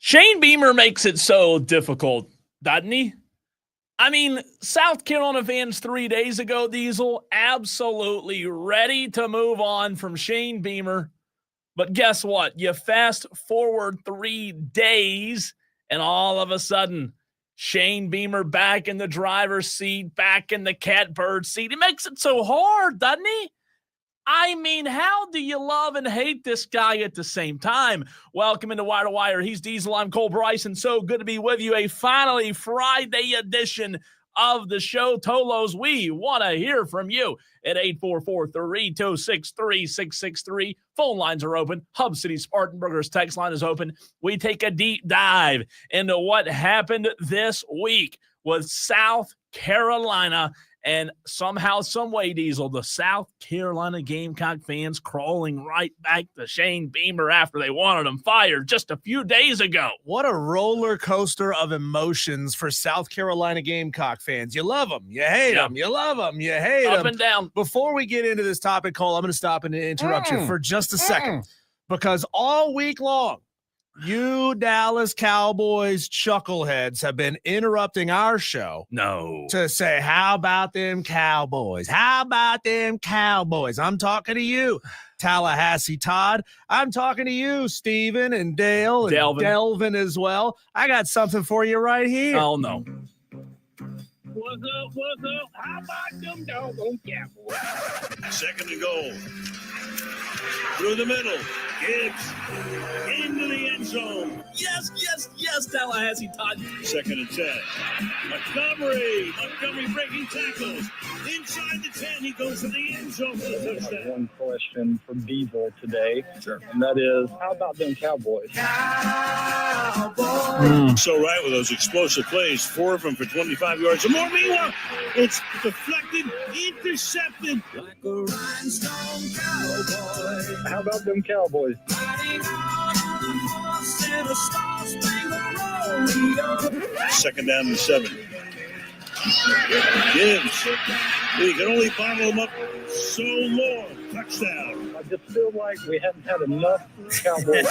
Shane Beamer makes it so difficult, doesn't he? I mean, South Carolina fans 3 days ago, Diesel, absolutely ready to move on from Shane Beamer. But guess what? You fast forward 3 days, and all of a sudden, Shane Beamer back in the driver's seat, back in the catbird seat. He makes it so hard, doesn't he? I mean, how do you love and hate this guy at the same time? Welcome into Wire to Wire. He's Diesel. I'm Cole Bryson. So good to be with you. A finally Friday edition of the show. Tolos, we want to hear from you at 844-326-3663. Phone lines are open. Hub City Spartanburgers text line is open. We take a deep dive into what happened this week with South Carolina. And somehow, some way, Diesel, the South Carolina Gamecock fans crawling right back to Shane Beamer after they wanted him fired just a few days ago. What a roller coaster of emotions for South Carolina Gamecock fans. You love them, you hate them, you love them, you hate them. Up and down. Before we get into this topic, Cole, I'm going to stop and interrupt you for just a second. Because all week long, you Dallas Cowboys chuckleheads have been interrupting our show to say, how about them Cowboys? How about them Cowboys? I'm talking to you, Tallahassee Todd. I'm talking to you, Steven and Dale and Delvin as well. I got something for you right here. Oh, no. What's up? How about them doggone Cowboys? Second and goal. Through the middle. Gibbs into the end zone. Yes, Tallahassee Todd. Second and 10. Montgomery breaking tackles. Inside the 10, he goes to the end zone for the touchdown. One question for Diesel today, Sure. and that is, how about them Cowboys? So right with those explosive plays, 4 of them for 25 yards or more. Meanwhile, it's deflected, intercepted. Like a rhinestone cowboy. How about them Cowboys? Riding on a horse in a star-spangled rodeo. Second down and 7. Gibbs. We can only bottle them up so long. Touchdown. I just feel like we haven't had enough Cowboys.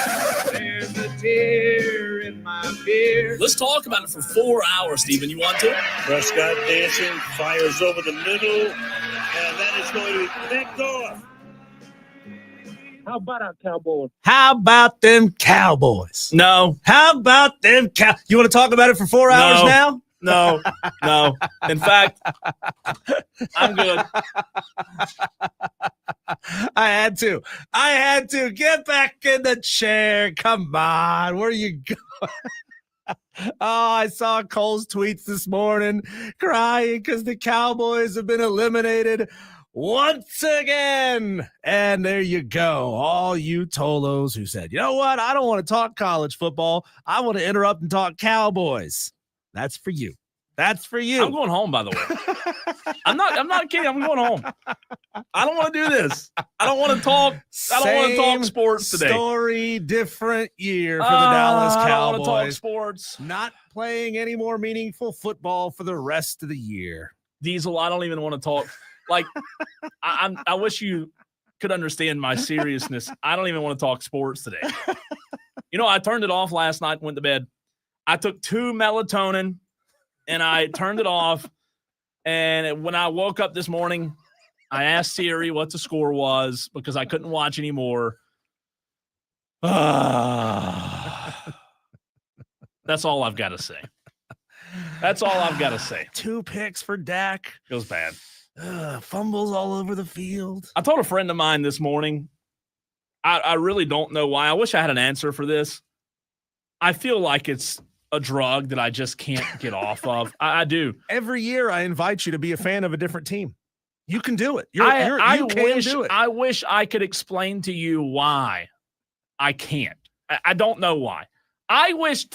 There's a tear in my beer. Let's talk about it for 4 hours, Steven. You want to? Prescott dancing, fires over the middle, and that is going to be picked off. How about our Cowboys? How about them Cowboys? No. How about them You want to talk about it for 4 hours now? No. In fact, I'm good. I had to. Get back in the chair. Come on. Where are you going? I saw Cole's tweets this morning crying because the Cowboys have been eliminated once again. And there you go. All you Tolos who said, you know what? I don't want to talk college football. I want to interrupt and talk Cowboys. That's for you. I'm going home, by the way. I'm not kidding. I'm going home. I don't want to do this. I don't want to talk sports today. Story, different year for the Dallas Cowboys. I don't want to talk sports. Not playing any more meaningful football for the rest of the year. Diesel, I don't even want to talk. Like, I wish you could understand my seriousness. I don't even want to talk sports today. You know, I turned it off last night, went to bed. I took 2 melatonin, and I turned it off. And when I woke up this morning, I asked Siri what the score was because I couldn't watch anymore. That's all I've got to say. 2 picks for Dak. It was bad. Fumbles all over the field. I told a friend of mine this morning, I really don't know why. I wish I had an answer for this. I feel like it's a drug that I just can't get off of. I do. Every year I invite you to be a fan of a different team. You can do it. You can do it. I wish I could explain to you why I can't. I don't know why. I wish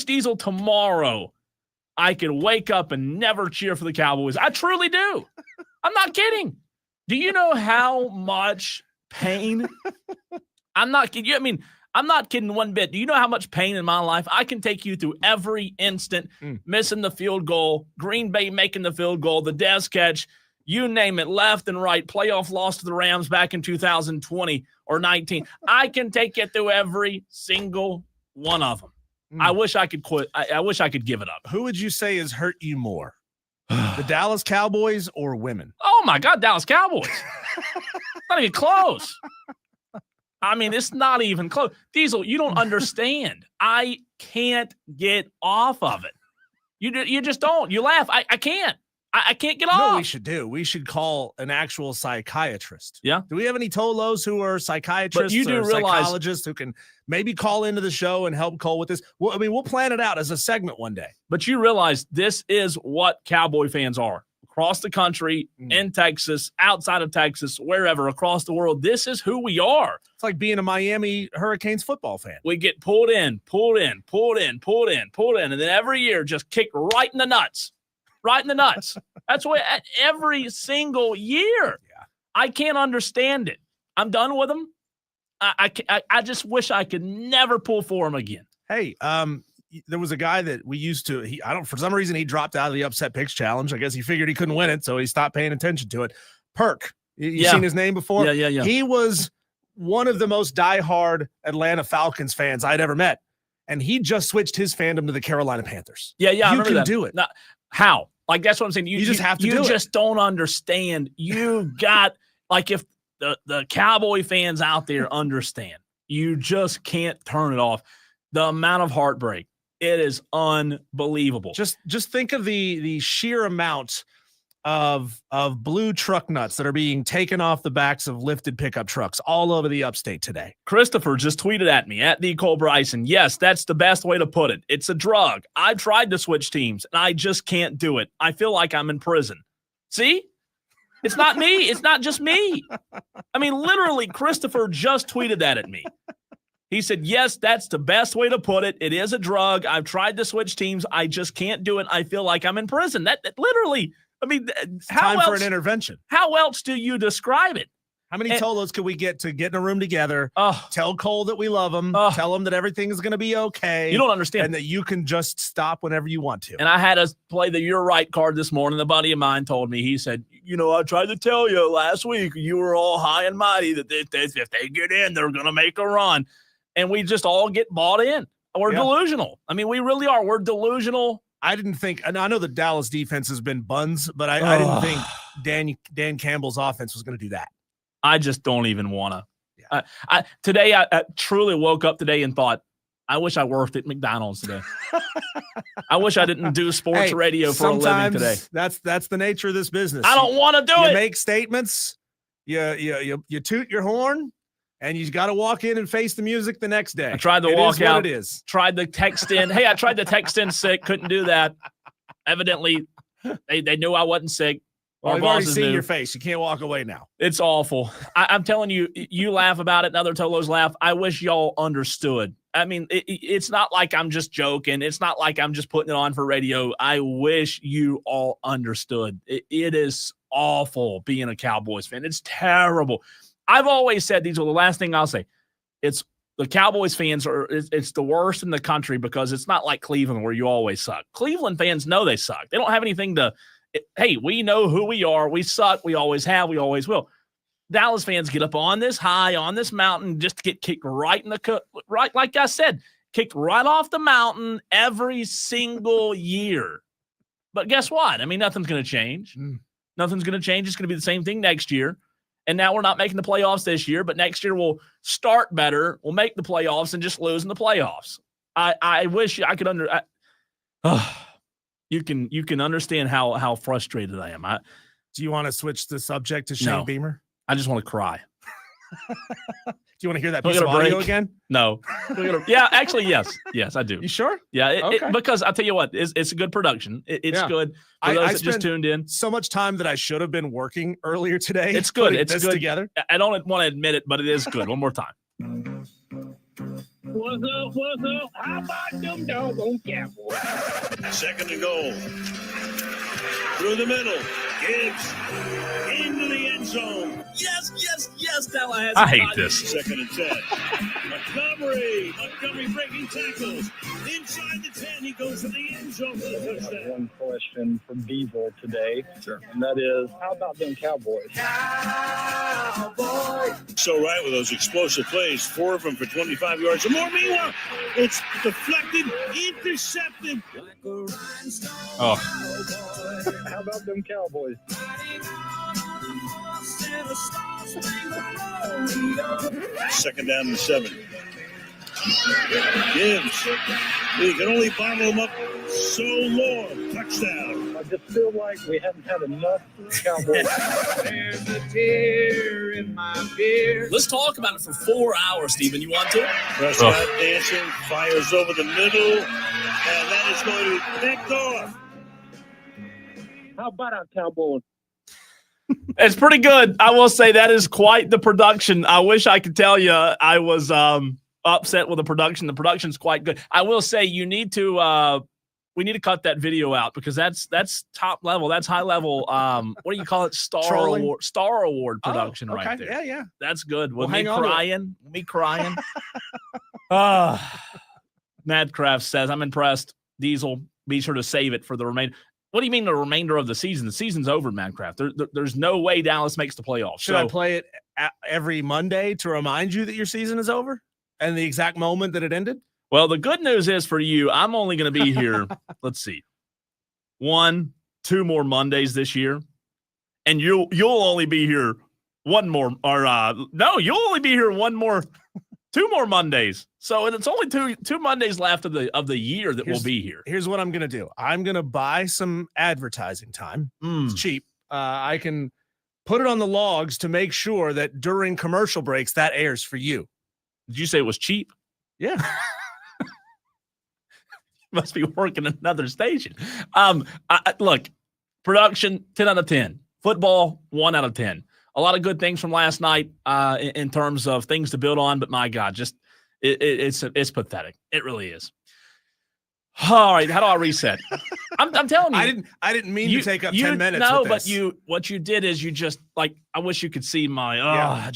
Diesel tomorrow I could wake up and never cheer for the Cowboys. I truly do. I'm not kidding. Do you know how much pain? I'm not kidding. I mean, I'm not kidding one bit. Do you know how much pain in my life? I can take you through every instant, missing the field goal, Green Bay making the field goal, the Dez catch, you name it, left and right, playoff loss to the Rams back in 2020 or 19. I can take you through every single one of them. I wish I could quit. I wish I could give it up. Who would you say has hurt you more, the Dallas Cowboys or women? Oh my God, Dallas Cowboys. Not even close. I mean, it's not even close. Diesel, you don't understand. I can't get off of it. You just don't. You laugh. I can't. I can't get You know off. what we should do? We should call an actual psychiatrist. Yeah. Do we have any Tolos who are psychiatrists you do or realize- psychologists who can maybe call into the show and help Cole with this? Well, I mean, we'll plan it out as a segment one day. But you realize this is what Cowboy fans are across the country, in Texas, outside of Texas, wherever, across the world. This is who we are. It's like being a Miami Hurricanes football fan. We get pulled in, and then every year just kicked right in the nuts. Right in the nuts. That's what every single year. Yeah. I can't understand it. I'm done with them. I just wish I could never pull for them again. Hey, there was a guy that we used to. For some reason he dropped out of the Upset Picks Challenge. I guess he figured he couldn't win it, so he stopped paying attention to it. Perk, you seen his name before? Yeah. He was one of the most diehard Atlanta Falcons fans I'd ever met, and he just switched his fandom to the Carolina Panthers. Yeah. I You remember can that. do it. Now, how? Like, that's what I'm saying. You just have to do You it. just don't understand. You got, like, if the Cowboy fans out there understand, you just can't turn it off. The amount of heartbreak, it is unbelievable. Just think of the sheer amount of blue truck nuts that are being taken off the backs of lifted pickup trucks all over the upstate today. Christopher just tweeted at me, at the Cole Bryson. Yes, that's the best way to put it. It's a drug. I tried to switch teams, and I just can't do it. I feel like I'm in prison. See? It's not me. It's not just me. I mean, literally, Christopher just tweeted that at me. He said, yes, that's the best way to put it. It is a drug. I've tried to switch teams. I just can't do it. I feel like I'm in prison. That literally, I mean, how Time else, for an intervention. how else do you describe it? How many Tolos could we get to get in a room together? Oh, Tell Cole that we love him. Oh. Tell him that everything is going to be okay. you don't understand. and that you can just stop whenever you want to. And I had to play the "You're Right" card this morning. A buddy of mine told me, he said, I tried to tell you last week, you were all high and mighty that if they get in, they're going to make a run. And we just all get bought in. We're delusional. I mean, we really are. We're delusional. I didn't think, and I know the Dallas defense has been buns, but I didn't think Dan Campbell's offense was going to do that. I just don't even want to. Yeah. Today, I truly woke up today and thought, I wish I worked at McDonald's today. I wish I didn't do sports radio for a living today. That's the nature of this business. I don't want to do You it. make statements, you toot your horn, and you got to walk in and face the music the next day. I tried to It walk is what out. It is. Tried to text in. Hey, I tried to text in sick. Couldn't do that. Evidently, they knew I wasn't sick. Well, Our I've already bosses seen knew. your face. You can't walk away now. It's awful. I'm telling you, you laugh about it and other Tolos laugh. I wish y'all understood. I mean, it's not like I'm just joking. It's not like I'm just putting it on for radio. I wish you all understood. It is awful being a Cowboys fan. It's terrible. I've always said, these are the last thing I'll say. It's the Cowboys fans it's the worst in the country because it's not like Cleveland where you always suck. Cleveland fans know they suck. They don't have anything to hey, we know who we are. We suck. We always have. We always will. Dallas fans get up on this high, on this mountain, just to get kicked right in the right. Like I said, kicked right off the mountain every single year. But guess what? I mean, nothing's going to change. Nothing's going to change. It's going to be the same thing next year. And now we're not making the playoffs this year, but next year we'll start better. We'll make the playoffs and just lose in the playoffs. I wish I could You can understand how frustrated I am. Do you want to switch the subject to Shane No. Beamer? I just want to cry. Do you want to hear that Can we piece get of a audio break? again? No. Yeah, actually, yes. Yes, I do. You sure? Yeah, Okay. because I'll tell you what, it's a good production. It's Yeah. good for I those that just spent tuned in. So much time that I should have been working earlier today. It's good. putting It's this good. together. I don't want to admit it, but it is good. One more time. What's up? What's up? How about them doggone Cowboys? Second and goal. Through the middle. Gibbs into the end zone. Yes, Tallahassee. I hate this. 2nd and 10. Montgomery breaking tackles. Inside the 10, he goes to the end zone for the touchdown. One question for Diesel today, and that is, how about them Cowboys? So right with those explosive plays, 4 of them for 25 yards or more. Meanwhile, it's deflected, intercepted. Oh, How about them Cowboys? 2nd down and 7. Gibbs. He can only bottle him up so long. Touchdown. I just feel like we haven't had enough Cowboys. There's a tear in my beer. Let's talk about it for 4 hours, Stephen. You want to? Prescott dancing, fires over the middle, and that is going to be picked off. How about our Cowboys? It's pretty good. I will say that is quite the production. I wish I could tell you I was upset with the production. The production's quite good. I will say we need to cut that video out because that's top level. That's high level. What do you call it? Trolling? Star Award production okay. right there. Yeah. That's good. Well, With hang on to me crying. Madcraft says, I'm impressed. Diesel, be sure to save it for the remainder. What do you mean the remainder of the season? The season's over, Madcraft. There's no way Dallas makes the playoffs. Should I play it every Monday to remind you that your season is over and the exact moment that it ended? Well, the good news is for you, I'm only going to be here, let's see, 1, 2 more Mondays this year. And you'll only be here one more, or you'll only be here 2 more Mondays. So and it's only two Mondays left of the year that we'll be here. Here's what I'm going to do. I'm going to buy some advertising time. It's cheap. I can put it on the logs to make sure that during commercial breaks, that airs for you. Did you say it was cheap? Yeah. Must be working another station. Look, production 10 out of 10. Football 1 out of 10. A lot of good things from last night in terms of things to build on, but my God, just it's pathetic. It really is. All right, how do I reset? I'm telling you, I didn't mean to take up 10 minutes. No, with but this. what you did is you just like I wish you could see my I'm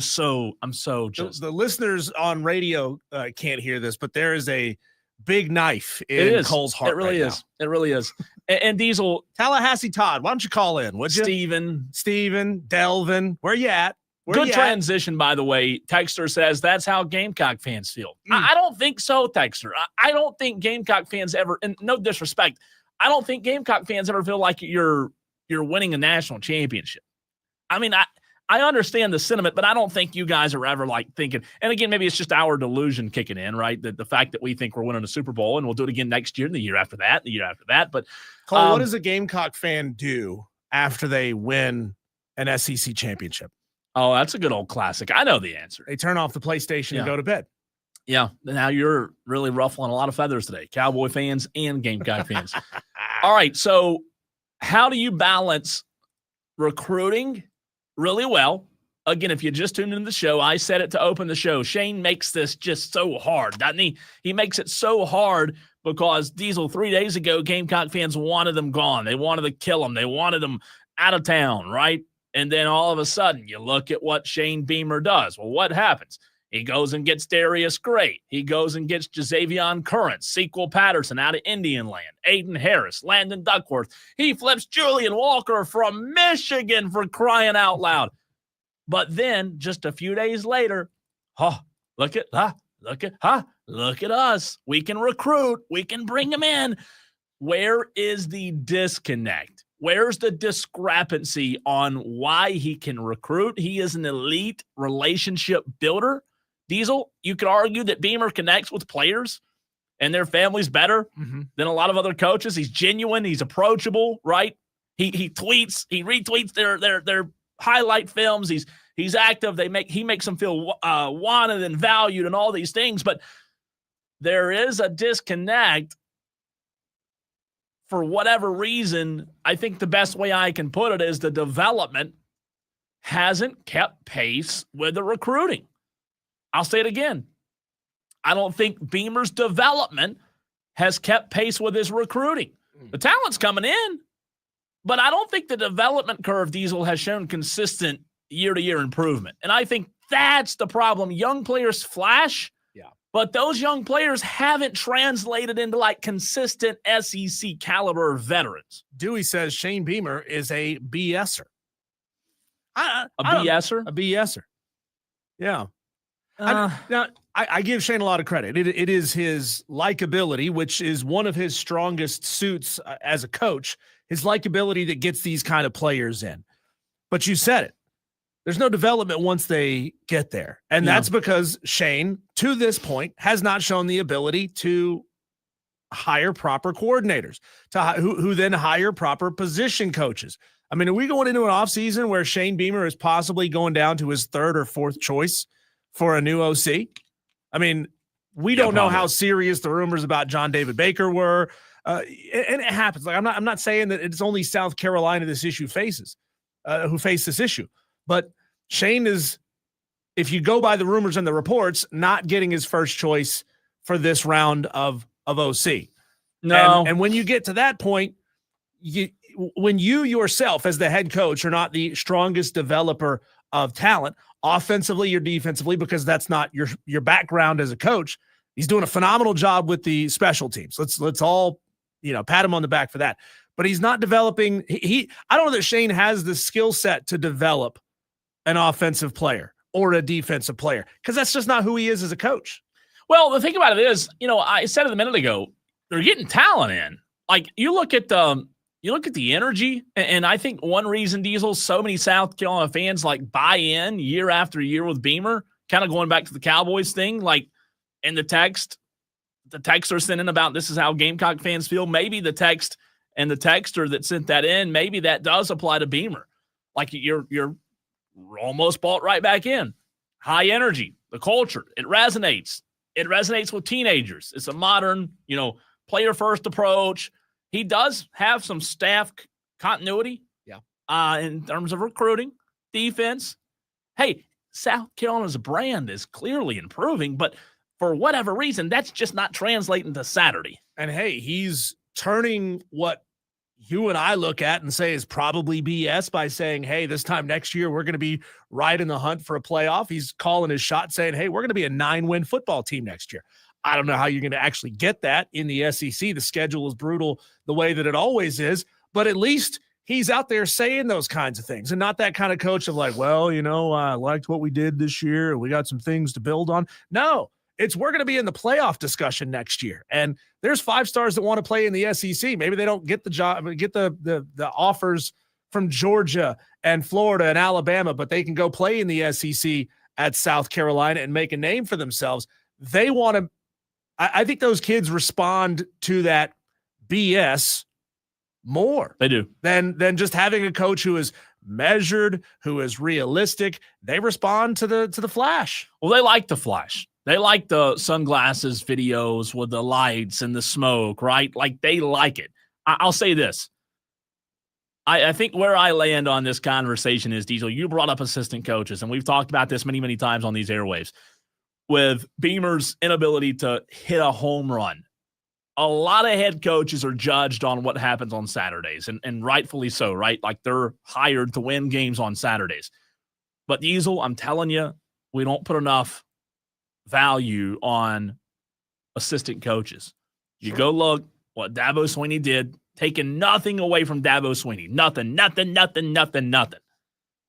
so The listeners on radio can't hear this, but there is a big knife in Cole's heart. It really right is. It really is. And Diesel, Tallahassee Todd, why don't you call in? Would you? Steven, Delvin, where you at? Good transition, by the way. Texter says that's how Gamecock fans feel. I don't think so, Texter. I don't think Gamecock fans ever, and no disrespect, I don't think Gamecock fans ever feel like you're winning a national championship. I mean, I understand the sentiment, but I don't think you guys are ever like thinking, and again, maybe it's just our delusion kicking in, right? The fact that we think we're winning a Super Bowl and we'll do it again next year and the year after that, the year after that. But Cole, what does a Gamecock fan do after they win an SEC championship? Oh, that's a good old classic. I know the answer. They turn off the PlayStation and go to bed. Yeah. Now you're really ruffling a lot of feathers today, Cowboy fans and Gamecock fans. All right. So how do you balance recruiting really well? Again, if you just tuned into the show, I said it to open the show. Shane makes this just so hard, doesn't he? He makes it so hard because Diesel 3 days ago, Gamecock fans wanted them gone. They wanted to kill them. They wanted them out of town, right? And then all of a sudden, you look at what Shane Beamer does. Well, what happens? He goes and gets Darius Gray. He goes and gets Jazavion Current, Sequel Patterson out of Indian Land, Aiden Harris, Landon Duckworth. He flips Julian Walker from Michigan for crying out loud. But then just a few days later, look at us. We can recruit. We can bring them in. Where is the disconnect? Where's the discrepancy on why he can recruit? He is an elite relationship builder. Diesel, you could argue that Beamer connects with players and their families better than a lot of other coaches. He's genuine. He's approachable, right? He tweets. He retweets their highlight films. He's active. He makes them feel wanted and valued and all these things. But there is a disconnect. For whatever reason, I think the best way I can put it is the development hasn't kept pace with the recruiting. I'll say it again. I don't think Beamer's development has kept pace with his recruiting. The talent's coming in. But I don't think the development curve, Diesel, has shown consistent year-to-year improvement. And I think that's the problem. Young players flash, but those young players haven't translated into like consistent SEC caliber veterans. Dewey says Shane Beamer is a BSer. A BSer? A BSer. Yeah. I give Shane a lot of credit. It is his likability, which is one of his strongest suits as a coach, his likability that gets these kind of players in. But you said it. There's no development once they get there. And that's because Shane, to this point, has not shown the ability to hire proper coordinators, who then hire proper position coaches. I mean, are we going into an offseason where Shane Beamer is possibly going down to his third or fourth choice for a new OC? I mean, we don't know how serious the rumors about John David Baker were. And it happens. Like I'm not saying that it's only South Carolina this issue faces, who face this issue. But Shane is, if you go by the rumors and the reports, not getting his first choice for this round of OC. No. And when you get to that point, when you yourself as the head coach are not the strongest developer of talent, offensively or defensively, because that's not your background as a coach, he's doing a phenomenal job with the special teams. Let's all, pat him on the back for that. But he's not developing. I don't know that Shane has the skill set to develop an offensive player or a defensive player, because that's just not who he is as a coach. Well, the thing about it is, I said it a minute ago, they're getting talent in. Like you look at the energy, and I think one reason, Diesel, so many South Carolina fans like buy in year after year with Beamer, kind of going back to the Cowboys thing, like in the text are sending about this is how Gamecock fans feel. Maybe the text and the texter that sent that in, maybe that does apply to Beamer. Like you're almost bought right back in. High energy, the culture, it resonates. It resonates with teenagers. It's a modern, player-first approach. He does have some staff continuity, in terms of recruiting, defense. Hey, South Carolina's brand is clearly improving, but for whatever reason, that's just not translating to Saturday. And hey, he's turning what you and I look at and say is probably BS by saying, hey, this time next year, we're going to be right in the hunt for a playoff. He's calling his shot saying, hey, we're going to be a 9-win football team next year. I don't know how you're going to actually get that in the SEC. The schedule is brutal the way that it always is, but at least he's out there saying those kinds of things and not that kind of coach of like, well, I liked what we did this year and we got some things to build on. No, it's we're going to be in the playoff discussion next year. And there's 5 stars that want to play in the SEC. Maybe they don't get the job, get the offers from Georgia and Florida and Alabama, but they can go play in the SEC at South Carolina and make a name for themselves. They want to, I think those kids respond to that BS more. They do. Than just having a coach who is measured, who is realistic. They respond to the flash. Well, they like the flash. They like the sunglasses videos with the lights and the smoke, right? Like they like it. I'll say this. I think where I land on this conversation is, Diesel, you brought up assistant coaches, and we've talked about this many, many times on these airwaves. With Beamer's inability to hit a home run, a lot of head coaches are judged on what happens on Saturdays, and rightfully so, right? Like they're hired to win games on Saturdays. But Diesel, I'm telling you, we don't put enough value on assistant coaches. You go look what Dabo Swinney did, taking nothing away from Dabo Swinney. Nothing.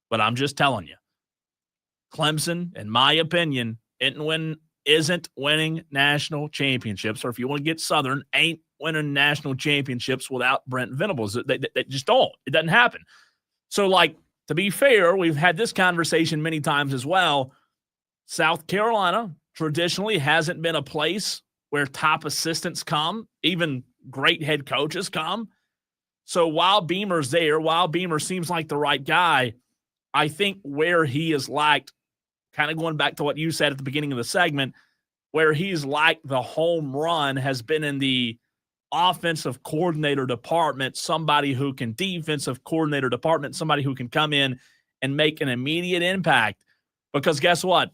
But I'm just telling you, Clemson, in my opinion, isn't winning national championships, or if you want to get Southern, ain't winning national championships without Brent Venables. They just don't. It doesn't happen. So, like, to be fair, we've had this conversation many times as well. South Carolina traditionally hasn't been a place where top assistants come, even great head coaches come. So while Beamer's there, while Beamer seems like the right guy, I think where he is lacked, kind of going back to what you said at the beginning of the segment, where he's like the home run has been in the offensive coordinator department, somebody who can defensive coordinator department, somebody who can come in and make an immediate impact. Because guess what?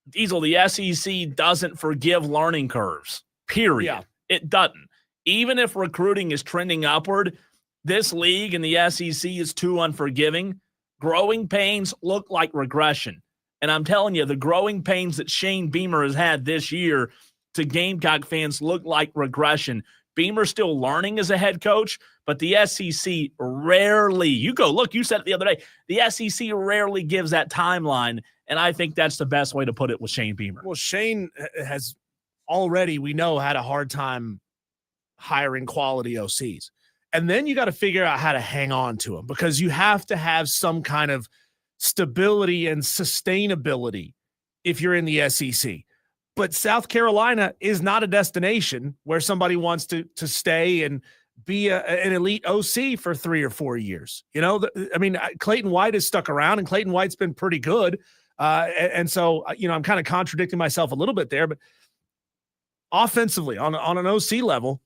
Diesel, the SEC doesn't forgive learning curves, period. Yeah. It doesn't. Even if recruiting is trending upward, This league in the SEC is too unforgiving. Growing pains look like regression. And I'm telling you, the growing pains that Shane Beamer has had this year to Gamecock fans look like regression. Beamer's still learning as a head coach, but the SEC rarely, you said it the other day, the SEC rarely gives that timeline, and I think that's the best way to put it with Shane Beamer. Well, Shane has already, we know, had a hard time hiring quality OCs. And then you got to figure out how to hang on to them, because you have to have some kind of stability and sustainability if you're in the SEC. But South Carolina is not a destination where somebody wants to stay and be an elite OC for 3 or 4 years. Clayton White has stuck around, and Clayton White's been pretty good. And so, I'm kind of contradicting myself a little bit there, but offensively on an OC level,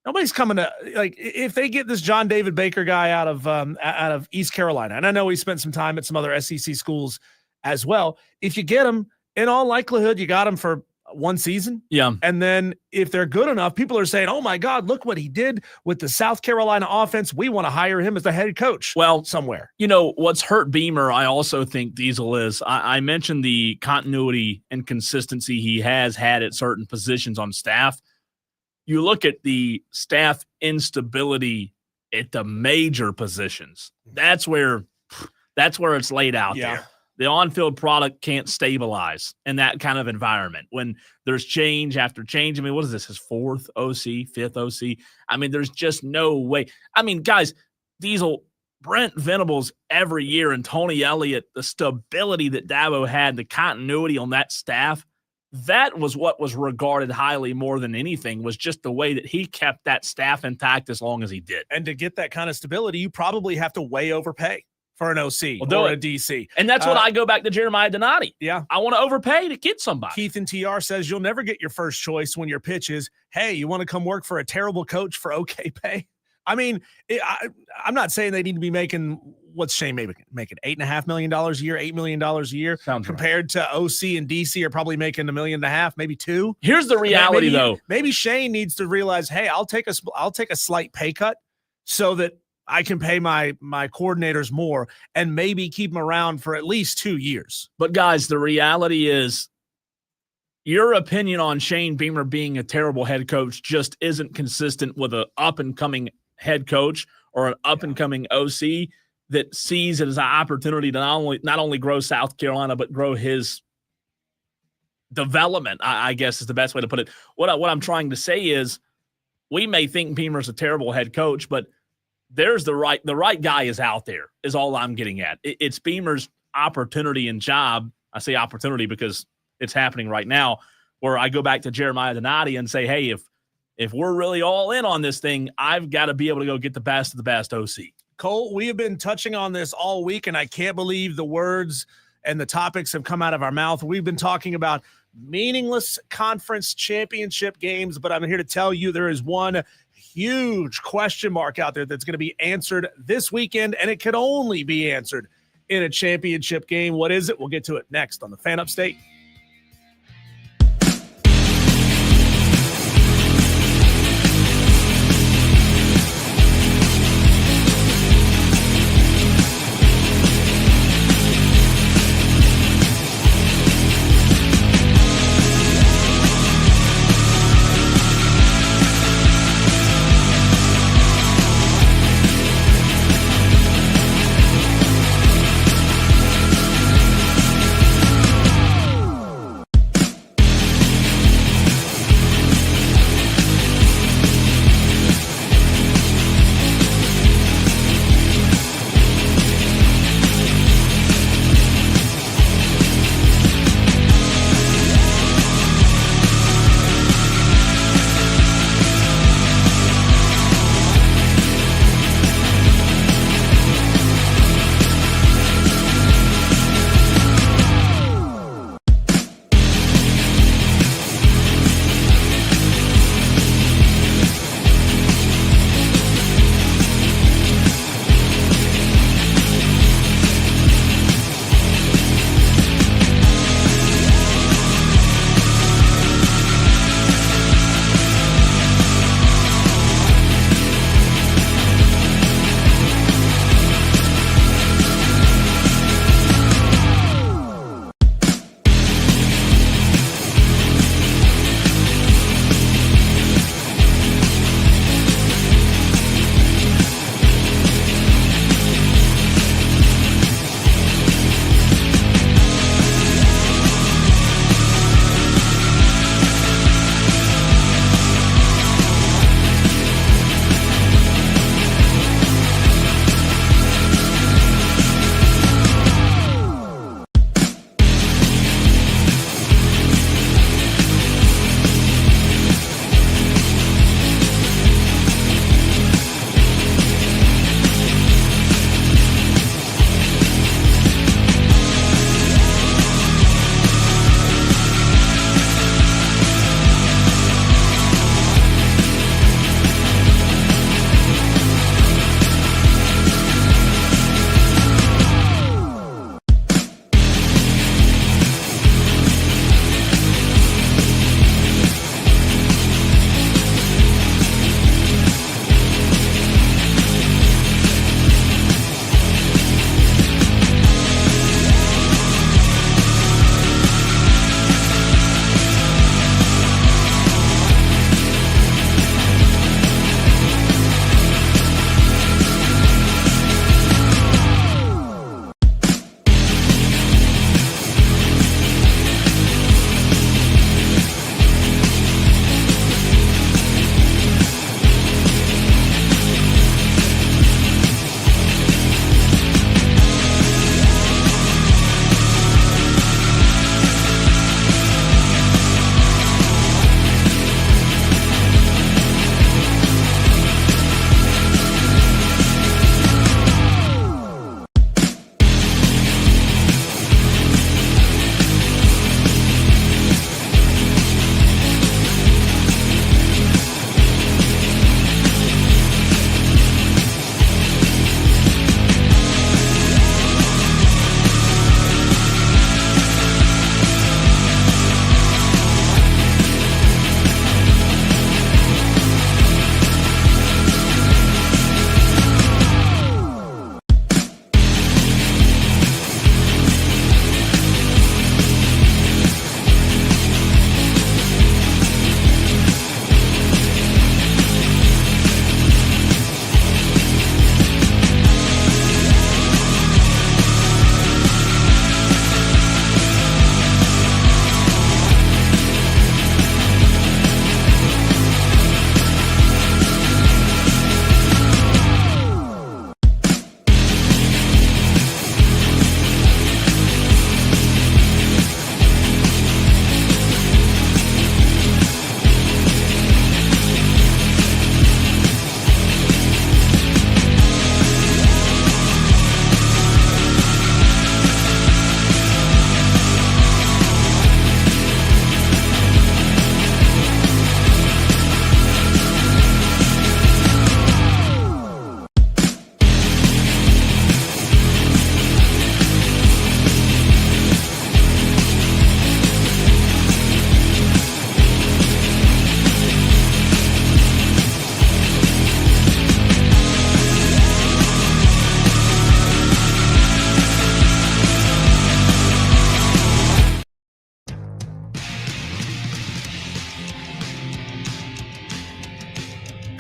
nobody's coming to, like, if they get this John David Baker guy out of East Carolina, and I know he spent some time at some other SEC schools as well. If you get him, in all likelihood, you got him for one season. Yeah. And then if they're good enough, people are saying, oh my God, look what he did with the South Carolina offense. We want to hire him as the head coach. Well, somewhere. What's hurt Beamer, I also think, Diesel, is I mentioned the continuity and consistency he has had at certain positions on staff. You look at the staff instability at the major positions. That's where it's laid out there. The on-field product can't stabilize in that kind of environment when there's change after change. I mean, what is this, his 4th OC, 5th OC? I mean, there's just no way. I mean, guys, Diesel, Brent Venables every year, and Tony Elliott, the stability that Dabo had, the continuity on that staff, that was what was regarded highly more than anything, was just the way that he kept that staff intact as long as he did. And to get that kind of stability, you probably have to way overpay for an OC or a DC. And that's what I go back to Jeremiah Donati. Yeah. I want to overpay to get somebody. Keith and TR says you'll never get your first choice when your pitch is, hey, you want to come work for a terrible coach for okay pay? I mean, I'm not saying they need to be making, what's Shane making $8.5 million a year, $8 million a year. Sounds compared to OC and DC are probably making $1.5 million, maybe $2 million. Here's the reality, though. Maybe Shane needs to realize, hey, I'll take a slight pay cut so that I can pay my coordinators more and maybe keep them around for at least 2 years. But guys, the reality is, your opinion on Shane Beamer being a terrible head coach just isn't consistent with an up-and-coming head coach or an up-and-coming OC that sees it as an opportunity to not only grow South Carolina, but grow his development, I guess is the best way to put it. What I'm trying to say is, we may think Beamer's a terrible head coach, but there's the right guy is out there, is all I'm getting at. It's Beamer's opportunity and job. I say opportunity because it's happening right now, where I go back to Jeremiah Donati and say, hey, if we're really all in on this thing, I've got to be able to go get the best of the best OC. Cole, we have been touching on this all week, and I can't believe the words and the topics have come out of our mouth. We've been talking about meaningless conference championship games, but I'm here to tell you there is one huge question mark out there that's going to be answered this weekend, and it could only be answered in a championship game. What is it? We'll get to it next on the Fan Upstate.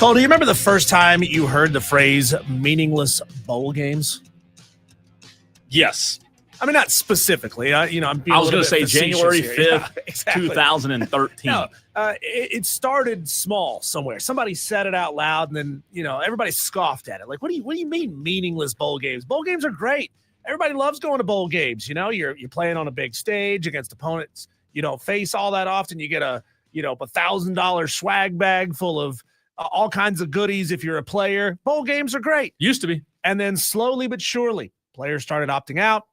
Cole, do you remember the first time you heard the phrase meaningless bowl games? Yes. I mean, not specifically. I'm being I was going to say facetious January here. 5th, Exactly. 2013. No, it started small somewhere. Somebody said it out loud, and then everybody scoffed at it. Like, what do you mean meaningless bowl games? Bowl games are great. Everybody loves going to bowl games. You're playing on a big stage against opponents you don't face all that often. You get a $1,000 swag bag full of all kinds of goodies if you're a player. Bowl games are great. Used to be. And then slowly but surely, players started opting out.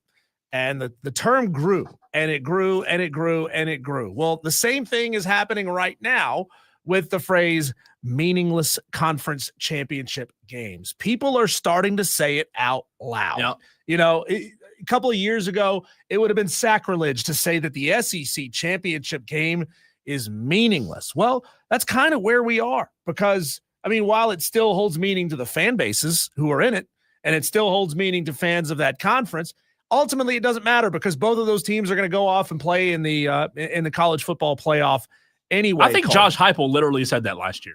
And the term grew, and it grew, and it grew, and it grew. Well, the same thing is happening right now with the phrase meaningless conference championship games. People are starting to say it out loud. Yep. A couple of years ago, it would have been sacrilege to say that the SEC championship game is meaningless. Well, that's kind of where we are because, while it still holds meaning to the fan bases who are in it, and it still holds meaning to fans of that conference, ultimately, it doesn't matter because both of those teams are going to go off and play in the college football playoff anyway. I think Josh Heupel literally said that last year.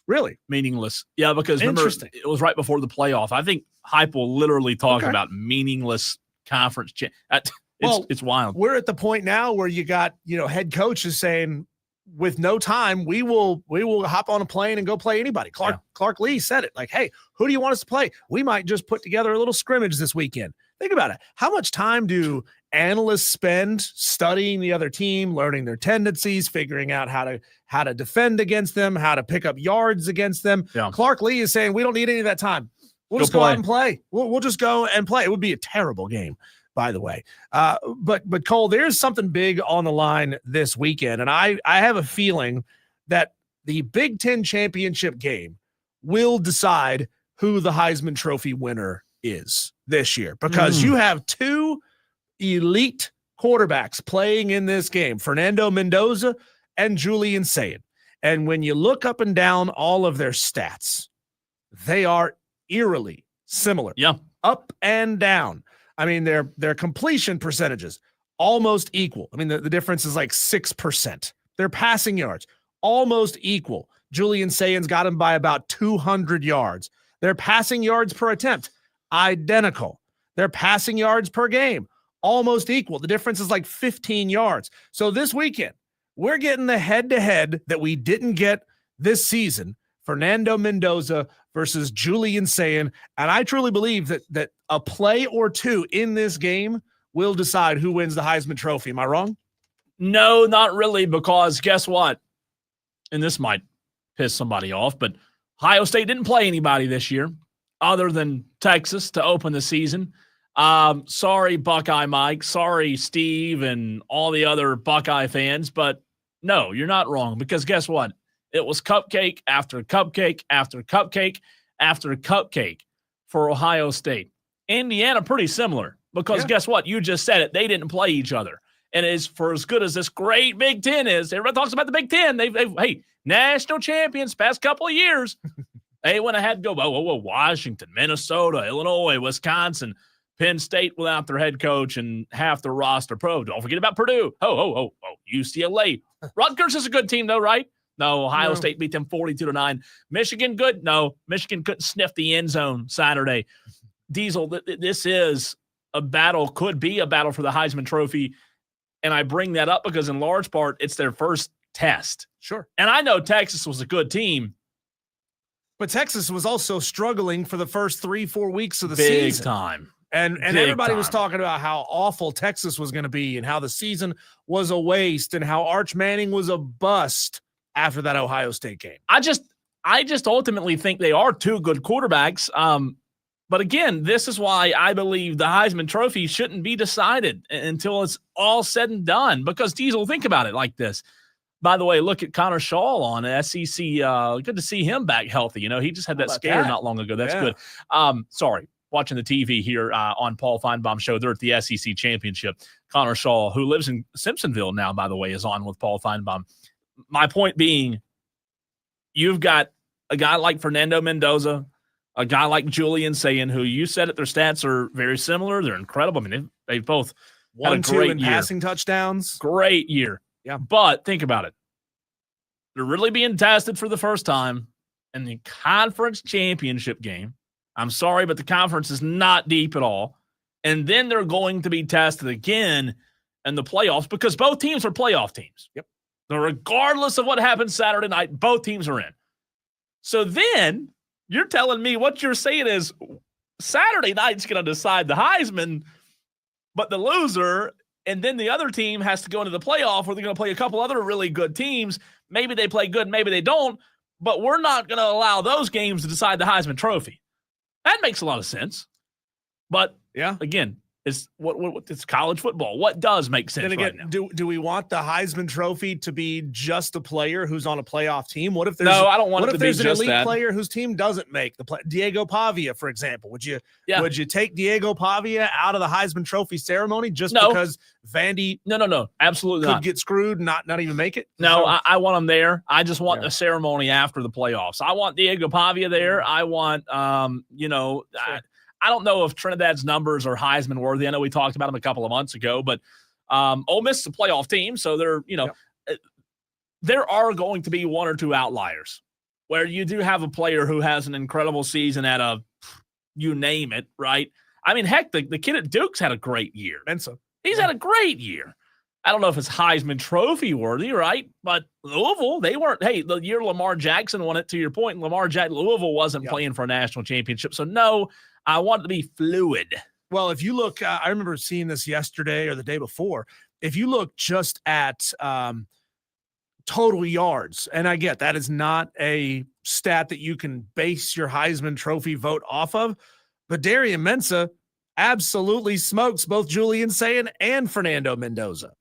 Really? Meaningless. Yeah, because remember, it was right before the playoff. I think Heupel literally talked about meaningless conference. It's wild. We're at the point now where you got, head coaches saying, with no time, we will hop on a plane and go play anybody. Clark Lee said it like, hey, who do you want us to play? We might just put together a little scrimmage this weekend. Think about it. How much time do analysts spend studying the other team, learning their tendencies, figuring out how to defend against them, how to pick up yards against them? Yeah. Clark Lee is saying we don't need any of that time. We'll just go out and play. We'll just go and play. It would be a terrible game, by the way. But Cole, there's something big on the line this weekend, and I have a feeling that the Big Ten championship game will decide who the Heisman Trophy winner is this year because you have two elite quarterbacks playing in this game, Fernando Mendoza and Julian Sayin. And when you look up and down all of their stats, they are eerily similar. Yeah. Up and down. Their completion percentages almost equal. The difference is like 6%. Their passing yards almost equal. Julian Sayin's got him by about 200 yards. Their passing yards per attempt identical. Their passing yards per game almost equal. The difference is like 15 yards. So this weekend, we're getting the head-to-head that we didn't get this season. Fernando Mendoza versus Julian Sayin. And I truly believe that a play or two in this game will decide who wins the Heisman Trophy. Am I wrong? No, not really, because guess what? And this might piss somebody off, but Ohio State didn't play anybody this year other than Texas to open the season. Sorry, Buckeye Mike. Sorry, Steve, and all the other Buckeye fans. But no, you're not wrong because guess what? It was cupcake after cupcake after cupcake after cupcake for Ohio State. Indiana, pretty similar because guess what? You just said it. They didn't play each other. And it's for as good as this great Big Ten is. Everybody talks about the Big Ten. They've national champions past couple of years. They went ahead and go, Washington, Minnesota, Illinois, Wisconsin, Penn State without their head coach and half their roster pro. Don't forget about Purdue. UCLA. Rutgers is a good team, though, right? No, Ohio State beat them 42-9. Michigan, good? No, Michigan couldn't sniff the end zone Saturday. Diesel, this is a battle, could be a battle for the Heisman Trophy. And I bring that up because in large part, it's their first test. Sure. And I know Texas was a good team. But Texas was also struggling for the first 3-4 weeks of the Big season. time. And everybody was talking about how awful Texas was going to be and how the season was a waste and how Arch Manning was a bust after that Ohio State game. I just ultimately think they are two good quarterbacks. But again, this is why I believe the Heisman Trophy shouldn't be decided until it's all said and done. Because Diesel, think about it like this. By the way, look at Connor Shaw on SEC. Good to see him back healthy. He just had that scare not long ago. That's good. Sorry, watching the TV here on Paul Feinbaum's show. They're at the SEC Championship. Connor Shaw, who lives in Simpsonville now, by the way, is on with Paul Feinbaum. My point being, you've got a guy like Fernando Mendoza, a guy like Julian Sayin, who you said it, their stats are very similar. They're incredible. They've both had a great year. Passing touchdowns. Great year. Yeah. But think about it. They're really being tested for the first time, in the conference championship game. I'm sorry, but the conference is not deep at all. And then they're going to be tested again in the playoffs because both teams are playoff teams. Yep. So regardless of what happens Saturday night, both teams are in. So then you're telling me what you're saying is Saturday night's going to decide the Heisman, but the loser and then the other team has to go into the playoff where they're going to play a couple other really good teams. Maybe they play good, maybe they don't, but we're not going to allow those games to decide the Heisman Trophy. That makes a lot of sense. But Yeah. again, it's it's college football. What does make sense Then again, right now? do we want the Heisman Trophy to be just a player who's on a playoff team? What if there's No, I don't want what it if to be there's an just elite that. player whose team doesn't make the play? Diego Pavia, for example. Would you take Diego Pavia out of the Heisman Trophy ceremony just No. because Vandy No, absolutely could not. get screwed and not even make it? No, I want them there. I just want Yeah. the ceremony after the playoffs. I want Diego Pavia there. I want, I don't know if Trinidad's numbers are Heisman worthy. I know we talked about them a couple of months ago, but Ole Miss is a playoff team, so they're, there are going to be one or two outliers where you do have a player who has an incredible season at you name it, right? I mean, heck, the kid at Duke's had a great year. Mensa. He's had a great year. I don't know if it's Heisman Trophy worthy, right? But Louisville, they weren't. Hey, the year Lamar Jackson won it, to your point, Louisville wasn't playing for a national championship. So, no, I want it to be fluid. Well, if you look, I remember seeing this yesterday or the day before. If you look just at total yards, and I get that is not a stat that you can base your Heisman Trophy vote off of, but Darian Mensah absolutely smokes both Julian Sayin and Fernando Mendoza.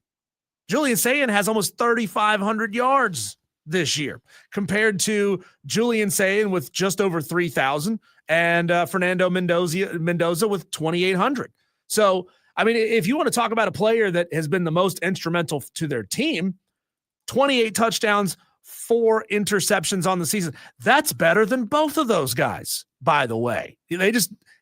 Julian Sayin has almost 3,500 yards this year compared to Julian Sayin with just over 3,000 and Fernando Mendoza with 2,800. So, I mean, if you want to talk about a player that has been the most instrumental to their team, 28 touchdowns, 4 interceptions on the season. That's better than both of those guys, by the way.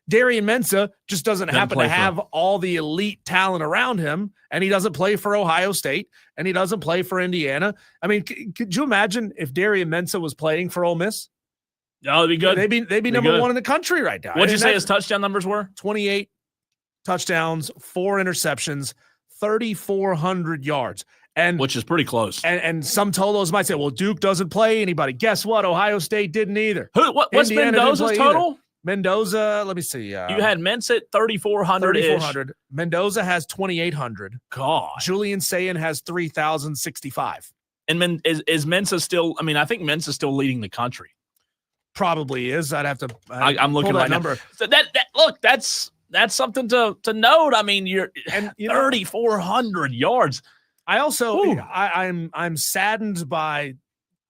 Darian Mensah just doesn't happen to have all the elite talent around him, and he doesn't play for Ohio State, and he doesn't play for Indiana. I mean, could you imagine if Darian Mensah was playing for Ole Miss? Oh, it'd be good. They'd be number one in the country right now. What'd you say his touchdown numbers were? 28 touchdowns, 4 interceptions, 3,400 yards. Which is pretty close. And some Tolos might say, well, Duke doesn't play anybody. Guess what? Ohio State didn't either. What's Mendoza's total? Mendoza, let me see. You had Mensah at 3,400. 3,400. Mendoza has 2,800. God. Julian Sayin has 3,065. And is Mensah still? I mean, I think Mensah's still leading the country. Probably is. I'd have to. I'm looking right number. Now. So look, that's something to note. I mean, you're 3,400 yards. I also I'm saddened by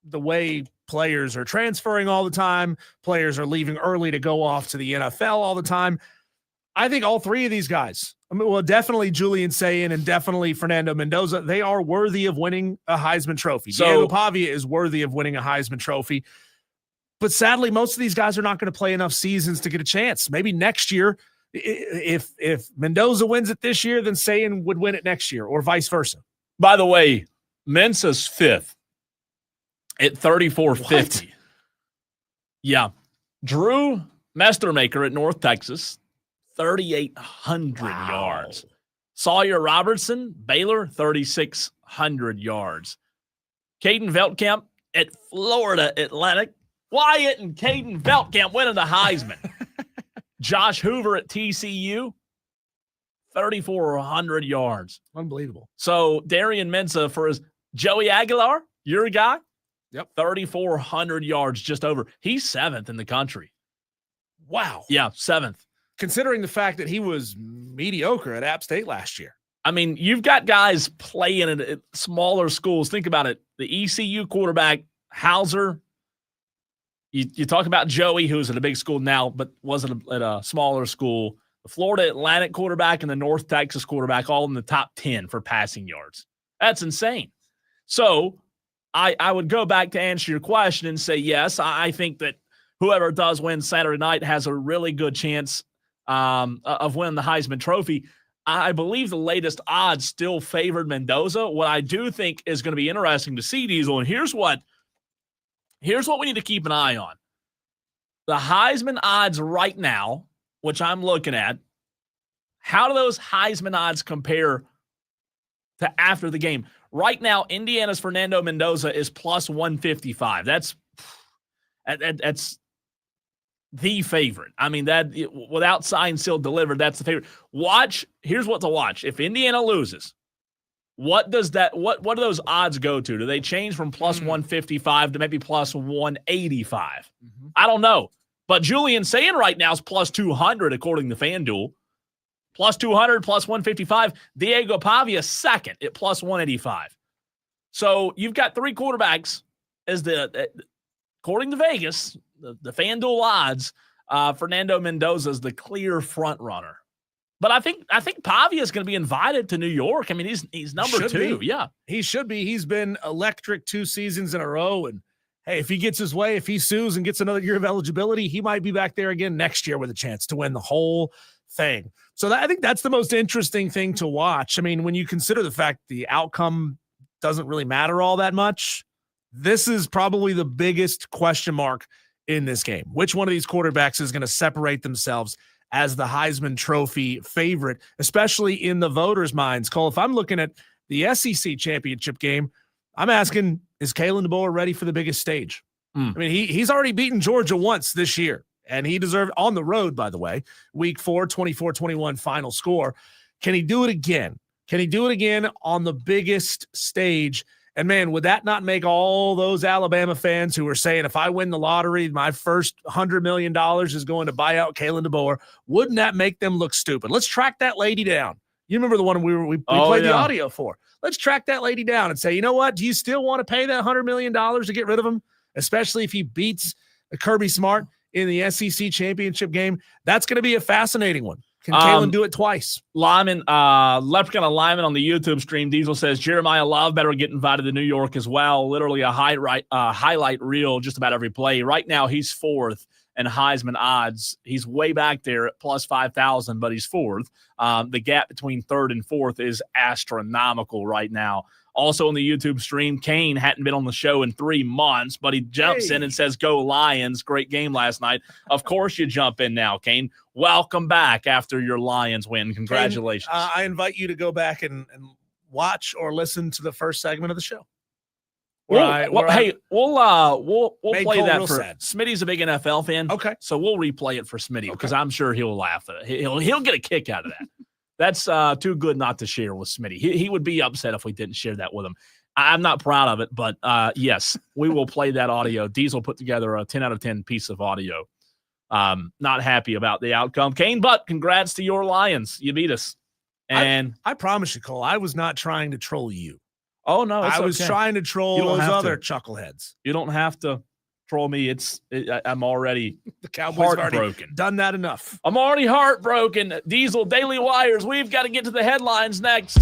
the way players are transferring all the time. Players are leaving early to go off to the NFL all the time. I think all three of these guys, definitely Julian Sayin and definitely Fernando Mendoza, they are worthy of winning a Heisman Trophy. So, Diego Pavia is worthy of winning a Heisman Trophy. But sadly, most of these guys are not going to play enough seasons to get a chance. Maybe next year, if Mendoza wins it this year, then Sayin would win it next year or vice versa. By the way, Mensah's 5th at 3,450. Yeah. Drew Mestermaker at North Texas, 3,800 yards. Sawyer Robertson, Baylor, 3,600 yards. Caden Veltkamp at Florida Atlantic. Wyatt and Caden Veltkamp winning the Heisman. Josh Hoover at TCU, 3,400 yards. Unbelievable. So Darian Mensah for his Joey Aguilar, your guy. Yep. 3,400 yards, just over. He's 7th in the country. Wow. Yeah, 7th. Considering the fact that he was mediocre at App State last year. I mean, you've got guys playing at smaller schools. Think about it. The ECU quarterback, Hauser. You talk about Joey, who's at a big school now, but wasn't at a smaller school. The Florida Atlantic quarterback and the North Texas quarterback all in the top 10 for passing yards. That's insane. So I would go back to answer your question and say, yes, I think that whoever does win Saturday night has a really good chance of winning the Heisman Trophy. I believe the latest odds still favored Mendoza. What I do think is going to be interesting to see, Diesel, and here's what we need to keep an eye on. the Heisman odds right now, which I'm looking at, how do those Heisman odds compare to after the game? Right now, Indiana's Fernando Mendoza is plus 155. That's the favorite. I mean, that without signed, sealed, delivered, that's the favorite. Here's what to watch. If Indiana loses, what do those odds go to? Do they change from plus 155 to maybe plus 185? Mm-hmm. I don't know. But Julian saying right now is plus 200 according to FanDuel. Plus 200, plus 155. Diego Pavia second at plus 185. So you've got three quarterbacks as according to Vegas, the FanDuel odds. Fernando Mendoza is the clear front runner. But I think Pavia is going to be invited to New York. I mean, he's number two. Yeah, he should be. He's been electric 2 seasons in a row. And hey, if he gets his way, if he sues and gets another year of eligibility, he might be back there again next year with a chance to win the whole thing. So I think that's the most interesting thing to watch. I mean, when you consider the fact the outcome doesn't really matter all that much, this is probably the biggest question mark in this game. Which one of these quarterbacks is going to separate themselves as the Heisman Trophy favorite, especially in the voters' minds? Cole, if I'm looking at the SEC championship game, I'm asking, is Kalen DeBoer ready for the biggest stage? I mean, he's already beaten Georgia once this year, and he deserved on the road, by the way, week 4, 24-21 final score. Can he do it again? Can he do it again on the biggest stage? And man, would that not make all those Alabama fans who are saying, if I win the lottery, my first $100 million is going to buy out Kalen DeBoer, wouldn't that make them look stupid? Let's track that lady down. You remember the one we played the audio for. Let's track that lady down and say, you know what? Do you still want to pay that $100 million to get rid of him? Especially if he beats Kirby Smart in the SEC championship game. That's going to be a fascinating one. Can Kalen do it twice? Leprechaun Lyman on the YouTube stream, Diesel says Jeremiah Love better get invited to New York as well. Literally a highlight reel just about every play. Right now he's fourth in Heisman odds. He's way back there at plus 5,000, but he's fourth. The gap between third and fourth is astronomical right now. Also on the YouTube stream, Kane hadn't been on the show in 3 months, but he jumps in and says, go Lions. Great game last night. Of course you jump in now, Kane. Welcome back after your Lions win. Congratulations. Kane, I invite you to go back and watch or listen to the first segment of the show. We'll play that for Smitty's a big NFL fan. Okay. So we'll replay it for Smitty because I'm sure he'll laugh at it. He'll get a kick out of that. That's too good not to share with Smitty. He would be upset if we didn't share that with him. I'm not proud of it, but yes, we will play that audio. Diesel put together a 10 out of 10 piece of audio. Not happy about the outcome, Kane, but congrats to your Lions. You beat us. And I promise you, Cole, I was not trying to troll you. Oh, no, I was trying to troll those other chuckleheads. You don't have to troll me. I'm already the Cowboys heartbroken. Done that enough. I'm already heartbroken. Diesel, Daily Wires. We've got to get to the headlines next.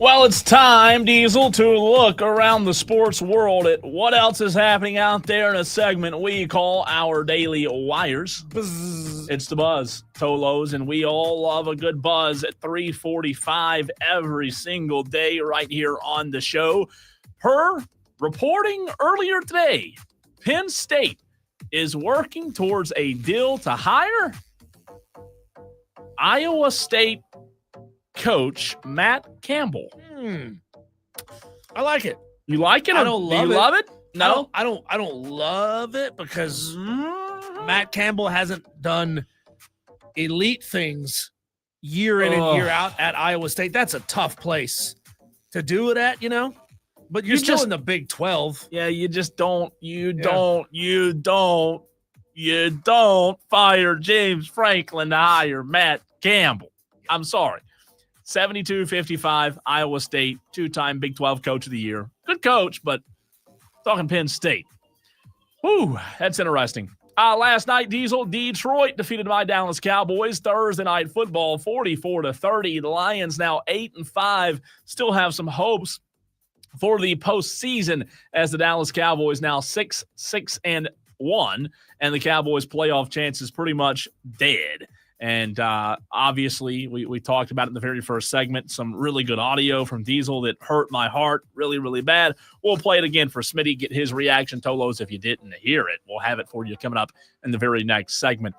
Well, it's time, Diesel, to look around the sports world at what else is happening out there in a segment we call our Daily Wires. Buzz. It's the Buzz, Tolos, and we all love a good buzz at 3:45 every single day right here on the show. Per reporting earlier today, Penn State is working towards a deal to hire Iowa State coach Matt Campbell. I like it. You like it? I or don't do you love it. love it? No. I don't love it because Matt Campbell hasn't done elite things year in and year out at Iowa State. That's a tough place to do it at, But you're You still just- in the Big 12. Yeah, you just don't. You don't fire James Franklin to hire Matt Campbell. I'm sorry. 72-55, Iowa State, two-time Big 12 Coach of the Year. Good coach, but talking Penn State. Whew, that's interesting. Last night, Diesel, Detroit defeated my Dallas Cowboys. Thursday night football, 44-30. The Lions now 8-5, still have some hopes for the postseason as the Dallas Cowboys now 6-1, and the Cowboys' playoff chances pretty much dead. And obviously, we talked about it in the very first segment, some really good audio from Diesel that hurt my heart really, really bad. We'll play it again for Smitty, get his reaction. Tolos, if you didn't hear it, we'll have it for you coming up in the very next segment.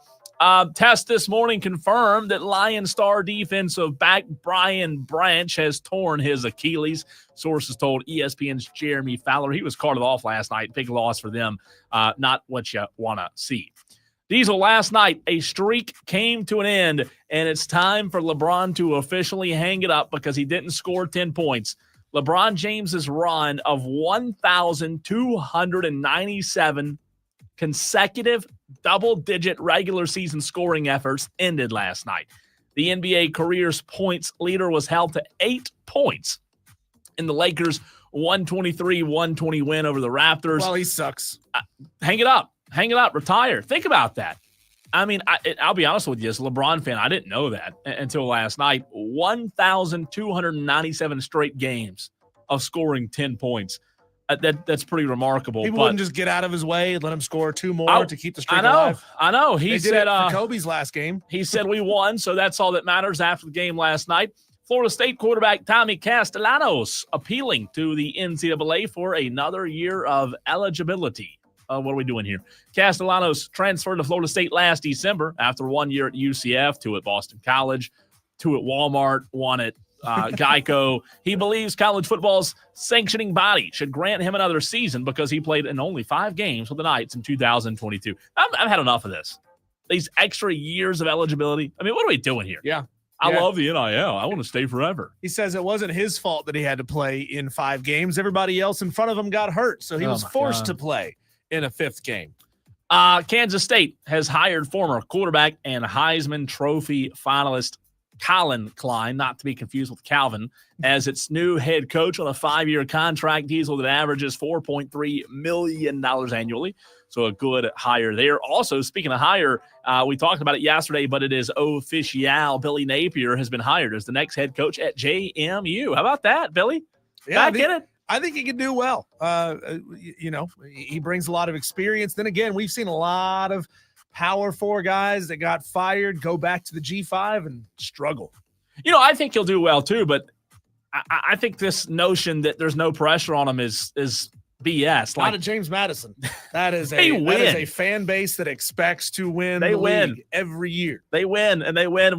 Test this morning confirmed that Lion star defensive back Brian Branch has torn his Achilles. Sources told ESPN's Jeremy Fowler. He was carted off last night. Big loss for them. Not what you want to see. Diesel, last night, a streak came to an end, and it's time for LeBron to officially hang it up because he didn't score 10 points. LeBron James's run of 1,297 consecutive double-digit regular season scoring efforts ended last night. The NBA career's points leader was held to 8 points in the Lakers' 123-120 win over the Raptors. Well, he sucks. Hang it up. Hang it up. Retire. Think about that. I mean, I'll be honest with you. As a LeBron fan, I didn't know that until last night. 1,297 straight games of scoring 10 points. That's pretty remarkable. People wouldn't just get out of his way and let him score 2 more I- to keep the streak I know. alive. I know. He He did said it for Kobe's last game. he said we won, so that's all that matters after the game last night. Florida State quarterback Tommy Castellanos appealing to the NCAA for another year of eligibility. What are we doing here? Castellanos transferred to Florida State last December after 1 year at UCF, 2 at Boston College, 2 at Walmart, 1 at Geico. He believes college football's sanctioning body should grant him another season because he played in only 5 games with the Knights in 2022. I've had enough of this. These extra years of eligibility. I mean, what are we doing here? Yeah. I Yeah. love the NIL. I want to stay forever. He says it wasn't his fault that he had to play in 5 games. Everybody else in front of him got hurt, so he Oh was my forced God. to play in a 5th game. Kansas State has hired former quarterback and Heisman Trophy finalist Colin Klein, not to be confused with Calvin, as its new head coach on a 5-year contract. Diesel that averages $4.3 million annually. So a good hire there. Also, speaking of hire, we talked about it yesterday, but it is official. Billy Napier has been hired as the next head coach at JMU. How about that, Billy? Back in it. I think he can do well. He brings a lot of experience. Then again, we've seen a lot of Power 4 guys that got fired go back to the G5 and struggle. I think he'll do well too, but I think this notion that there's no pressure on him is BS. Not a James Madison. That is They that is win. a fan base that expects to win They the win. league every year. They win, and they win.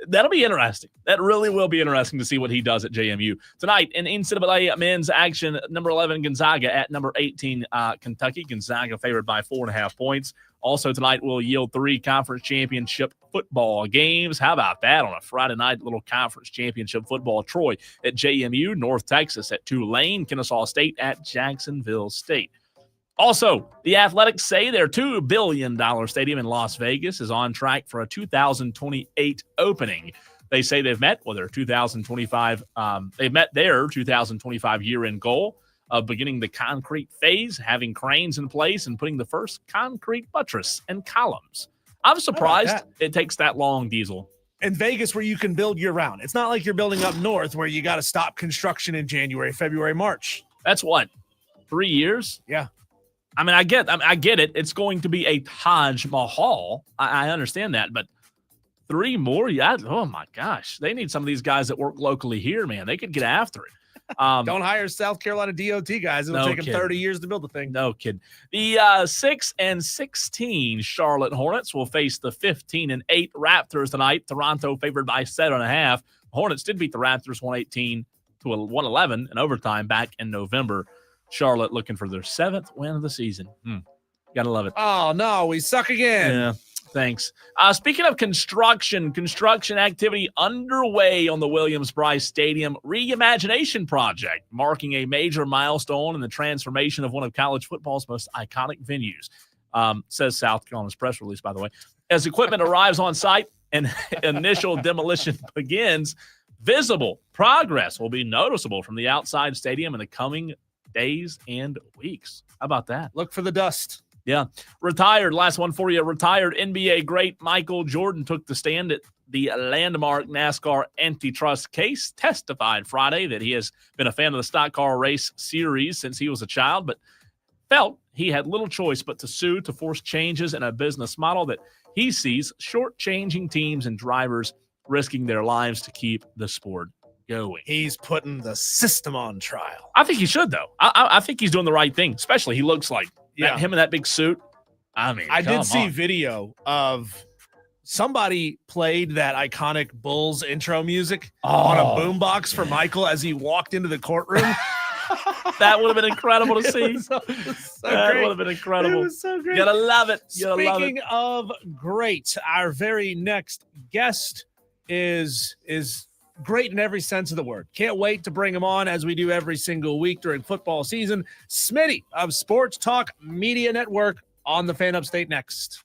That'll be interesting. That really will be interesting to see what he does at JMU. Tonight, in NCAA men's action, number 11 Gonzaga at number 18 Kentucky. Gonzaga favored by 4.5 points. Also tonight, we'll yield 3 conference championship football games. How about that on a Friday night, little conference championship football? Troy at JMU, North Texas at Tulane, Kennesaw State at Jacksonville State. Also, the Athletics say their $2 billion stadium in Las Vegas is on track for a 2028 opening. They say they've met their 2025 year-end goal of beginning the concrete phase, having cranes in place, and putting the first concrete buttress and columns. I'm surprised it takes that long, Diesel. in Vegas where you can build year round. It's not like you're building up north where you got to stop construction in January, February, March. That's what, 3 years? Yeah. I mean, I get it. It's going to be a Taj Mahal. I understand that, but 3 more? Yeah. Oh my gosh. They need some of these guys that work locally here, man. They could get after it. Don't hire South Carolina DOT guys. It'll take them 30 years to build the thing. No kidding. The 6-16 Charlotte Hornets will face the 15-8 Raptors tonight. Toronto favored by 7.5. Hornets did beat the Raptors 118-111 in overtime back in November. Charlotte looking for their 7th win of the season. Gotta love it. Oh no, we suck again. Yeah. Thanks. Speaking of construction activity underway on the Williams-Brice Stadium Reimagination Project, marking a major milestone in the transformation of one of college football's most iconic venues, says South Carolina's press release, by the way. As equipment arrives on site and initial demolition begins, visible progress will be noticeable from the outside stadium in the coming days and weeks. How about that? Look for the dust. Yeah. Last one for you. Retired NBA great Michael Jordan took the stand at the landmark NASCAR antitrust case, testified Friday that he has been a fan of the stock car race series since he was a child, but felt he had little choice but to sue to force changes in a business model that he sees shortchanging teams and drivers risking their lives to keep the sport going. He's putting the system on trial. I think he should, though. I think he's doing the right thing, especially he looks like him in that big suit. I mean, I did see video of somebody played that iconic Bulls intro music on a boombox for Michael as he walked into the courtroom. That would have been incredible to see. That would have been incredible. It was so great. You gotta love it. Speaking of great, our very next guest is great in every sense of the word. Can't wait to bring him on as we do every single week during football season. Smitty of Sports Talk Media Network on the Fan Upstate next.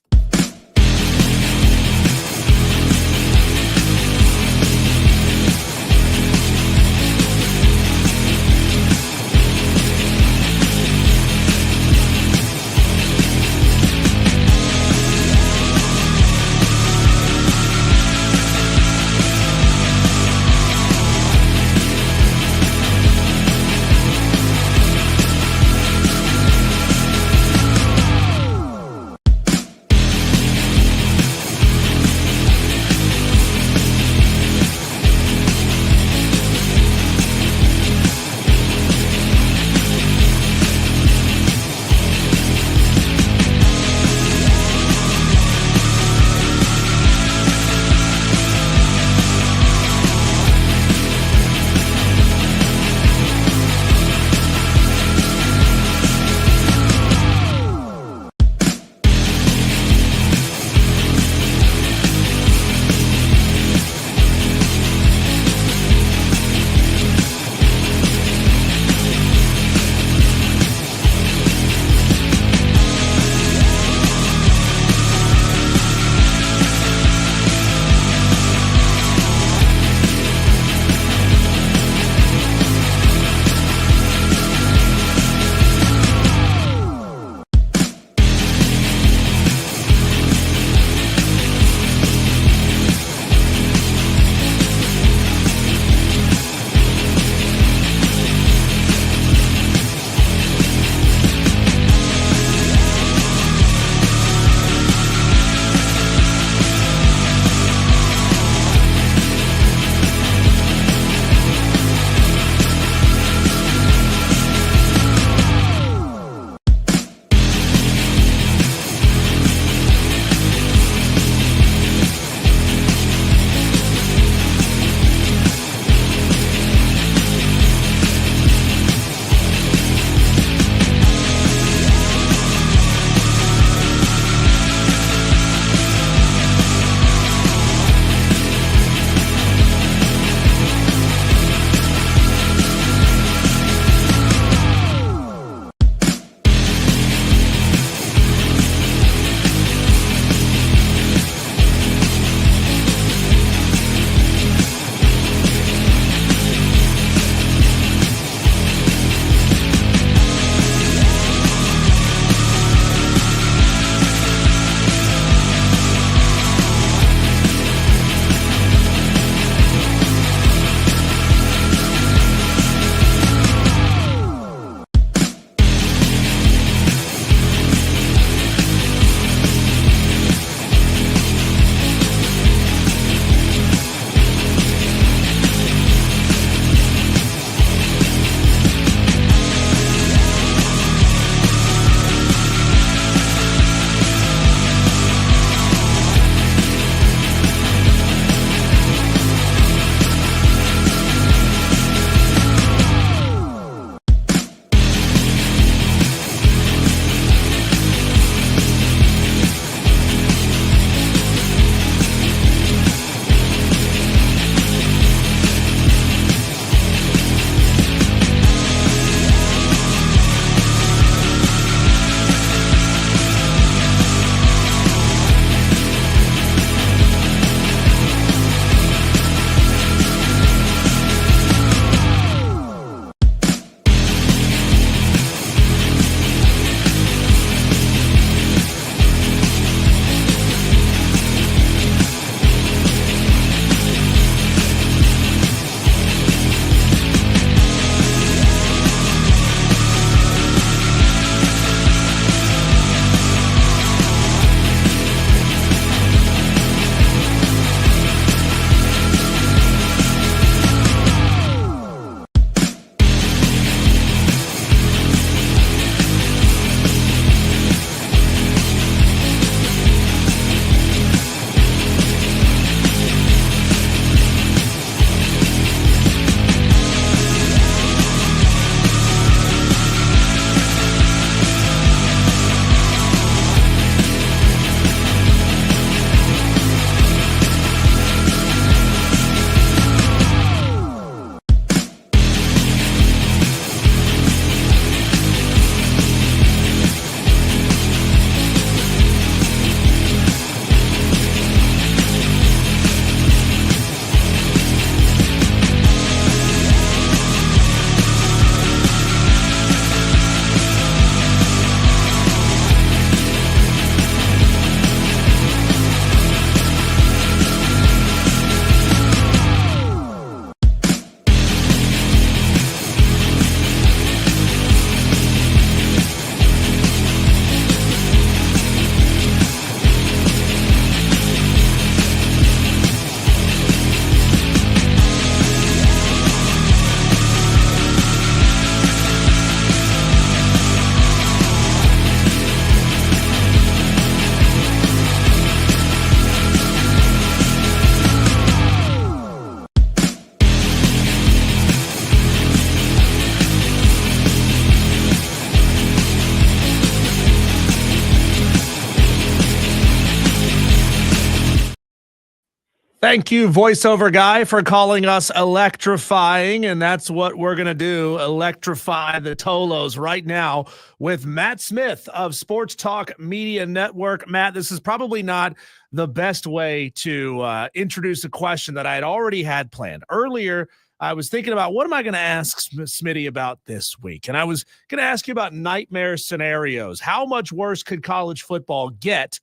Thank you, voiceover guy, for calling us electrifying. And that's what we're going to do, electrify the Tolos right now with Matt Smith of Sports Talk Media Network. Matt, this is probably not the best way to introduce a question that I had already had planned. Earlier, I was thinking about what am I going to ask Smitty about this week? And I was going to ask you about nightmare scenarios. How much worse could college football get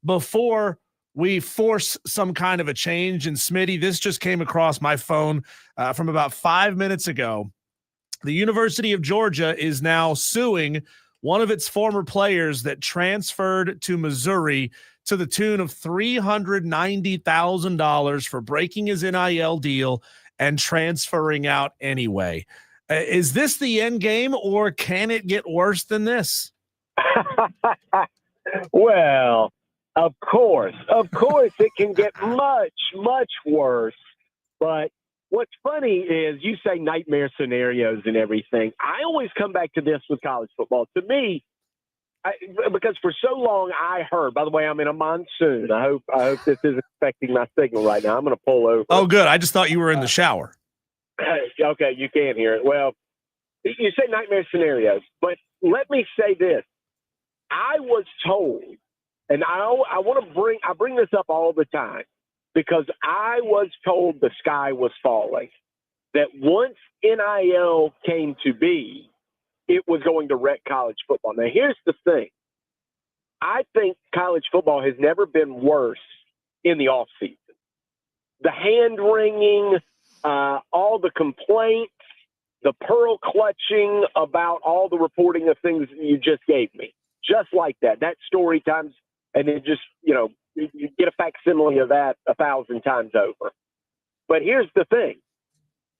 before we force some kind of a change? And Smitty, this just came across my phone from about 5 minutes ago. The University of Georgia is now suing one of its former players that transferred to Missouri to the tune of $390,000 for breaking his NIL deal and transferring out anyway. Is this the end game, or can it get worse than this? Well, of course, it can get much, much worse. But what's funny is you say nightmare scenarios and everything. I always come back to this with college football. To me, because for so long I heard, by the way, I'm in a monsoon. I hope this isn't affecting my signal right now. I'm going to pull over. Oh, good. I just thought you were in the shower. Okay, you can't hear it. Well, you say nightmare scenarios, but let me say this. I was told, and I bring this up all the time, because I was told the sky was falling, that once NIL came to be, it was going to wreck college football. Now, here's the thing. I think college football has never been worse in the offseason. The hand-wringing, all the complaints, the pearl clutching about all the reporting of things you just gave me. Just like that. That story times, and then just, you get a facsimile of that 1,000 times over. But here's the thing.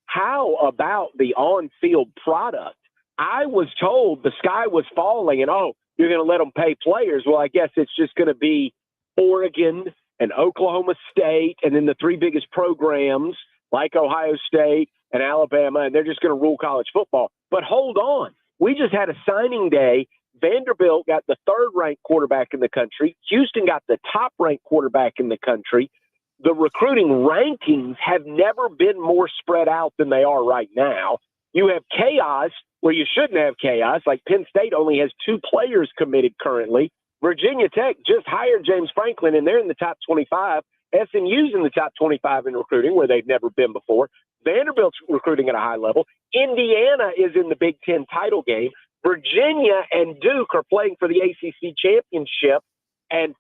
How about the on-field product? I was told the sky was falling and, you're going to let them pay players. Well, I guess it's just going to be Oregon and Oklahoma State and then the three biggest programs like Ohio State and Alabama, and they're just going to rule college football. But hold on. We just had a signing day. Vanderbilt got the third-ranked quarterback in the country. Houston got the top-ranked quarterback in the country. The recruiting rankings have never been more spread out than they are right now. You have chaos where you shouldn't have chaos. Like Penn State only has 2 players committed currently. Virginia Tech just hired James Franklin, and they're in the top 25. SMU's in the top 25 in recruiting, where they've never been before. Vanderbilt's recruiting at a high level. Indiana is in the Big Ten title game. Virginia and Duke are playing for the ACC championship and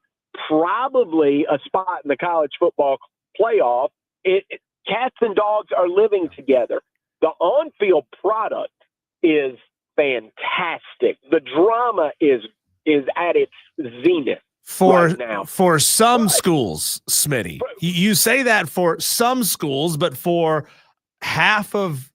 probably a spot in the college football playoff. Cats and dogs are living together. The on-field product is fantastic. The drama is at its zenith right now. For some schools, Smitty, you say that for some schools, but for half of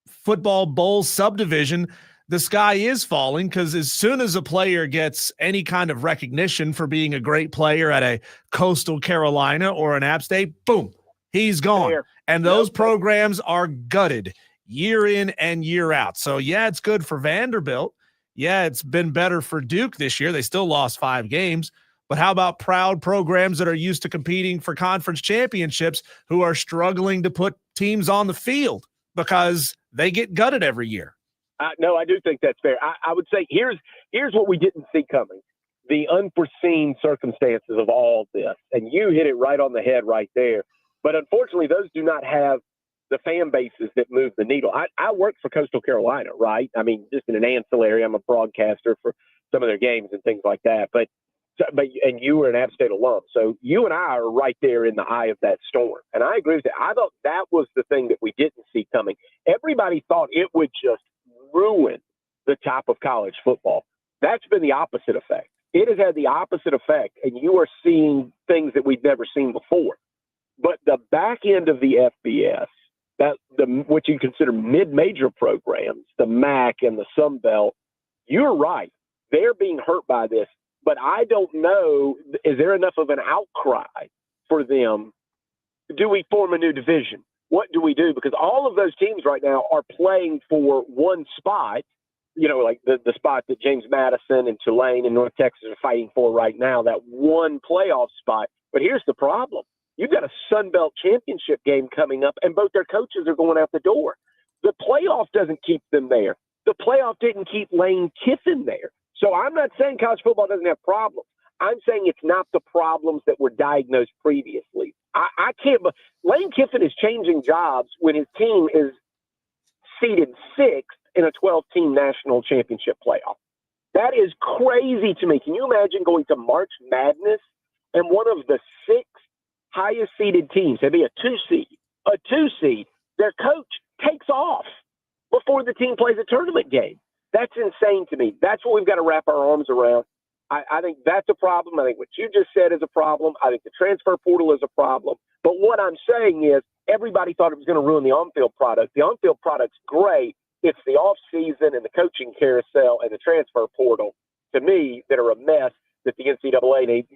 football bowl subdivision, the sky is falling, because as soon as a player gets any kind of recognition for being a great player at a Coastal Carolina or an App State, boom, he's gone. And those programs are gutted year in and year out. So, yeah, it's good for Vanderbilt. Yeah, it's been better for Duke this year. They still lost 5 games. But how about proud programs that are used to competing for conference championships who are struggling to put teams on the field because they get gutted every year? No, I do think that's fair. I would say here's what we didn't see coming. The unforeseen circumstances of all this. And you hit it right on the head right there. But unfortunately, those do not have the fan bases that move the needle. I work for Coastal Carolina, right? I mean, just in an ancillary, I'm a broadcaster for some of their games and things like that. But you were an App State alum. So you and I are right there in the eye of that storm. And I agree with that. I thought that was the thing that we didn't see coming. Everybody thought it would just ruin the top of college football. That's been the opposite effect. It has had the opposite effect, and you are seeing things that we've never seen before. But the back end of the FBS, what you consider mid-major programs, the MAC and the Sun Belt, you're right. They're being hurt by this. But I don't know, is there enough of an outcry for them? Do we form a new division? What do we do? Because all of those teams right now are playing for one spot, like the spot that James Madison and Tulane and North Texas are fighting for right now, that one playoff spot. But here's the problem. You've got a Sun Belt championship game coming up, and both their coaches are going out the door. The playoff doesn't keep them there. The playoff didn't keep Lane Kiffin there. So I'm not saying college football doesn't have problems. I'm saying it's not the problems that were diagnosed previously. I can't – Lane Kiffin is changing jobs when his team is seeded 6th in a 12-team national championship playoff. That is crazy to me. Can you imagine going to March Madness and one of the 6 highest seeded teams, maybe a 2 seed, their coach takes off before the team plays a tournament game? That's insane to me. That's what we've got to wrap our arms around. I think that's a problem. I think what you just said is a problem. I think the transfer portal is a problem. But what I'm saying is everybody thought it was going to ruin the on-field product. The on-field product's great. It's the off-season and the coaching carousel and the transfer portal, to me, that are a mess that the NCAA needs,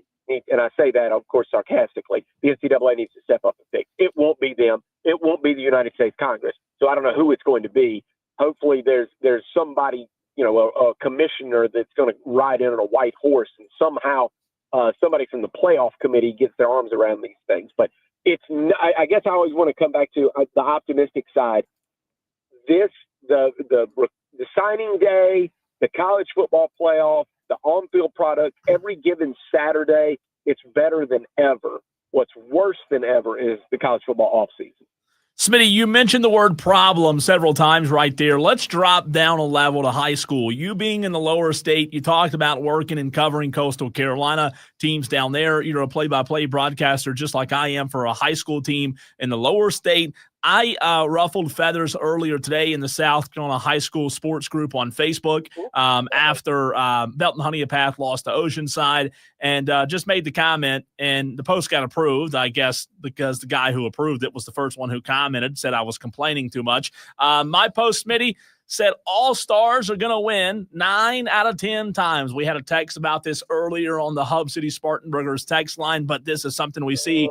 and I say that, of course, sarcastically. The NCAA needs to step up and fix. It won't be them. It won't be the United States Congress. So I don't know who it's going to be. Hopefully there's somebody, a commissioner that's going to ride in on a white horse, and somehow somebody from the playoff committee gets their arms around these things. But I guess I always want to come back to the optimistic side. The signing day, the college football playoff, the on-field product, every given Saturday, it's better than ever. What's worse than ever is the college football offseason. Smitty, you mentioned the word problem several times right there. Let's drop down a level to high school. You being in the lower state, you talked about working and covering Coastal Carolina teams down there. You're a play-by-play broadcaster just like I am for a high school team in the lower state. I ruffled feathers earlier today in the South Carolina High School Sports Group on Facebook after Belton Honeypath lost to Oceanside, and just made the comment, and the post got approved, I guess, because the guy who approved it was the first one who commented, said I was complaining too much. My post, Smitty, said all stars are going to win 9 out of 10 times. We had a text about this earlier on the Hub City Spartanburgers text line, but this is something we see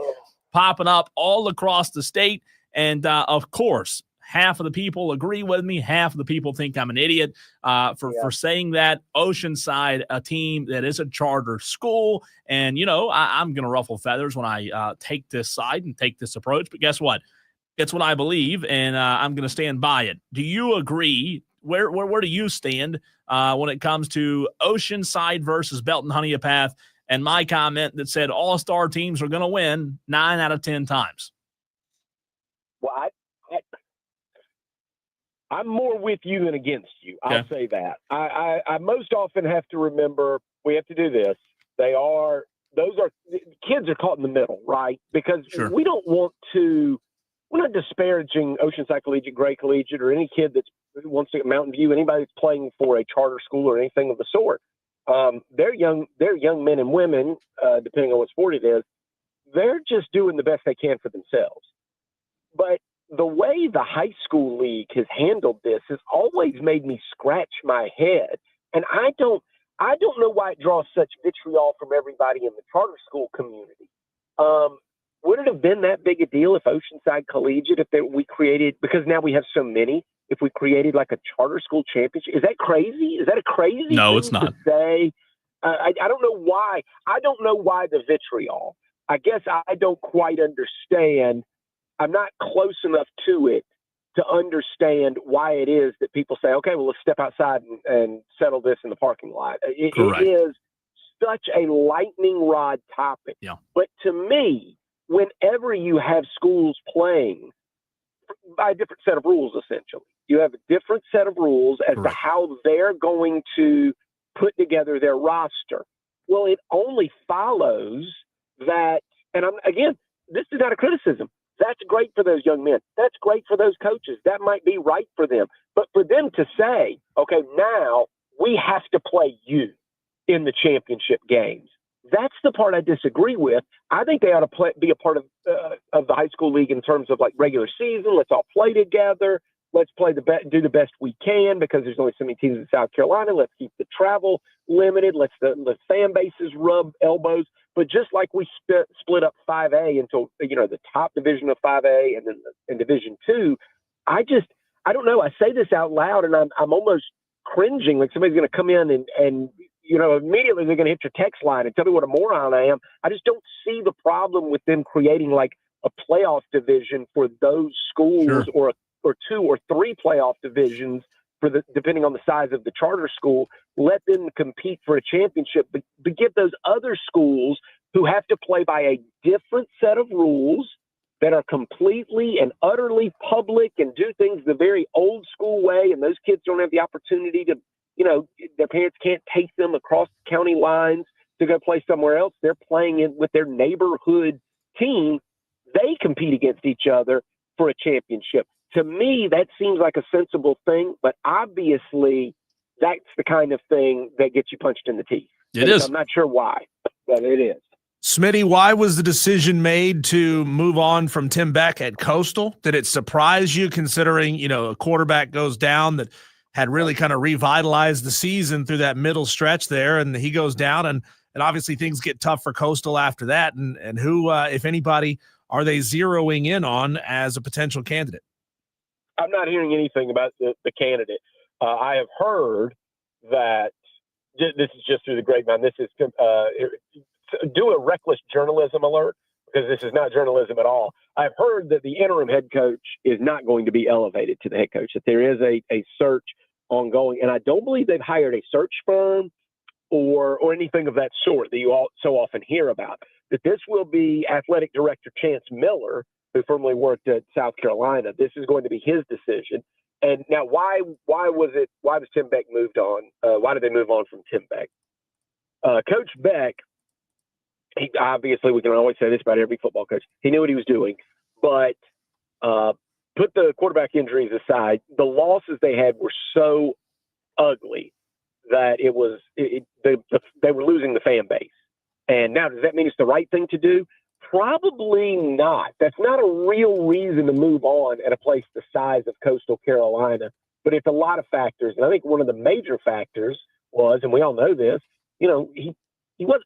popping up all across the state. And, of course, half of the people agree with me. Half of the people think I'm an idiot for saying that. Oceanside, a team that is a charter school. And, I'm going to ruffle feathers when I take this side and take this approach. But guess what? It's what I believe, and I'm going to stand by it. Do you agree? Where do you stand when it comes to Oceanside versus Belton Honeypath and my comment that said all-star teams are going to win 9 out of 10 times? Well, I'm more with you than against you. I'll say that. I most often have to remember we have to do this. Kids are caught in the middle, right? Because we don't want to. We're not disparaging Oceanside Collegiate, Gray Collegiate, or any kid that wants to get Mountain View. Anybody that's playing for a charter school or anything of the sort. They're young men and women, depending on what sport it is. They're just doing the best they can for themselves. But the way the high school league has handled this has always made me scratch my head. And I don't know why it draws such vitriol from everybody in the charter school community. Would it have been that big a deal if Oceanside Collegiate, we created, because now we have so many, if we created like a charter school championship? Is that crazy? Is that a crazy No, thing it's not. to say? I don't know why. I don't know why the vitriol. I guess I don't quite understand. I'm not close enough to it to understand why it is that people say, okay, well, let's step outside and settle this in the parking lot. It is such a lightning rod topic. Yeah. But to me, whenever you have schools playing by a different set of rules, essentially, you have a different set of rules as to how they're going to put together their roster. Well, it only follows that, and this is not a criticism. That's great for those young men. That's great for those coaches. That might be right for them. But for them to say, okay, now we have to play you in the championship games, that's the part I disagree with. I think they ought to be a part of the high school league in terms of like regular season. Let's all play together. Let's do the best we can because there's only so many teams in South Carolina. Let's keep the travel limited. Let the fan bases rub elbows. But just like we split up 5A into the top division of 5A and then in Division 2, I don't know. I say this out loud and I'm almost cringing like somebody's going to come in and immediately they're going to hit your text line and tell me what a moron I am. I just don't see the problem with them creating like a playoff division for those schools, Sure. or 2 or 3 playoff divisions depending on the size of the charter school. Let them compete for a championship, but give those other schools who have to play by a different set of rules that are completely and utterly public and do things the very old school way. And those kids don't have the opportunity to, their parents can't take them across county lines to go play somewhere else. They're playing it with their neighborhood team. They compete against each other for a championship. To me, that seems like a sensible thing, but obviously that's the kind of thing that gets you punched in the teeth. It is. I'm not sure why, but it is. Smitty, why was the decision made to move on from Tim Beck at Coastal? Did it surprise you, considering, a quarterback goes down that had really kind of revitalized the season through that middle stretch there, and he goes down, and obviously things get tough for Coastal after that, and who, if anybody, are they zeroing in on as a potential candidate? I'm not hearing anything about the candidate. I have heard that this is just through the grapevine. This is do a reckless journalism alert, because this is not journalism at all. I've heard that the interim head coach is not going to be elevated to the head coach, that there is a search ongoing. And I don't believe they've hired a search firm or anything of that sort that you all so often hear about. That this will be athletic director Chance Miller, who formerly worked at South Carolina. This is going to be his decision. And now why was Tim Beck moved on? Why did they move on from Tim Beck? Coach Beck, obviously, we can always say this about every football coach. He knew what he was doing, but put the quarterback injuries aside, the losses they had were so ugly that they were losing the fan base. And now, does that mean it's the right thing to do? Probably not. That's not a real reason to move on at a place the size of Coastal Carolina, but it's a lot of factors. And I think one of the major factors was, and we all know this, he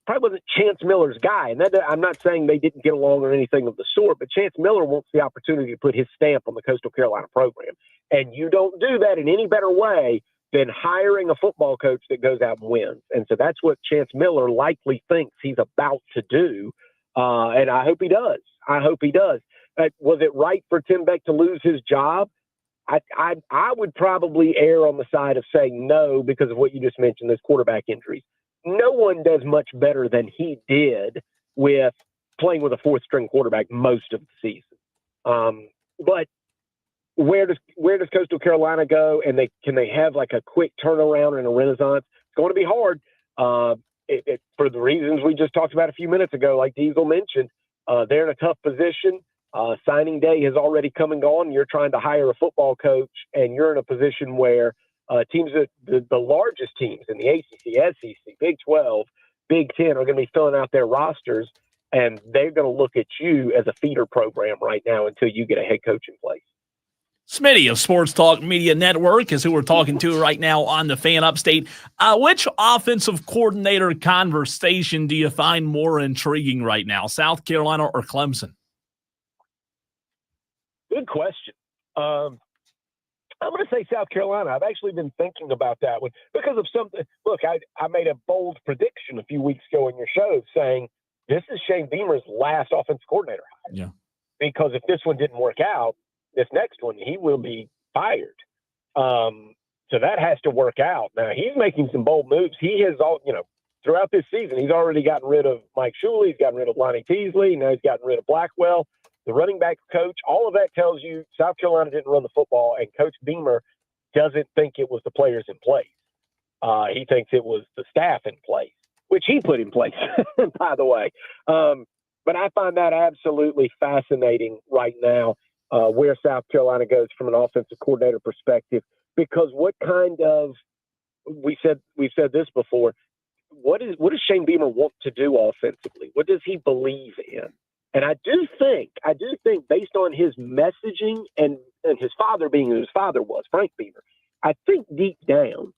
probably wasn't Chance Miller's guy. And I'm not saying they didn't get along or anything of the sort, but Chance Miller wants the opportunity to put his stamp on the Coastal Carolina program. And you don't do that in any better way than hiring a football coach that goes out and wins. And so that's what Chance Miller likely thinks he's about to do. And I hope he does. Was it right for Tim Beck to lose his job? I would probably err on the side of saying no, because of what you just mentioned, those quarterback injuries. No one does much better than he did with playing with a 4th-string quarterback most of the season. But where does Coastal Carolina go? And can they have like a quick turnaround and a renaissance? It's going to be hard. For the reasons we just talked about a few minutes ago, like Diesel mentioned, they're in a tough position. Signing day has already come and gone. You're trying to hire a football coach, and you're in a position where teams, the largest teams in the ACC, SEC, Big 12, Big 10 are going to be filling out their rosters, and they're going to look at you as a feeder program right now until you get a head coach in place. Smitty of Sports Talk Media Network is who we're talking to right now on the Fan Upstate. Which offensive coordinator conversation do you find more intriguing right now, South Carolina or Clemson? Good question. I'm going to say South Carolina. I've actually been thinking about that one because of something. Look, I made a bold prediction a few weeks ago in your show saying this is Shane Beamer's last offensive coordinator hire. Yeah. Because if this one didn't work out, this next one, he will be fired. So that has to work out. Now, he's making some bold moves. He has throughout this season, he's already gotten rid of Mike Shuley. He's gotten rid of Lonnie Teasley. Now he's gotten rid of Blackwell, the running back coach. All of that tells you South Carolina didn't run the football, and Coach Beamer doesn't think it was the players in place. He thinks it was the staff in place, which he put in place, by the way. But I find that absolutely fascinating right now. Where South Carolina goes from an offensive coordinator perspective, because what kind of we've said this before. What does Shane Beamer want to do offensively? What does he believe in? And I do think based on his messaging and his father being who his father was, Frank Beamer, I think deep down,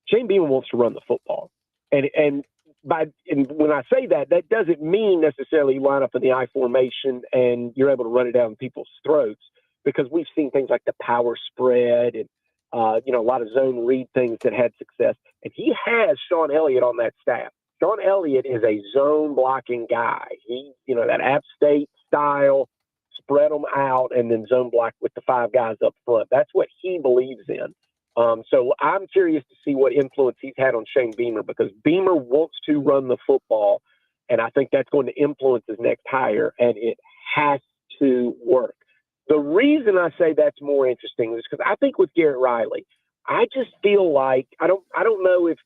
Shane Beamer wants to run the football. And when I say that doesn't mean necessarily you line up in the I formation and you're able to run it down people's throats, because we've seen things like the power spread and a lot of zone read things that had success. And he has Sean Elliott on that staff. Sean Elliott is a zone blocking guy. He, that App State style, spread them out and then zone block with the 5 guys up front. That's what he believes in. So I'm curious to see what influence he's had on Shane Beamer, because Beamer wants to run the football, and I think that's going to influence his next hire, and it has to work. The reason I say that's more interesting is because I think with Garrett Riley, I just feel like I don't know if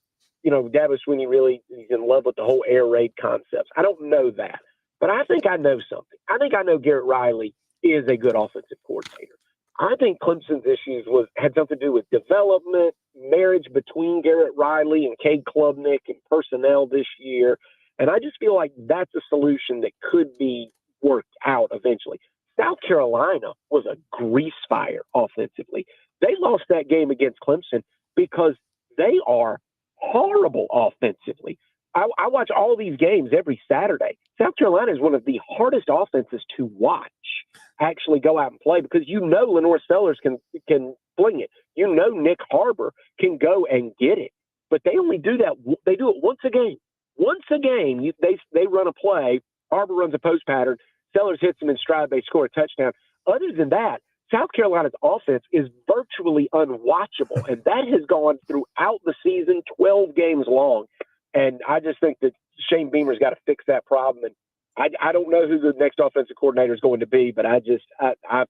Dabo Swinney really is in love with the whole air raid concepts. I don't know that, but I think I know something. I think I know Garrett Riley is a good offensive coordinator. I think Clemson's issues had something to do with development, marriage between Garrett Riley and Cade Klubnik, and personnel this year. And I just feel like that's a solution that could be worked out eventually. South Carolina was a grease fire offensively. They lost that game against Clemson because they are horrible offensively. I watch all these games every Saturday. South Carolina is one of the hardest offenses to watch actually go out and play, because Lenore Sellers can fling it. Nick Harbor can go and get it. But they only do that. They do it once a game. Once a game, they run a play. Harbor runs a post pattern. Sellers hits them in stride. They score a touchdown. Other than that, South Carolina's offense is virtually unwatchable, and that has gone throughout the season, 12 games long. And I just think that Shane Beamer's got to fix that problem. And I don't know who the next offensive coordinator is going to be, but I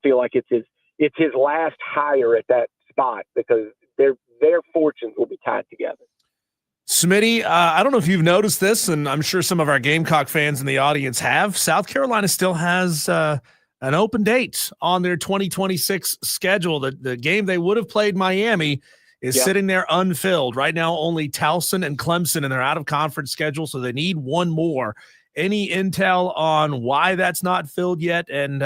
feel like it's his last hire at that spot, because their fortunes will be tied together. Smitty, I don't know if you've noticed this, and I'm sure some of our Gamecock fans in the audience have. South Carolina still has an open date on their 2026 schedule. The game they would have played Miami is sitting there unfilled. Right now, only Towson and Clemson in their out-of-conference schedule, so they need one more. Any intel on why that's not filled yet, and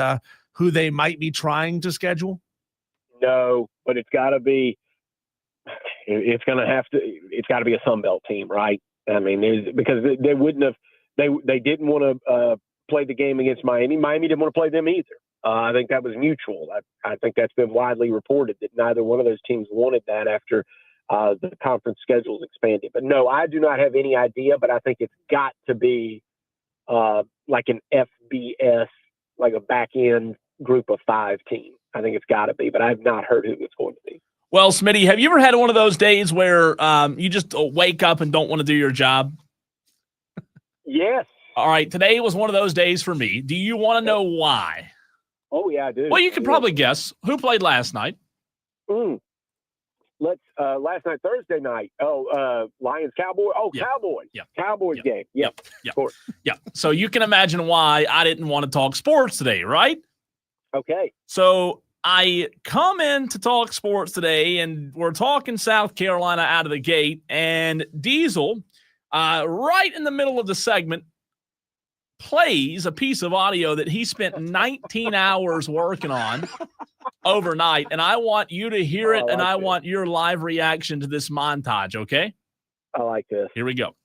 who they might be trying to schedule? No, but it's got to be. It's got to be a Sun Belt team, right? I mean, because they wouldn't have. They didn't want to play the game against Miami. Miami didn't want to play them either. I think that was mutual. I think that's been widely reported that neither one of those teams wanted that after the conference schedules expanded. But no, I do not have any idea, but I think it's got to be like an FBS, like a back-end group of 5 team. I think it's got to be, but I've not heard who it's going to be. Well, Smitty, have you ever had one of those days where you just wake up and don't want to do your job? Yes. All right, today was one of those days for me. Do you want to know why? Oh, yeah, I do. Well, you can probably guess. Who played last night? Last night, Thursday night. Lions, Cowboys. Oh, yeah. Cowboys. Yeah. Cowboys game. Yep. Of course. Yeah. So you can imagine why I didn't want to talk sports today, right? Okay. So I come in to talk sports today, and we're talking South Carolina out of the gate, and Diesel, right in the middle of the segment, plays a piece of audio that he spent 19 hours working on overnight, and I want you to hear it, and I want your live reaction to this montage, okay? I like this. Here we go.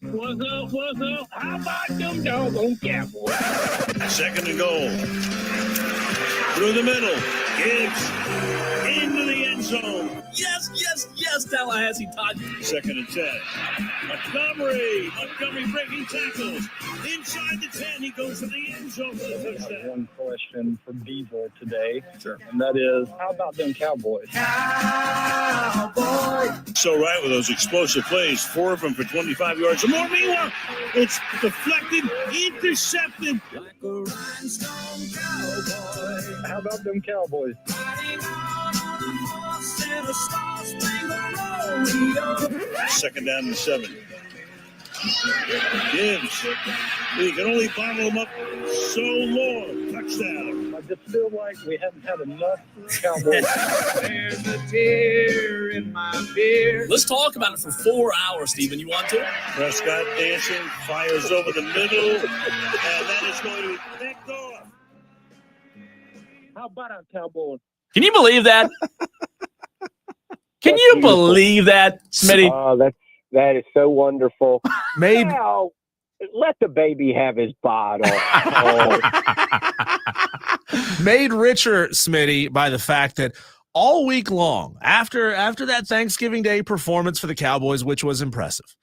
What's up? How about them doggone Cowboys? 2nd and goal. Through the middle. Gibbs into the end zone. Yes, Tallahassee Todd. 2nd and 10. Montgomery breaking tackles. Inside the 10, he goes to the end zone for the I have touchdown. one question for Diesel today, and that is, how about them Cowboys? So right with those explosive plays, 4 of them for 25 yards or more. Meanwhile, it's deflected, intercepted. How about them Cowboys? 2nd down and 7. Gibbs. We can only bottle them up so long. Touchdown. I just feel like we haven't had enough Cowboys. There's a tear in my beer. Let's talk about it for 4 hours, Steven. You want to? Prescott dancing, fires over the middle, and that is going to be picked off. How about our Cowboys? Can you believe that? Can you believe that, Smitty? That is so wonderful. Made Now, let the baby have his bottle. made richer, Smitty, by the fact that all week long, after that Thanksgiving Day performance for the Cowboys, which was impressive,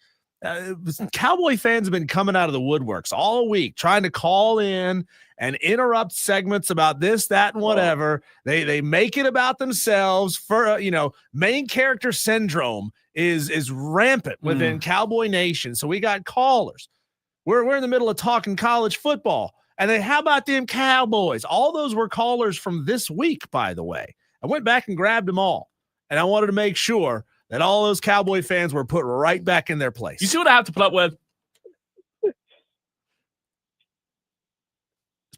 Cowboy fans have been coming out of the woodworks all week trying to call in and interrupt segments about this, that, and whatever. They make it about themselves. For main character syndrome is rampant within Cowboy Nation. So we got callers. We're in the middle of talking college football, and then how about them Cowboys? All those were callers from this week, by the way. I went back and grabbed them all, and I wanted to make sure that all those Cowboy fans were put right back in their place. You see what I have to put up with? It's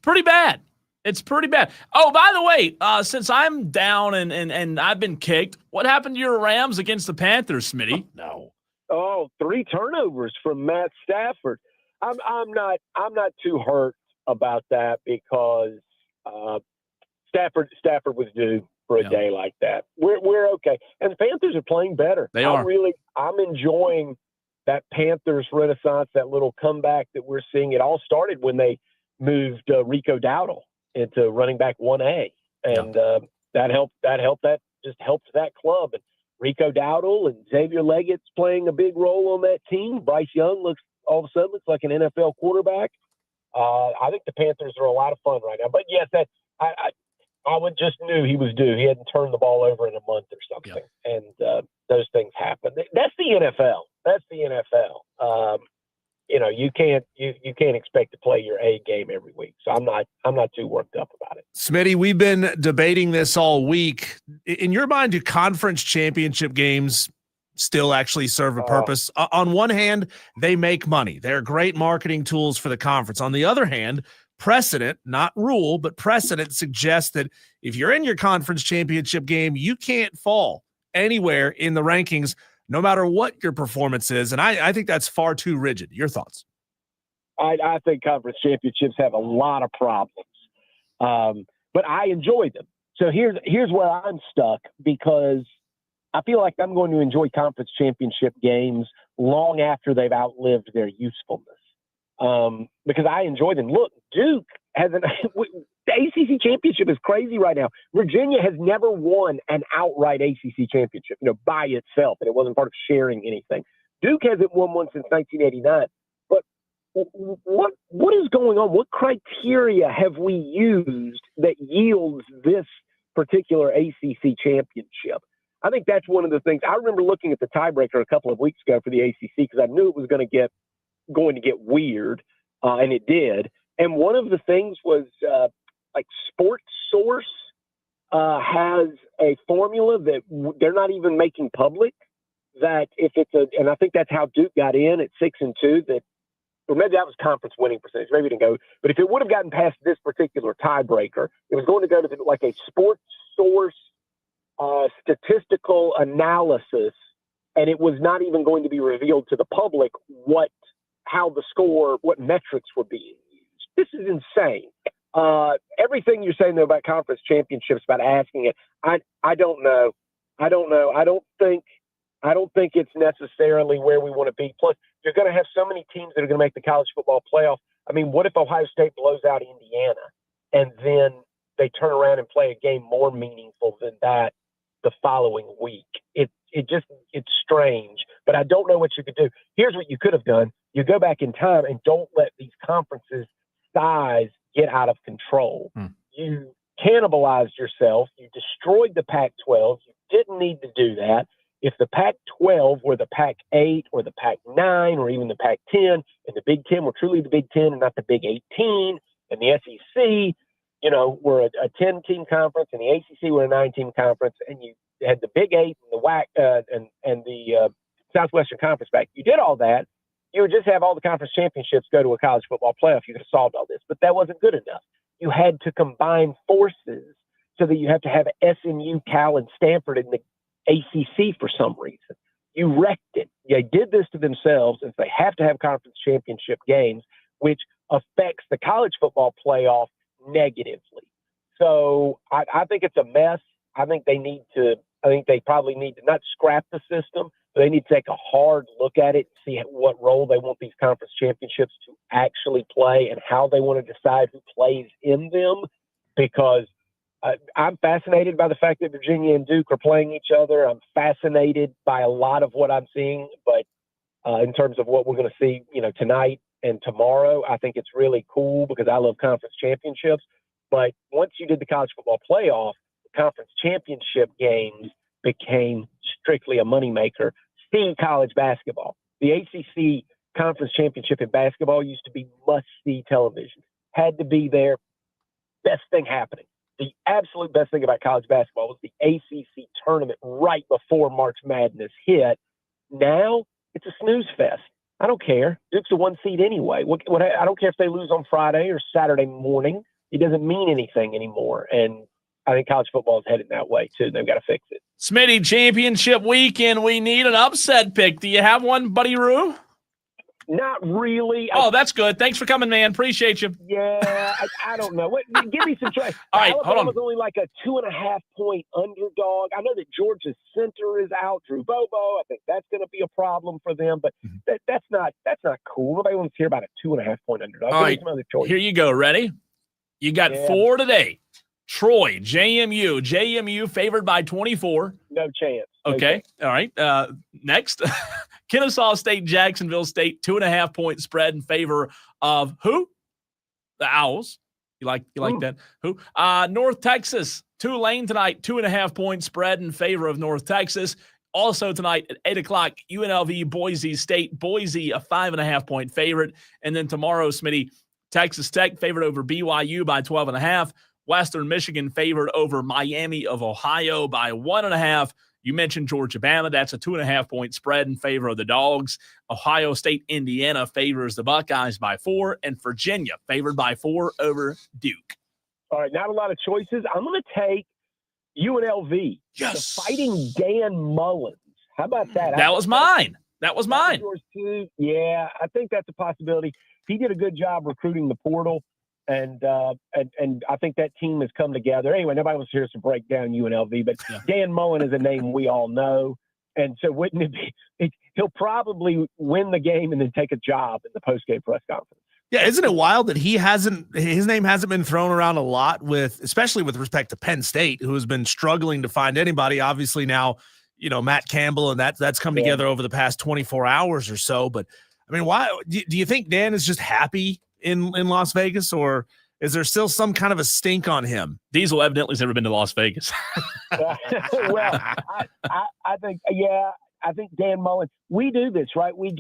pretty bad. It's pretty bad. Oh, by the way, since I'm down and I've been kicked, what happened to your Rams against the Panthers, Smitty? No. Oh, 3 turnovers from Matt Stafford. I'm not too hurt about that because Stafford was due for a day like that. We're okay. And the Panthers are playing better. They are. I'm enjoying that Panthers renaissance, that little comeback that we're seeing. It all started when they moved Rico Dowdle into running back 1A. And that just helped that club. And Rico Dowdle and Xavier Leggett's playing a big role on that team. Bryce Young all of a sudden looks like an NFL quarterback. I think the Panthers are a lot of fun right now. But yes, I would just knew he was due. He hadn't turned the ball over in a month or something. Yep. And those things happen. That's the NFL. You can't expect to play your A game every week. So I'm not too worked up about it. Smitty, we've been debating this all week. In your mind, do conference championship games still actually serve a purpose? On one hand, they make money. They're great marketing tools for the conference. On the other hand, precedent, not rule, but precedent suggests that if you're in your conference championship game, you can't fall anywhere in the rankings, no matter what your performance is. And I think that's far too rigid. Your thoughts? I think conference championships have a lot of problems, but I enjoy them. So here's where I'm stuck, because I feel like I'm going to enjoy conference championship games long after they've outlived their usefulness. Because I enjoy them. Look, Duke the ACC championship is crazy right now. Virginia has never won an outright ACC championship, by itself, and it wasn't part of sharing anything. Duke hasn't won one since 1989. But what is going on? What criteria have we used that yields this particular ACC championship? I think that's one of the things. I remember looking at the tiebreaker a couple of weeks ago for the ACC because I knew it was going to get weird, and it did. And one of the things was like Sports Source has a formula that they're not even making public, that if it's and I think that's how Duke got in at 6-2, that, or maybe that was conference winning percentage, maybe it didn't go, but if it would have gotten past this particular tiebreaker, it was going to go to like a Sports Source statistical analysis, and it was not even going to be revealed to the public how the score, what metrics were being used. This is insane. Everything you're saying though about conference championships, about asking it, I don't know. I don't think it's necessarily where we want to be. Plus, you're going to have so many teams that are going to make the college football playoff. I mean, what if Ohio State blows out Indiana and then they turn around and play a game more meaningful than that the following week? It's strange, but I don't know what you could do. Here's what you could have done. You go back in time and don't let these conferences' size get out of control. You cannibalized yourself. You destroyed the Pac-12. You didn't need to do that. If the Pac-12 were the Pac-8 or the Pac-9 or even the Pac-10, and the Big Ten were truly the Big Ten and not the Big 18, and the SEC, were a 10-team conference, and the ACC were a 9-team conference, and you had the Big 8 and the WAC and the Southwestern Conference back. You did all that. You would just have all the conference championships go to a college football playoff. You could have solved all this, but that wasn't good enough. You had to combine forces so that you have to have SMU, Cal, and Stanford in the ACC for some reason. You wrecked it. They did this to themselves, and they have to have conference championship games, which affects the college football playoff negatively. So I think it's a mess. I think they probably need to not scrap the system, but they need to take a hard look at it and see what role they want these conference championships to actually play and how they want to decide who plays in them. Because I'm fascinated by the fact that Virginia and Duke are playing each other. I'm fascinated by a lot of what I'm seeing, but in terms of what we're going to see, tonight and tomorrow, I think it's really cool because I love conference championships. But once you did the college football playoff, the conference championship games became strictly a moneymaker. See college basketball. The ACC conference championship in basketball used to be must-see television. Had to be there. Best thing happening. The absolute best thing about college basketball was the ACC tournament right before March Madness hit. Now it's a snooze fest. I don't care. Duke's a 1 seed anyway. I don't care if they lose on Friday or Saturday morning. It doesn't mean anything anymore. And I think college football is headed that way too. They've got to fix it. Smitty, championship weekend, we need an upset pick. Do you have one, Buddy Roo? Not really. Oh, that's good. Thanks for coming, man. Appreciate you. Yeah, I don't know. Give me some choice. All right, hold on. Alabama's only like a 2.5-point underdog. I know that Georgia's center is out, Drew Bobo. I think that's going to be a problem for them, but that's not cool. Nobody wants to hear about a 2.5-point underdog. All right, some other choices. Here you go. Ready? You got 4 today. Troy, JMU favored by 24. No chance. Okay. All right. Next, Kennesaw State, Jacksonville State, 2.5-point spread in favor of who? The Owls. You like that? Who? North Texas, Tulane tonight, 2.5-point spread in favor of North Texas. Also tonight at 8 o'clock, UNLV, Boise State. Boise, a 5.5-point favorite. And then tomorrow, Smitty, Texas Tech favored over BYU by 12.5. Western Michigan favored over Miami of Ohio by 1.5. You mentioned Georgia, Bama. That's a 2.5-point spread in favor of the Dogs. Ohio State, Indiana favors the Buckeyes by 4. And Virginia favored by 4 over Duke. All right, not a lot of choices. I'm going to take UNLV. Yes. The Fighting Dan Mullins. How about that? That was mine. That was mine. Yours too. Yeah, I think that's a possibility. He did a good job recruiting the portal. And I think that team has come together. Anyway, nobody wants to hear us break down UNLV, but Dan Mullen is a name we all know. And so wouldn't it be – he'll probably win the game and then take a job in the post-game press conference. Yeah, isn't it wild that his name hasn't been thrown around a lot especially with respect to Penn State, who has been struggling to find anybody. Obviously now, Matt Campbell, and that's come together over the past 24 hours or so. But I mean, why do you think Dan is just happy in Las Vegas, or is there still some kind of a stink on him? Diesel evidently has never been to Las Vegas. Well, I think Dan Mullen, we do this, right? We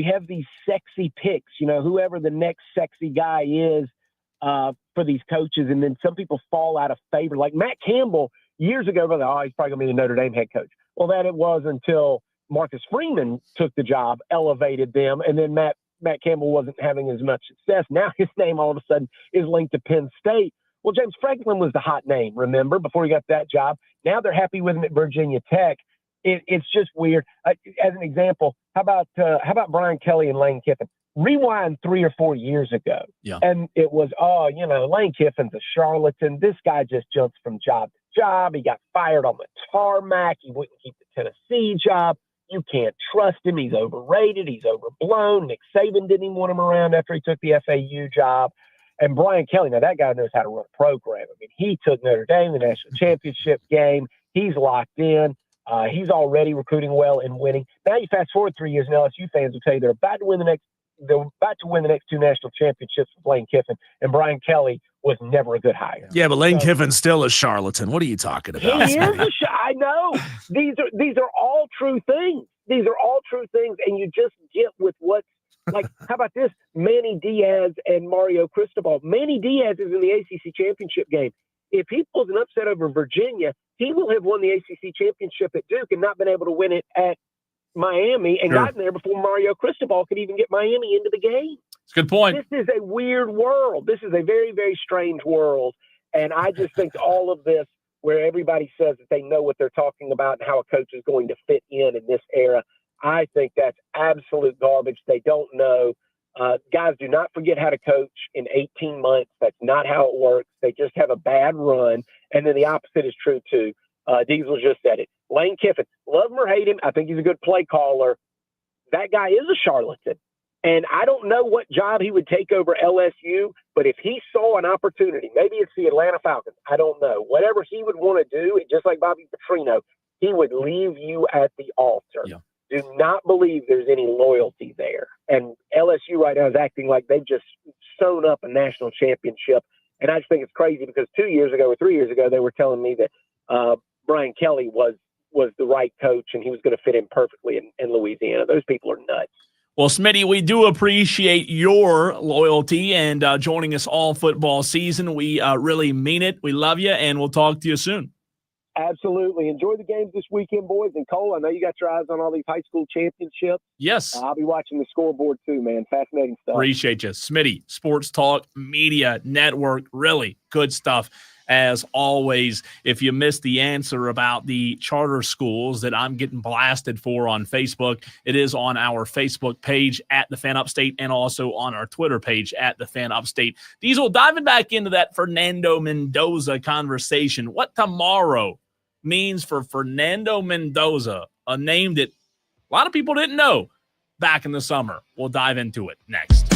have these sexy picks, whoever the next sexy guy is for these coaches. And then some people fall out of favor. Like Matt Campbell years ago, he's probably going to be the Notre Dame head coach. Well, that it was until Marcus Freeman took the job, elevated them. And then Matt Campbell wasn't having as much success. Now his name all of a sudden is linked to Penn State. Well, James Franklin was the hot name, remember, before he got that job. Now they're happy with him at Virginia Tech. It's just weird. As an example, how about Brian Kelly and Lane Kiffin? Rewind 3 or 4 years ago. Yeah. And it was, Lane Kiffin's a charlatan. This guy just jumps from job to job. He got fired on the tarmac. He wouldn't keep the Tennessee job. You can't trust him. He's overrated. He's overblown. Nick Saban didn't even want him around after he took the FAU job. And Brian Kelly, now that guy knows how to run a program. I mean, he took Notre Dame to the national championship game. He's locked in. He's already recruiting well and winning. Now you fast forward 3 years, and LSU fans will tell you they're about to win the next 2 national championships with Lane Kiffin. And Brian Kelly was never a good hire. Yeah, but Lane Kiffin's still a charlatan. What are you talking about? He is I know. These are all true things. These are all true things, and you just get with what's like. How about this? Manny Diaz and Mario Cristobal. Manny Diaz is in the ACC championship game. If he pulls an upset over Virginia, he will have won the ACC championship at Duke and not been able to win it at Miami and gotten there before Mario Cristobal could even get Miami into the game. It's a good point. This is a weird world. This is a very, very strange world. And I just think all of this, where everybody says that they know what they're talking about and how a coach is going to fit in this era, I think that's absolute garbage. They don't know. Guys, do not forget how to coach in 18 months. That's not how it works. They just have a bad run. And then the opposite is true, too. Diesel just said it. Lane Kiffin, love him or hate him, I think he's a good play caller. That guy is a charlatan. And I don't know what job he would take over LSU, but if he saw an opportunity, maybe it's the Atlanta Falcons, I don't know. Whatever he would want to do, just like Bobby Petrino, he would leave you at the altar. Yeah. Do not believe there's any loyalty there. And LSU right now is acting like they've just sewn up a national championship. And I just think it's crazy because 2 years ago or 3 years ago, they were telling me that Brian Kelly was the right coach and he was going to fit in perfectly in Louisiana. Those people are nuts. Well, Smitty, we do appreciate your loyalty and joining us all football season. We really mean it. We love you, and we'll talk to you soon. Absolutely. Enjoy the games this weekend, boys. And Cole, I know you got your eyes on all these high school championships. Yes. I'll be watching the scoreboard too, man. Fascinating stuff. Appreciate you. Smitty, Sports Talk Media Network. Really good stuff. As always, if you missed the answer about the charter schools that I'm getting blasted for on Facebook, it is on our Facebook page at The Fan Upstate and also on our Twitter page at The Fan Upstate. Diesel, diving back into that Fernando Mendoza conversation, what tomorrow means for Fernando Mendoza, a name that a lot of people didn't know back in the summer. We'll dive into it next.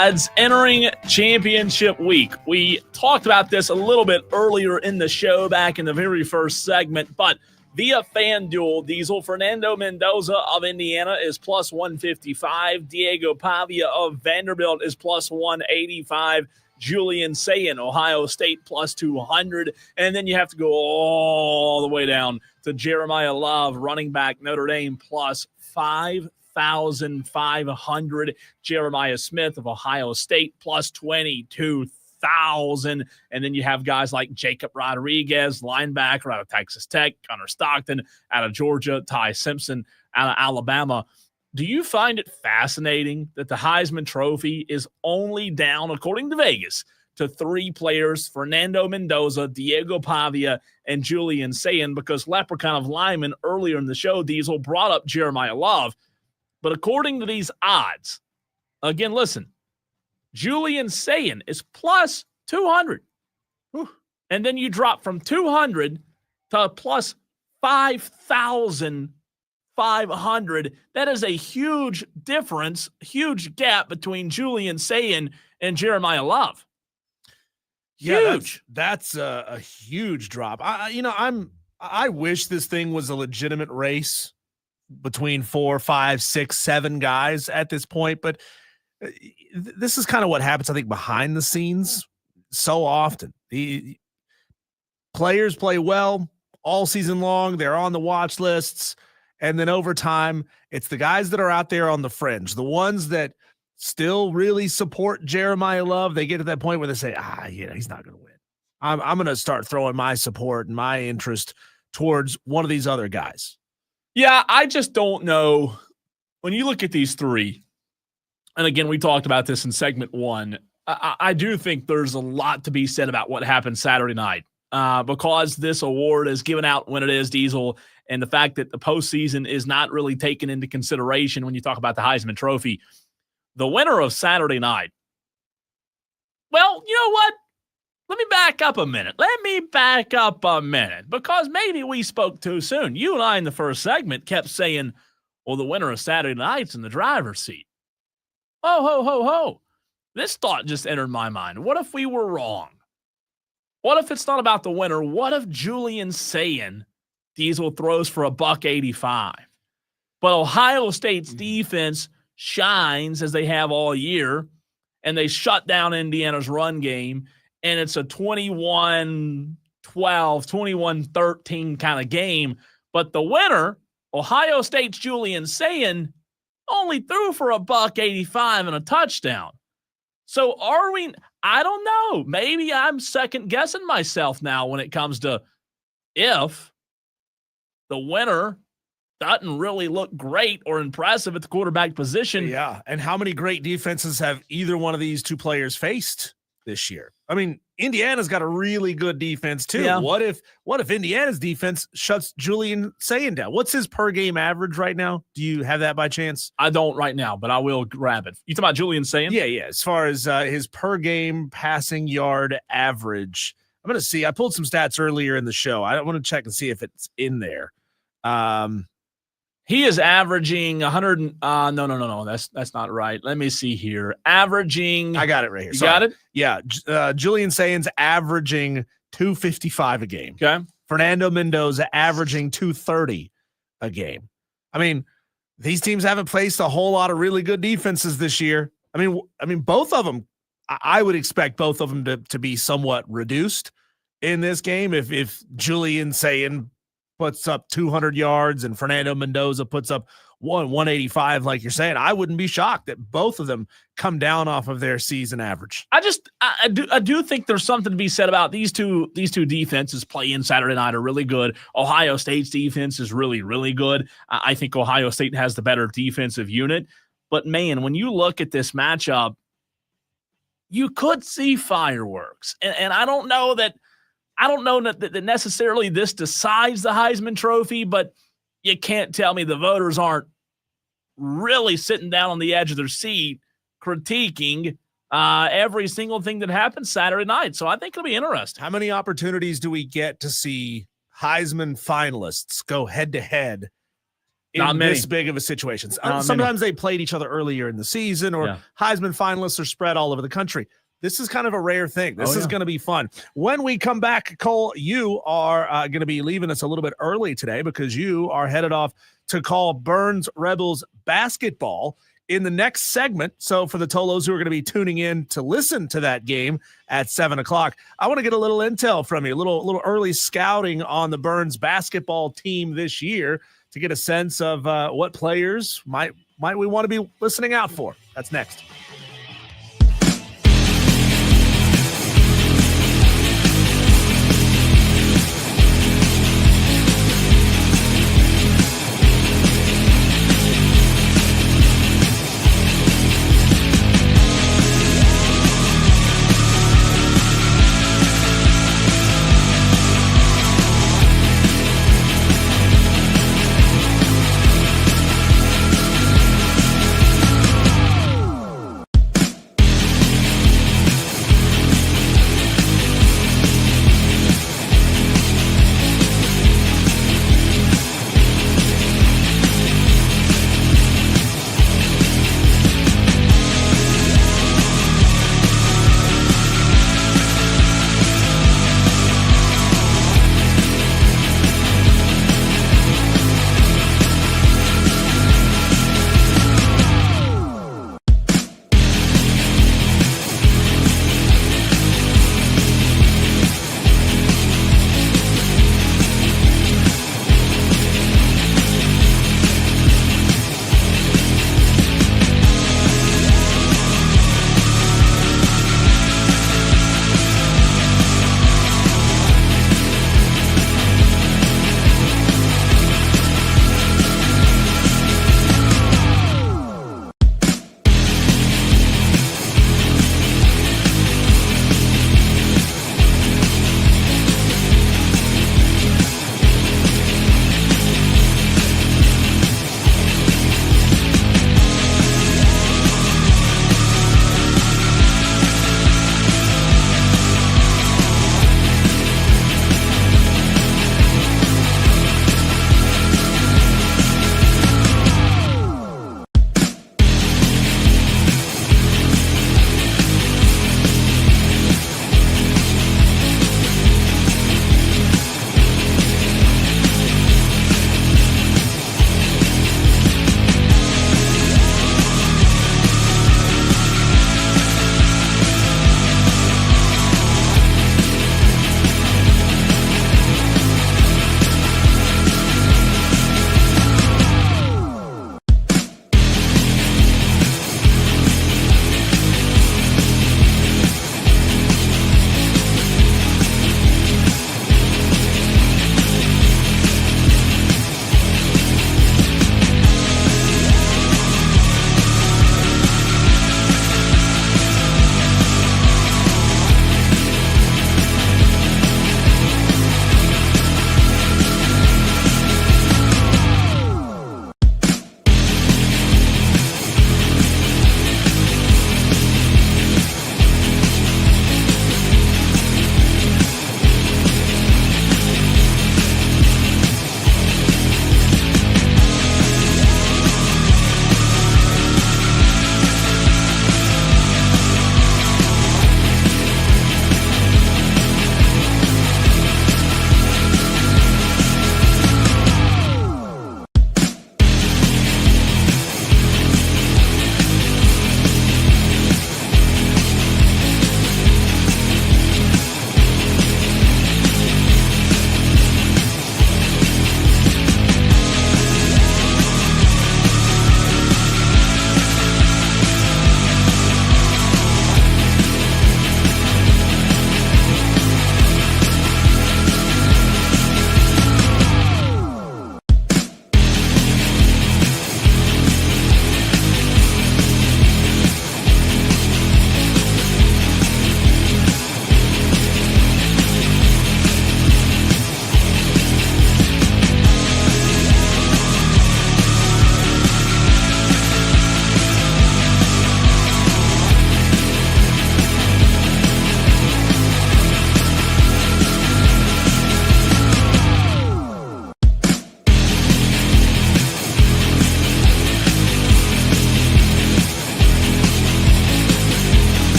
odds entering championship week. We talked about this a little bit earlier in the show back in the very first segment, but via FanDuel, Diesel, Fernando Mendoza of Indiana is plus 155. Diego Pavia of Vanderbilt is plus 185. Julian Sayin, Ohio State, plus 200. And then you have to go all the way down to Jeremiah Love, running back, Notre Dame, plus 5,500. Jeremiah Smith of Ohio State, plus 22,000. And then you have guys like Jacob Rodriguez, linebacker out of Texas Tech, Gunnar Stockton out of Georgia, Ty Simpson out of Alabama. Do you find it fascinating that the Heisman Trophy is only down, according to Vegas, to 3 players, Fernando Mendoza, Diego Pavia, and Julian Sayin? Because Leprechaun of Lyman earlier in the show, Diesel, brought up Jeremiah Love. But according to these odds, again, listen, Julian Sayin is plus 200. Whew. And then you drop from 200 to plus 5,500. That is a huge difference, huge gap between Julian Sayin and Jeremiah Love. Yeah, Huge. That's a huge drop. I wish this thing was a legitimate race between 4, 5, 6, 7 guys at this point, but this is kind of what happens, I think, behind the scenes so often. The players play well all season long. They're on the watch lists. And then over time, it's the guys that are out there on the fringe, the ones that still really support Jeremiah Love. They get to that point where they say, he's not going to win. I'm going to start throwing my support and my interest towards one of these other guys. Yeah, I just don't know. When you look at these 3, and again, we talked about this in segment 1, I do think there's a lot to be said about what happened Saturday night because this award is given out when it is, Diesel, and the fact that the postseason is not really taken into consideration when you talk about the Heisman Trophy. The winner of Saturday night, well, you know what? Let me back up a minute. Because maybe we spoke too soon. You and I in the first segment kept saying, well, the winner of Saturday night's in the driver's seat. Ho. This thought just entered my mind. What if we were wrong? What if it's not about the winner? What if Julian Sayin, Diesel, throws for $185? But Ohio State's defense shines as they have all year, and they shut down Indiana's run game, and it's a 21-12, 21-13 kind of game. But the winner, Ohio State's Julian Sayin, only threw for $185 and a touchdown. So are we – I don't know. Maybe I'm second-guessing myself now when it comes to if the winner doesn't really look great or impressive at the quarterback position. Yeah, and how many great defenses have either one of these 2 players faced this year? I mean, Indiana's got a really good defense too. Yeah. What if Indiana's defense shuts Julian Sayin down? What's his per game average right now? Do you have that by chance? I don't right now, but I will grab it. You talking about Julian Sayin? Yeah. As far as his per game passing yard average, I'm going to see. I pulled some stats earlier in the show. I want to check and see if it's in there. He is averaging 100. No. That's not right. Let me see here. Averaging. I got it right here. You got it? Yeah. Julian Sayin's averaging 255 a game. Okay. Fernando Mendoza averaging 230 a game. I mean, these teams haven't faced a whole lot of really good defenses this year. I mean, both of them. I would expect both of them to be somewhat reduced in this game. If Julian Sayin puts up 200 yards and Fernando Mendoza puts up 185, like you're saying, I wouldn't be shocked that both of them come down off of their season average. I do think there's something to be said about these two defenses playing Saturday night are really good. Ohio State's defense is really, really good. I think Ohio State has the better defensive unit. But man, when you look at this matchup, you could see fireworks. And I don't know that necessarily this decides the Heisman Trophy, but you can't tell me the voters aren't really sitting down on the edge of their seat critiquing every single thing that happens Saturday night. So I think it'll be interesting. How many opportunities do we get to see Heisman finalists go head-to-head Not in many. this big of a situation. Not many. Sometimes they played each other earlier in the season, or Yeah. Heisman finalists are spread all over the country. This is kind of a rare thing. This is going to be fun. When we come back, Cole, you are going to be leaving us a little bit early today because you are headed off to call Burns Rebels basketball in the next segment. So for the Tolos who are going to be tuning in to listen to that game at 7 o'clock, I want to get a little intel from you, a little early scouting on the Burns basketball team this year to get a sense of what players might we want to be listening out for. That's next.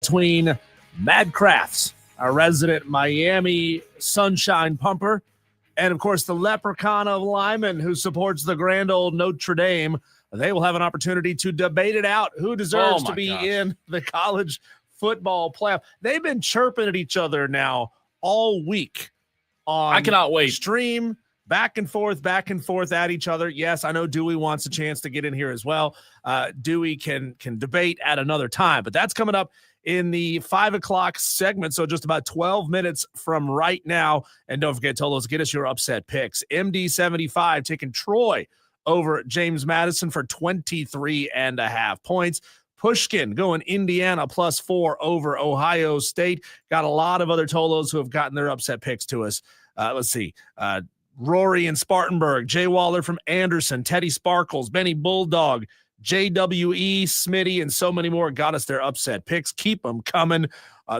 between Mad Crafts, our resident Miami Sunshine Pumper, and, of course, the leprechaun of Lyman who supports the grand old Notre Dame. They will have an opportunity to debate it out. Who deserves to be in the college football playoff? They've been chirping at each other now all week on I cannot wait. Stream, back and forth at each other. Yes, I know Dewey wants a chance to get in here as well. Dewey can debate at another time, but that's coming up in the 5 o'clock segment. So just about 12 minutes from right now. And don't forget, Tolos, get us your upset picks. MD75 taking Troy over James Madison for 23.5 points. Pushkin going Indiana +4 over Ohio State. Got a lot of other Tolos who have gotten their upset picks to us. Let's see. Rory in Spartanburg, Jay Waller from Anderson, Teddy Sparkles, Benny Bulldog, JWE, Smitty, and so many more got us their upset picks. Keep them coming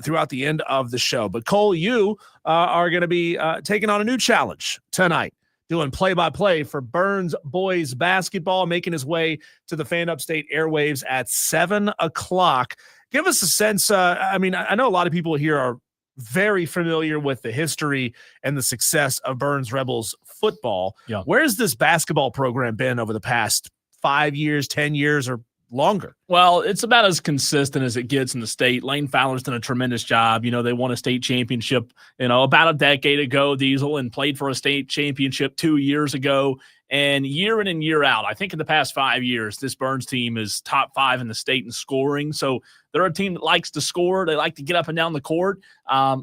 throughout the end of the show. But Cole, you are going to be taking on a new challenge tonight, doing play-by-play for Burns boys basketball, making his way to the Fan Upstate airwaves at 7 o'clock. Give us a sense. I know a lot of people here are very familiar with the history and the success of Burns Rebels football. Yeah. Where's this basketball program been over the past 5 years, 10 years, or longer? Well, it's about as consistent as it gets in the state. Lane Fowler's done a tremendous job. They won a state championship, about a decade ago, Diesel, and played for a state championship 2 years ago. And year in and year out, I think in the past 5 years, this Burns team is top 5 in the state in scoring. So they're a team that likes to score. They like to get up and down the court.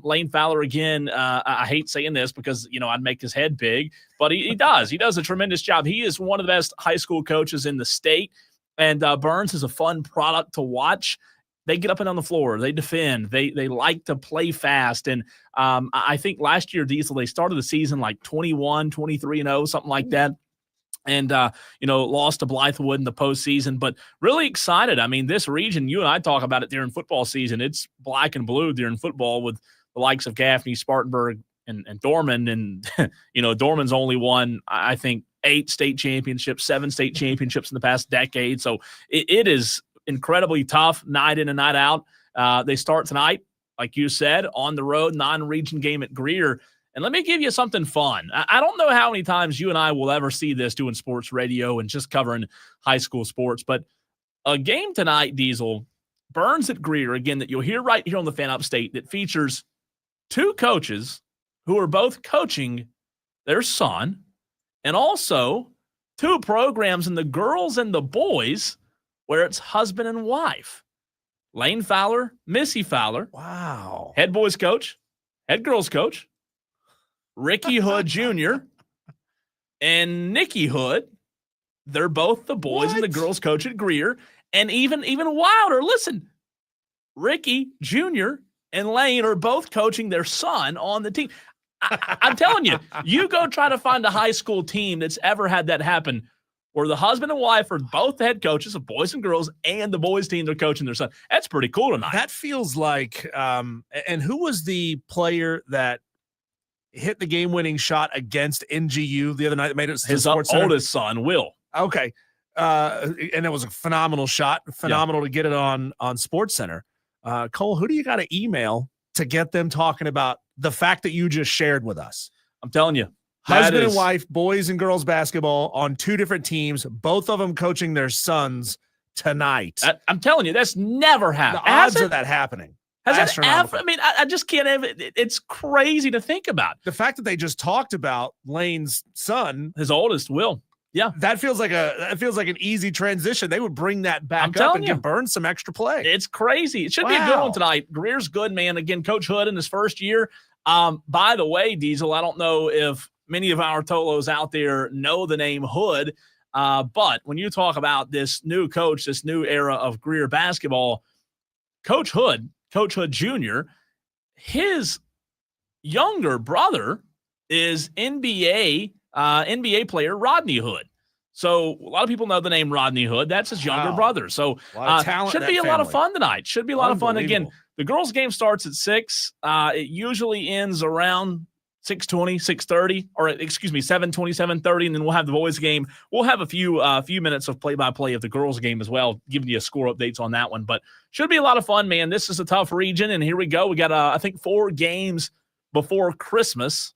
Lane Fowler, again, I hate saying this because, I'd make his head big, but he does. He does a tremendous job. He is one of the best high school coaches in the state. And Burns is a fun product to watch. They get up and down the floor. They defend. They like to play fast. And I think last year, Diesel, they started the season like 21, 23-0, something like that. And, lost to Blythewood in the postseason, but really excited. I mean, this region, you and I talk about it during football season. It's black and blue during football with the likes of Gaffney, Spartanburg, and Dorman. And, Dorman's only won, I think, 8 state championships, 7 state championships in the past decade. So it is incredibly tough night in and night out. They start tonight, like you said, on the road, non-region game at Greer. And let me give you something fun. I don't know how many times you and I will ever see this doing sports radio and just covering high school sports, but a game tonight, Diesel, Burns at Greer, again, that you'll hear right here on the Fan Upstate, that features 2 coaches who are both coaching their son, and also 2 programs in the girls and the boys where it's husband and wife. Lane Fowler, Missy Fowler. Wow. Head boys coach, head girls coach. Ricky Hood Jr. and Nikki Hood. They're both the boys and the girls coach at Greer. And even wilder, listen, Ricky Jr. and Lane are both coaching their son on the team. I'm telling you, you go try to find a high school team that's ever had that happen where the husband and wife are both the head coaches of boys and girls, and the boys team are coaching their son. That's pretty cool tonight. That feels like and who was the player that hit the game-winning shot against NGU the other night that made it to his oldest son, Will. Okay. And it was a phenomenal shot. Phenomenal to get it on SportsCenter. Cole, who do you got to email to get them talking about the fact that you just shared with us? I'm telling you. Husband and wife, boys and girls basketball on 2 different teams, both of them coaching their sons tonight. I'm telling you, that's never happened. The odds of that happening. Has it ever? I mean, I just can't have it. It's crazy to think about. The fact that they just talked about Lane's son, his oldest, Will. Yeah, that feels like an easy transition. They would bring that back up and give Burns some extra play. It's crazy. It should be a good one tonight. Greer's good, man. Again, Coach Hood in his first year. By the way, Diesel, I don't know if many of our Tolos out there know the name Hood, but when you talk about this new coach, this new era of Greer basketball, Coach Hood Jr., his younger brother is NBA player Rodney Hood. So a lot of people know the name Rodney Hood. That's his younger brother. So should be a lot of fun tonight. Should be a lot of fun. Again, the girls' game starts at 6. It usually ends around 6:20, 6:30, or excuse me, 7:20, 7:30, and then we'll have the boys game. We'll have a few minutes of play-by-play of the girls game as well, giving you score updates on that one. But should be a lot of fun, man. This is a tough region, and here we go. We got I think 4 games before Christmas.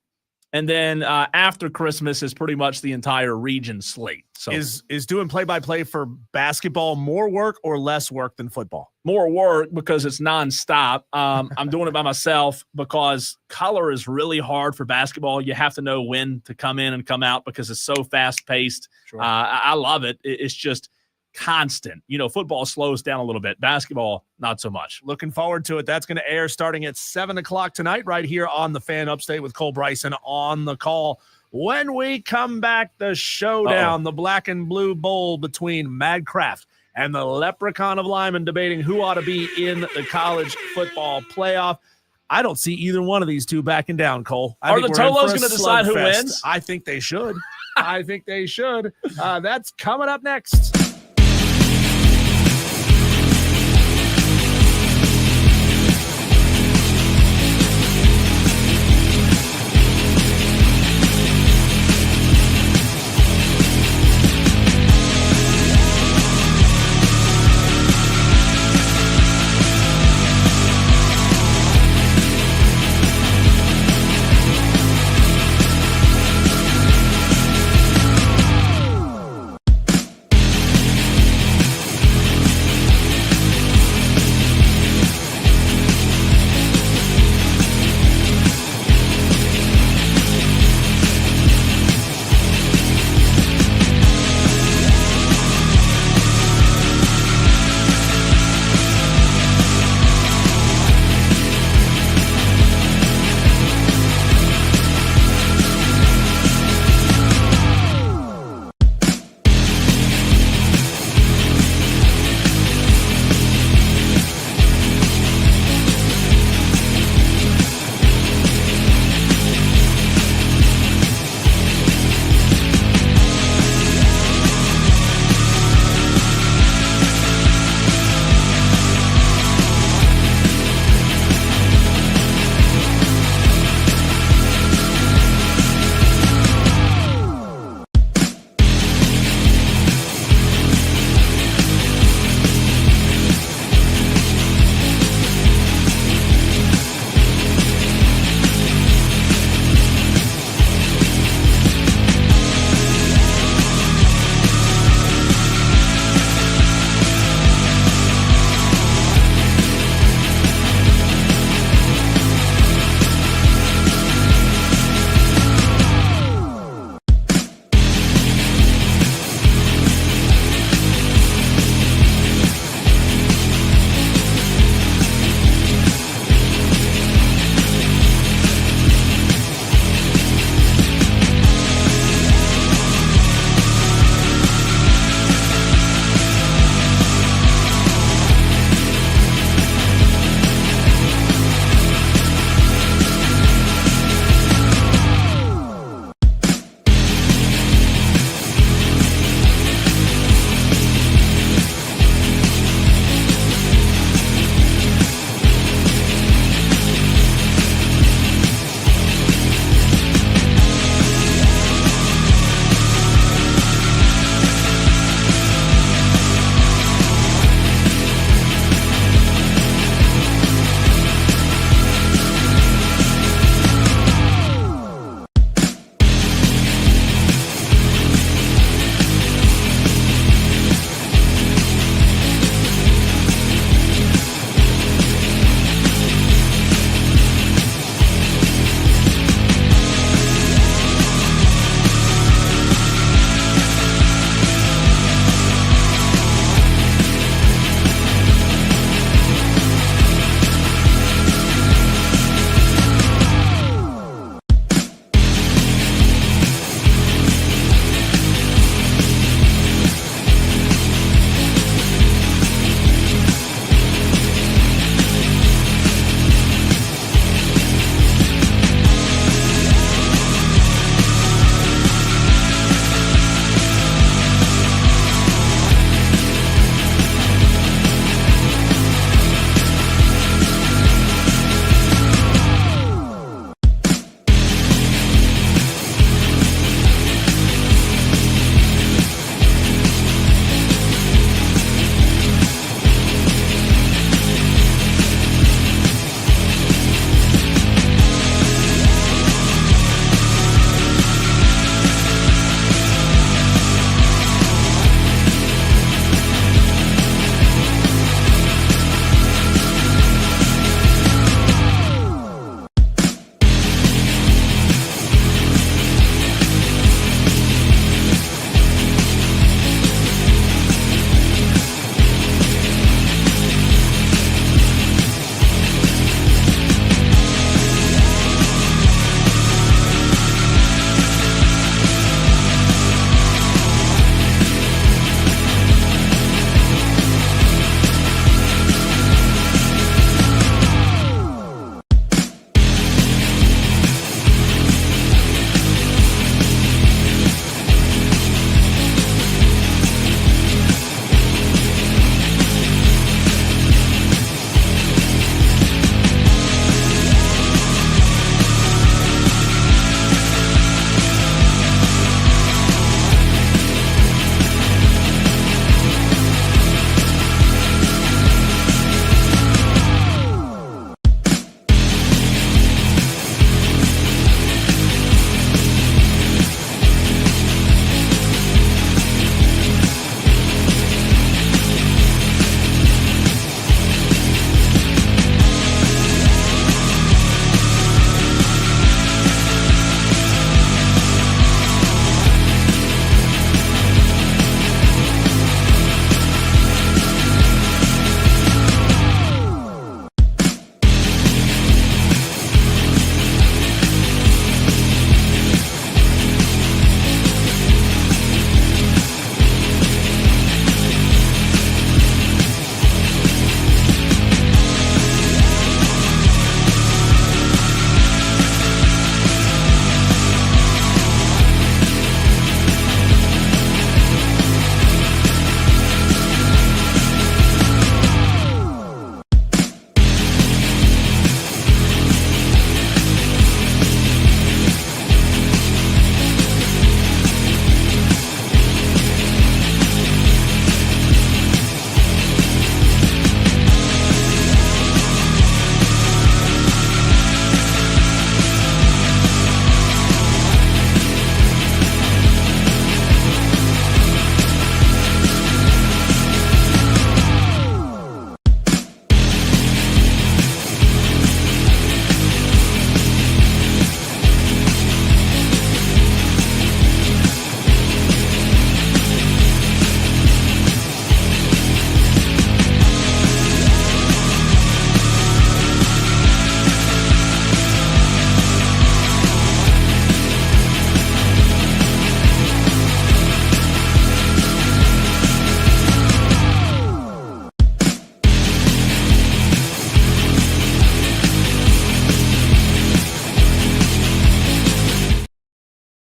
And then after Christmas is pretty much the entire region slate. So is doing play-by-play for basketball more work or less work than football? More work because it's nonstop. I'm doing it by myself because color is really hard for basketball. You have to know when to come in and come out because it's so fast-paced. Sure. I love it. It's just constant. Football slows down a little bit. Basketball, not so much. Looking forward to it. That's going to air starting at 7 o'clock tonight right here on the Fan Upstate with Cole Bryson on the call. When we come back, the showdown, the Black and Blue Bowl between Madcraft and the Leprechaun of Lyman debating who ought to be in the college football playoff. I don't see either one of these two backing down, Cole. Are the Tolos going to decide who wins? I think they should. I think they should. That's coming up next.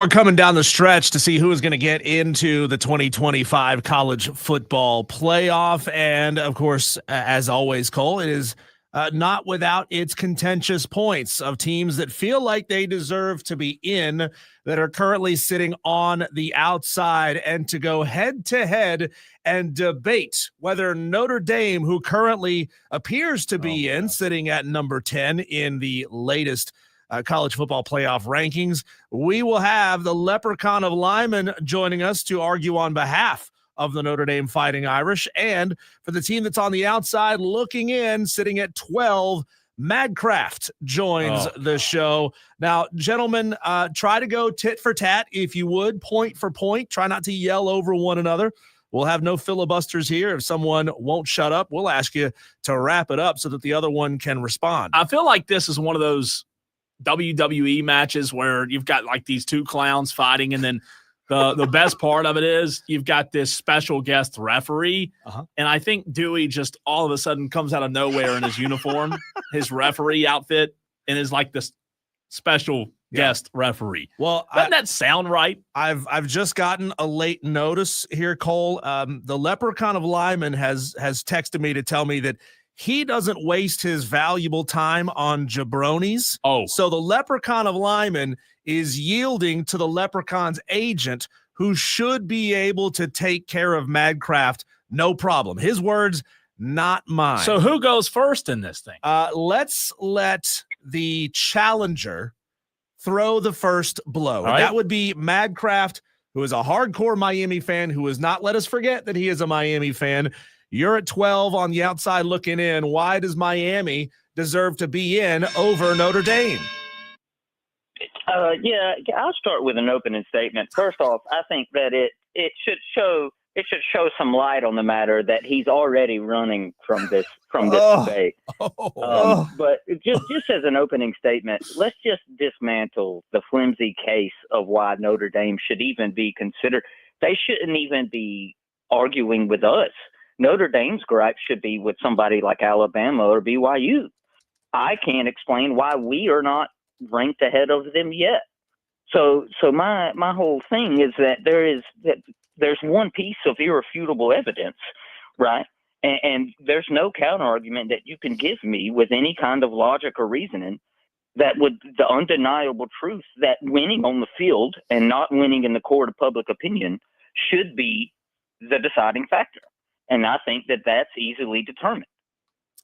We're coming down the stretch to see who is going to get into the 2025 college football playoff. And of course, as always, Cole, it is not without its contentious points of teams that feel like they deserve to be in, that are currently sitting on the outside, and to go head to head and debate whether Notre Dame, who currently appears to be sitting at number 10 in the latest college football playoff rankings. We will have the Leprechaun of Lyman joining us to argue on behalf of the Notre Dame Fighting Irish. And for the team that's on the outside looking in, sitting at 12, Madcraft joins the show. Now, gentlemen, try to go tit for tat, if you would, point for point. Try not to yell over one another. We'll have no filibusters here. If someone won't shut up, we'll ask you to wrap it up so that the other one can respond. I feel like this is one of those WWE matches where you've got like these two clowns fighting, and then the best part of it is you've got this special guest referee. And I think Dewey just all of a sudden comes out of nowhere in his uniform, his referee outfit, and is like this special guest referee. Well, doesn't that sound right? I've just gotten a late notice here, Cole. The Leprechaun of Lyman has texted me to tell me that he doesn't waste his valuable time on jabronis. So the Leprechaun of Lyman is yielding to the Leprechaun's agent, who should be able to take care of Madcraft, no problem. His words, not mine. So who goes first in this thing? Let's let the challenger throw the first blow. Right. That would be Madcraft, who is a hardcore Miami fan, who has not let us forget that he is a Miami fan. You're at 12 on the outside looking in. Why does Miami deserve to be in over Notre Dame? I'll start with an opening statement. First off, I think that it should show some light on the matter that he's already running from this debate. But just as an opening statement, let's just dismantle the flimsy case of why Notre Dame should even be considered. They shouldn't even be arguing with us. Notre Dame's gripe should be with somebody like Alabama or BYU. I can't explain why we are not ranked ahead of them yet. So my whole thing is that there's one piece of irrefutable evidence, right? And there's no counter argument that you can give me with any kind of logic or reasoning that would the undeniable truth that winning on the field and not winning in the court of public opinion should be the deciding factor. And I think that that's easily determined.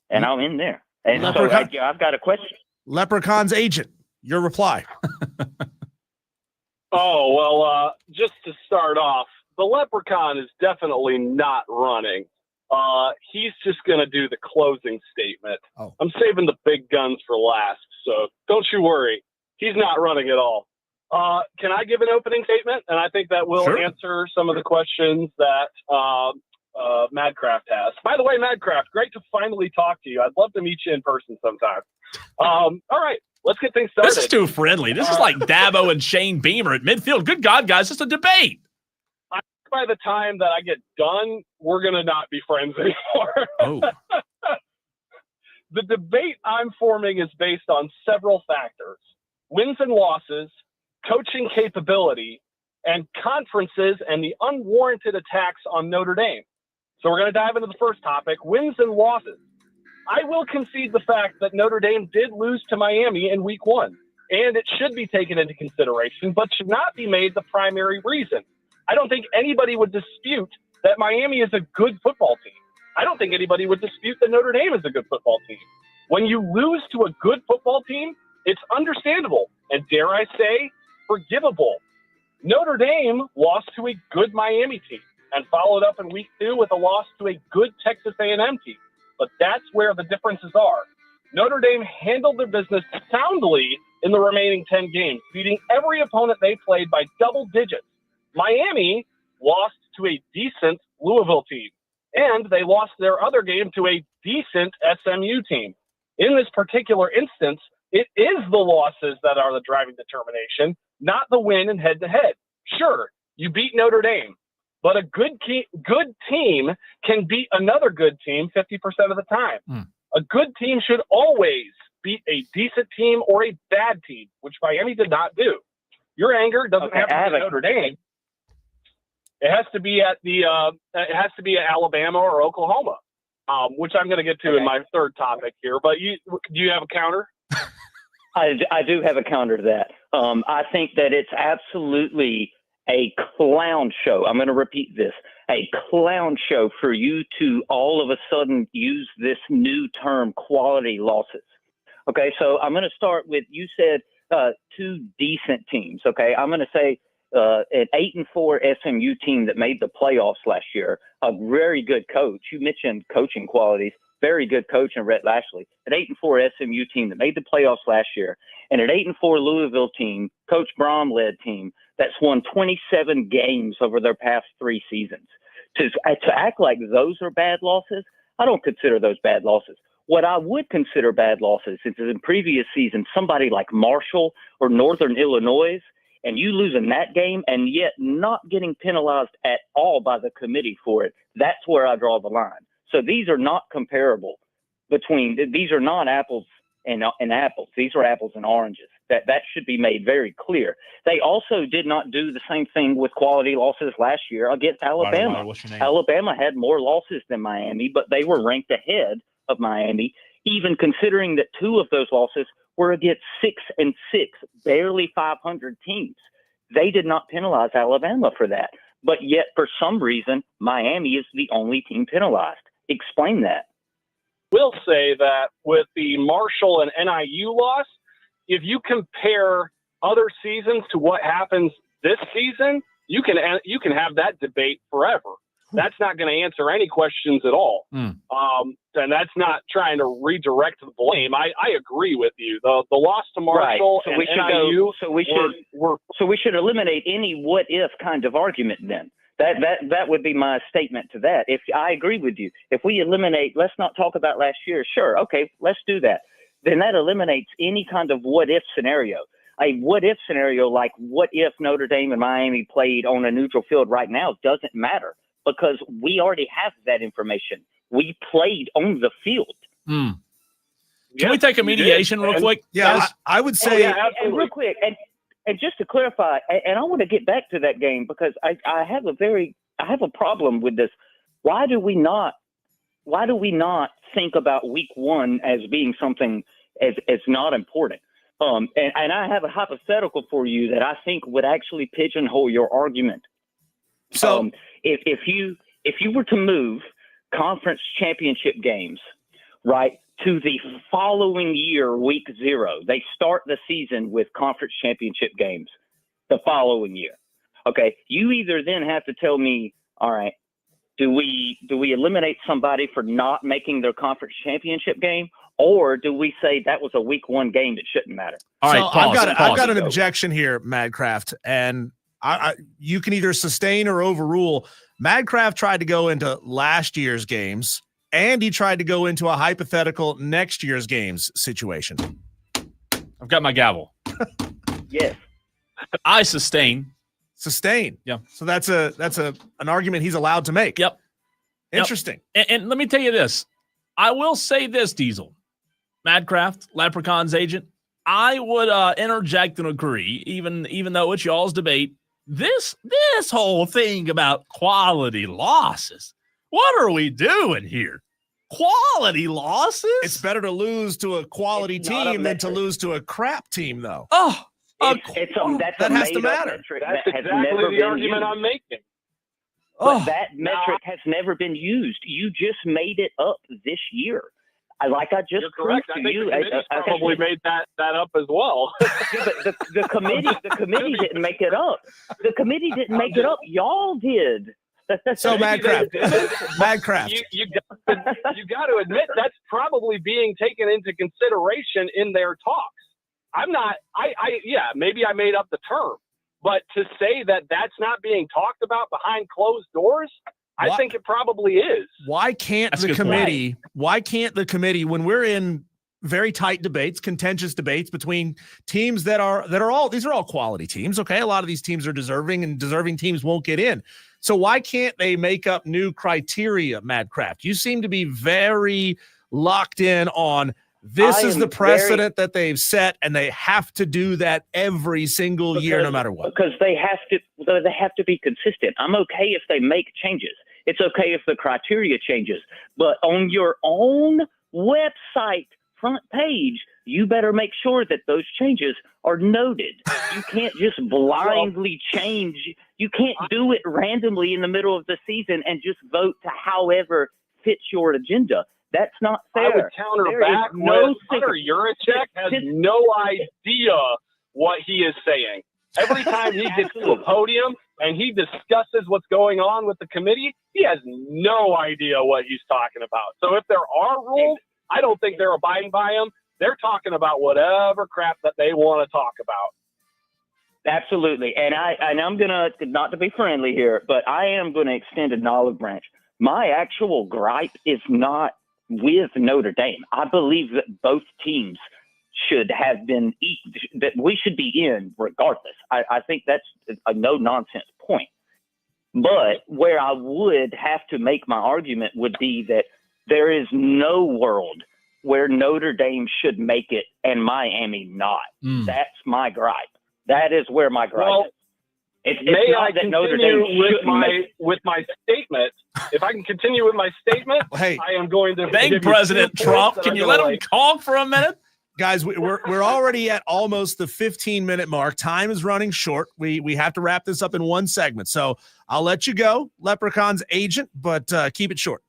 And I'll end there. And so I've got a question. Leprechaun's agent, your reply. Just to start off, the Leprechaun is definitely not running. He's just going to do the closing statement. I'm saving the big guns for last, so don't you worry. He's not running at all. Can I give an opening statement? And I think that will answer some of the questions that Madcraft has. By the way, Madcraft, great to finally talk to you. I'd love to meet you in person sometime. All right, let's get things started. This is too friendly. This is like Dabo and Shane Beamer at midfield. Good God, guys, it's a debate. By the time that I get done, we're going to not be friends anymore. The debate I'm forming is based on several factors: wins and losses, coaching capability, and conferences and the unwarranted attacks on Notre Dame. So we're going to dive into the first topic, wins and losses. I will concede the fact that Notre Dame did lose to Miami in week 1, and it should be taken into consideration, but should not be made the primary reason. I don't think anybody would dispute that Miami is a good football team. I don't think anybody would dispute that Notre Dame is a good football team. When you lose to a good football team, it's understandable and, dare I say, forgivable. Notre Dame lost to a good Miami team and followed up in week 2 with a loss to a good Texas A&M team. But that's where the differences are. Notre Dame handled their business soundly in the remaining 10 games, beating every opponent they played by double digits. Miami lost to a decent Louisville team, and they lost their other game to a decent SMU team. In this particular instance, it is the losses that are the driving determination, not the win and head-to-head. Sure, you beat Notre Dame, but a good team can beat another good team 50% of the time. A good team should always beat a decent team or a bad team, which Miami did not do. Your anger doesn't Okay, have to I have be a- Notre Dame. It has to be at it has to be at Alabama or Oklahoma, which I'm going to get to in my third topic here. But do you have a counter? I do have a counter to that. I think that it's absolutely a clown show. I'm going to repeat this. A clown show for you to all of a sudden use this new term, quality losses. Okay, so I'm going to start with, you said 2 decent teams. Okay, I'm going to say an 8-4 SMU team that made the playoffs last year, a very good coach. You mentioned coaching qualities. Very good coach in Rhett Lashley. An 8-4 SMU team that made the playoffs last year, and an 8-4 Louisville team, Coach Brom-led team, that's won 27 games over their past 3 seasons. To act like those are bad losses, I don't consider those bad losses. What I would consider bad losses is in previous seasons, somebody like Marshall or Northern Illinois, and you losing that game and yet not getting penalized at all by the committee for it. That's where I draw the line. So these are not comparable these are not apples and apples. These are apples and oranges. That should be made very clear. They also did not do the same thing with quality losses last year against Alabama. What's your name? Alabama had more losses than Miami, but they were ranked ahead of Miami, even considering that 2 of those losses were against 6-6, barely 500 teams. They did not penalize Alabama for that. But yet, for some reason, Miami is the only team penalized. Explain that. Will say that with the Marshall and NIU loss, if you compare other seasons to what happens this season, you can have that debate forever. That's not going to answer any questions at all. And that's not trying to redirect the blame. I agree with you. The loss to Marshall Right. and NIU, so we should eliminate any what if kind of argument then. That would be my statement to that. If I agree with you, if we eliminate, let's not talk about last year. Sure. Okay. Let's do that. Then that eliminates any kind of what if scenario. A what if scenario, like what if Notre Dame and Miami played on a neutral field right now, doesn't matter because we already have that information. We played on the field. Can we take a mediation real quick? Yeah, I would say. And real quick, and just to clarify, and I want to get back to that game because I have a problem with this. Why do we not think about week 1 as being something as not important? And I have a hypothetical for you that I think would actually pigeonhole your argument. So if you were to move conference championship games, right, to the following year, week 0, they start the season with conference championship games the following year. Okay. You either then have to tell me, all right, do we eliminate somebody for not making their conference championship game? Or do we say that was a week 1 game that shouldn't matter? All right, I've got an objection here, Madcraft, and you can either sustain or overrule. Madcraft tried to go into last year's games, and he tried to go into a hypothetical next year's games situation. I've got my gavel. Yes. I sustain. Sustain. Yeah. So that's an argument he's allowed to make. Yep. Interesting. And let me tell you this. I will say this, Diesel. Madcraft, Leprechaun's agent. I would interject and agree, even though it's y'all's debate. This whole thing about quality losses. What are we doing here? Quality losses? It's better to lose to a quality team than to lose to a crap team, though. Oh, that has to matter. That's exactly the argument I'm making. But that metric has never been used. You just made it up this year. You're correct. I think the committee probably made that up as well. Yeah, but the committee didn't make it up. The committee didn't make it up. Y'all did. So Madcraft. You got to admit that's probably being taken into consideration in their talks. Maybe I made up the term, but to say that that's not being talked about behind closed doors, I think it probably is. Why can't the committee, when we're in very tight debates, contentious debates between teams these are all quality teams. Okay. A lot of these teams are deserving and deserving teams won't get in. So why can't they make up new criteria, Madcraft? You seem to be very locked in on This I is am the precedent that they've set, and they have to do that every single year, no matter what. Because they have to be consistent. I'm okay if they make changes. It's okay if the criteria changes. But on your own website front page, you better make sure that those changes are noted. You can't just blindly change. You can't do it randomly in the middle of the season and just vote to however fits your agenda. That's not fair. I would counter back with Hunter Yurachek has no idea what he is saying. Every time he gets to a podium and he discusses what's going on with the committee, he has no idea what he's talking about. So if there are rules, I don't think they're abiding by them. They're talking about whatever crap that they want to talk about. Absolutely. And I'm going to, not to be friendly here, but I am going to extend an olive branch. My actual gripe is not with Notre Dame. I believe that both teams should have been, that we should be in regardless. I think that's a no-nonsense point. But where I would have to make my argument would be that there is no world where Notre Dame should make it and Miami not. That's my gripe. That is where my gripe is. May I continue with my statement? If I can continue with my statement, hey, I am going to thank President Trump. Can you let him talk for a minute? Guys, we're already at almost the 15-minute mark. Time is running short. We have to wrap this up in one segment. So I'll let you go, Leprechaun's agent, but keep it short.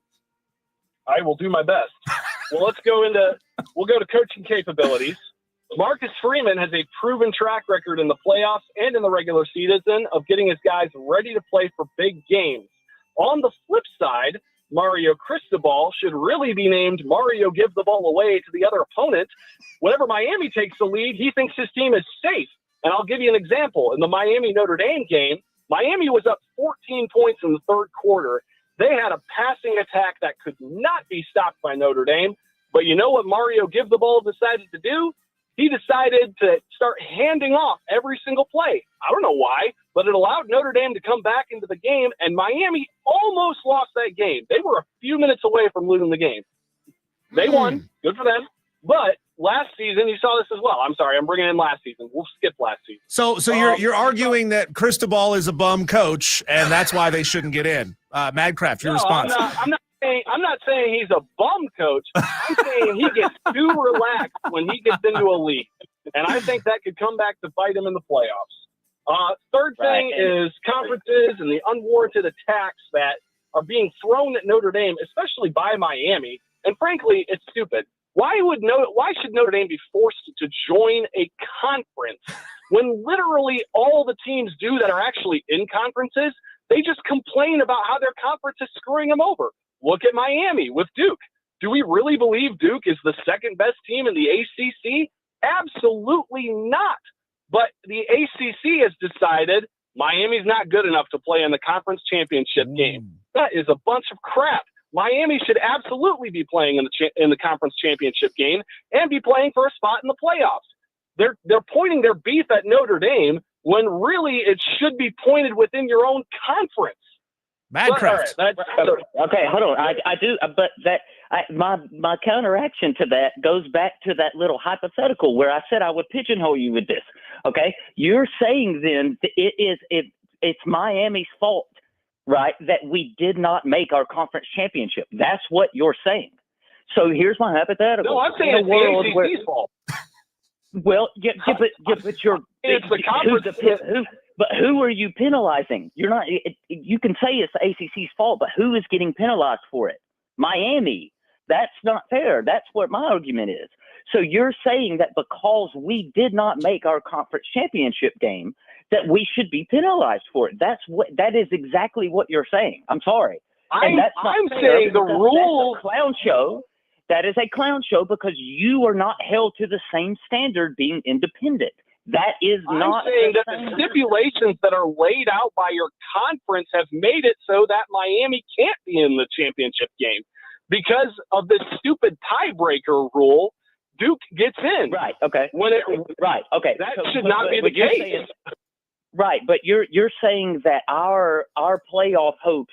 I will do my best. Well, we'll go to coaching capabilities. Marcus Freeman has a proven track record in the playoffs and in the regular season of getting his guys ready to play for big games. On the flip side, Mario Cristobal should really be named Mario Give the Ball Away to the other opponent. Whenever Miami takes the lead, he thinks his team is safe. And I'll give you an example. In the Miami-Notre Dame game, Miami was up 14 points in the third quarter. They had a passing attack that could not be stopped by Notre Dame. But you know what Mario Give the Ball decided to do? He decided to start handing off every single play. I don't know why, but it allowed Notre Dame to come back into the game, and Miami almost lost that game. They were a few minutes away from losing the game. They won. Good for them. But last season, you saw this as well. I'm sorry, I'm bringing in last season. We'll skip last season. So you're arguing that Cristobal is a bum coach, and that's why they shouldn't get in. Madcraft, your response. I'm not saying he's a bum coach. I'm saying he gets too relaxed when he gets into a league. And I think that could come back to bite him in the playoffs. Third thing is conferences and the unwarranted attacks that are being thrown at Notre Dame, especially by Miami. And frankly, it's stupid. Why should Notre Dame be forced to join a conference when literally all the teams do that are actually in conferences? They just complain about how their conference is screwing them over. Look at Miami with Duke. Do we really believe Duke is the second best team in the ACC? Absolutely not. But the ACC has decided Miami's not good enough to play in the conference championship game. That is a bunch of crap. Miami should absolutely be playing in the conference championship game and be playing for a spot in the playoffs. They're pointing their beef at Notre Dame when really it should be pointed within your own conference. Madcraft. Okay, hold on. I do, but my counteraction to that goes back to that little hypothetical where I said I would pigeonhole you with this. Okay, you're saying then it's Miami's fault, right? That we did not make our conference championship. That's what you're saying. So here's my hypothetical. No, I'm saying it's the ACC's fault. Well, but you're it's the conference. But who are you penalizing? You're not. You can say it's the ACC's fault, but who is getting penalized for it? Miami. That's not fair. That's what my argument is. So you're saying that because we did not make our conference championship game, that we should be penalized for it. That is exactly what you're saying. I'm sorry. I'm saying the rule. That's a clown show. That is a clown show because you are not held to the same standard being independent. That is not. I'm saying that the stipulations that are laid out by your conference have made it so that Miami can't be in the championship game because of this stupid tiebreaker rule. Duke gets in. Right. Okay. Right. Okay. That should not be the case. Right, but you're saying that our playoff hopes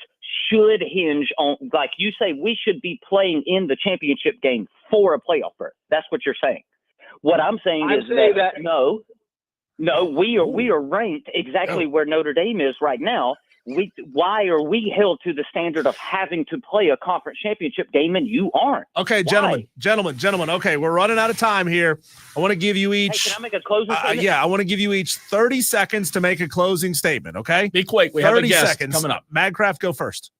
should hinge on, like you say, we should be playing in the championship game for a playoff berth. That's what you're saying. What I'm saying is that no, we are ranked exactly where Notre Dame is right now. Why are we held to the standard of having to play a conference championship game and you aren't? Okay, gentlemen. Okay, we're running out of time here. I want to give you each. Hey, can I make a closing statement? Yeah, I want to give you each 30 seconds to make a closing statement. Okay, be quick. We have a guest seconds coming up. Madcraft, go first.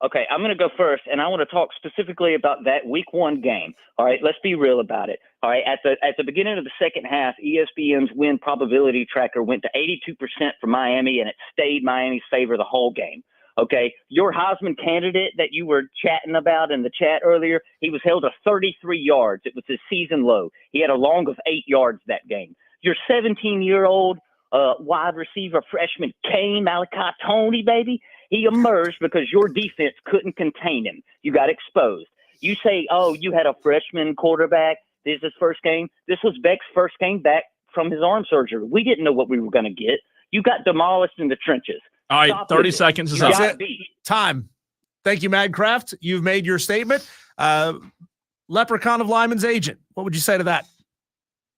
Okay, I'm going to go first, and I want to talk specifically about that Week 1 game. All right, let's be real about it. All right, at the beginning of the second half, ESPN's win probability tracker went to 82% for Miami, and it stayed Miami's favor the whole game. Okay, your Heisman candidate that you were chatting about in the chat earlier, he was held to 33 yards. It was his season low. He had a long of 8 yards that game. Your 17-year-old wide receiver freshman Kane Malachi Tony, baby, he emerged because your defense couldn't contain him. You got exposed. You say, oh, you had a freshman quarterback. This is his first game. This was Beck's first game back from his arm surgery. We didn't know what we were going to get. You got demolished in the trenches. All right, 30 seconds is up. Time. Thank you, Madcraft. You've made your statement. Leprechaun of Lyman's agent, what would you say to that?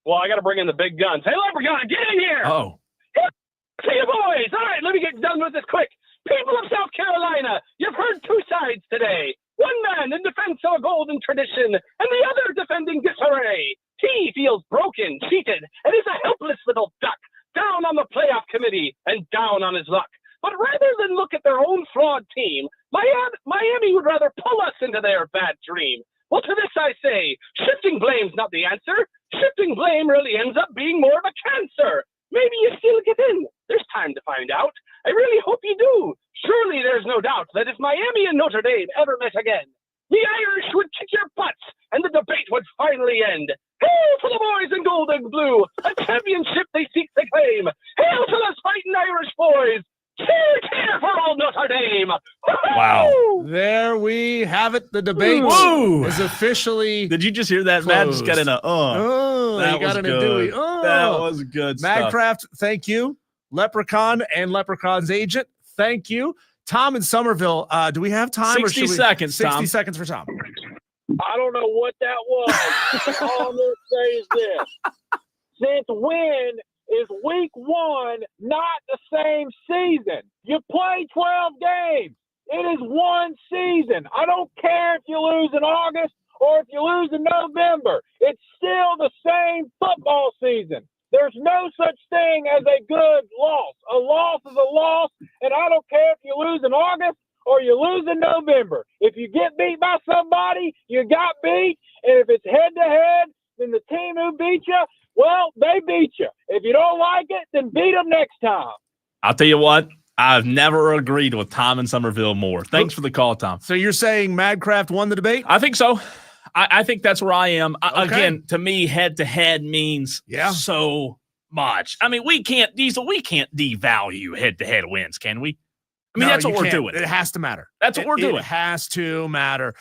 Well, I got to bring in the big guns. Hey, Leprechaun, get in here. Oh. Hey, you boys. All right, let me get done with this quick. People of South Carolina, you've heard two sides today. One man in defense of a golden tradition, and the other defending disarray. He feels broken, cheated, and is a helpless little duck, down on the playoff committee and down on his luck. But rather than look at their own flawed team, Miami would rather pull us into their bad dream. Well, to this I say, shifting blame's not the answer. Shifting blame really ends up being more of a cancer. Maybe you still get in. There's time to find out. I really hope you do. Surely there's no doubt that if Miami and Notre Dame ever met again, the Irish would kick your butts and the debate would finally end. Hail to the boys in gold and blue, a championship they seek to claim. Hail to those fighting Irish boys. Cheer, cheer for old Notre Dame. Wow. There we have it. The debate is officially. Did you just hear that, Matt? Just got in a that was got in good. a Dewey. That was good stuff. Madcraft, thank you. Leprechaun and Leprechaun's agent, thank you. Tom in Somerville, do we have time? 60 seconds, 60 Tom. seconds for Tom. I don't know what that was. All I'm going to say is this. Since when is week 1 not the same season? You play 12 games. It is one season. I don't care if you lose in August or if you lose in November. It's still the same football season. There's no such thing as a good loss. A loss is a loss, and I don't care if you lose in August or you lose in November. If you get beat by somebody, you got beat, and if it's head-to-head, then the team who beat you, well, they beat you. If you don't like it, then beat them next time. I'll tell you what, I've never agreed with Tom in Somerville more. Thanks for the call, Tom. So you're saying Madcraft won the debate? I think so. I think that's where I am. Okay. Again, to me, head-to-head means so much. I mean, we can't devalue head-to-head wins, can we? I mean, that's what we're doing. It has to matter. That's what we're doing. It has to matter.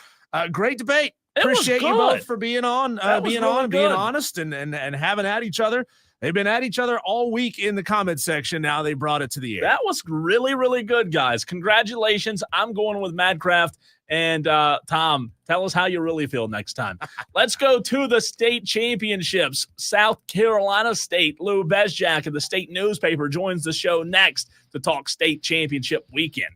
Great debate. It Appreciate you both for being on, being honest and having at each other. They've been at each other all week in the comment section. Now they brought it to the air. That was really, really good, guys. Congratulations. I'm going with Madcraft. And Tom, tell us how you really feel next time. Let's go to the state championships. South Carolina State. Lou Bezjak of the state newspaper joins the show next to talk state championship weekend.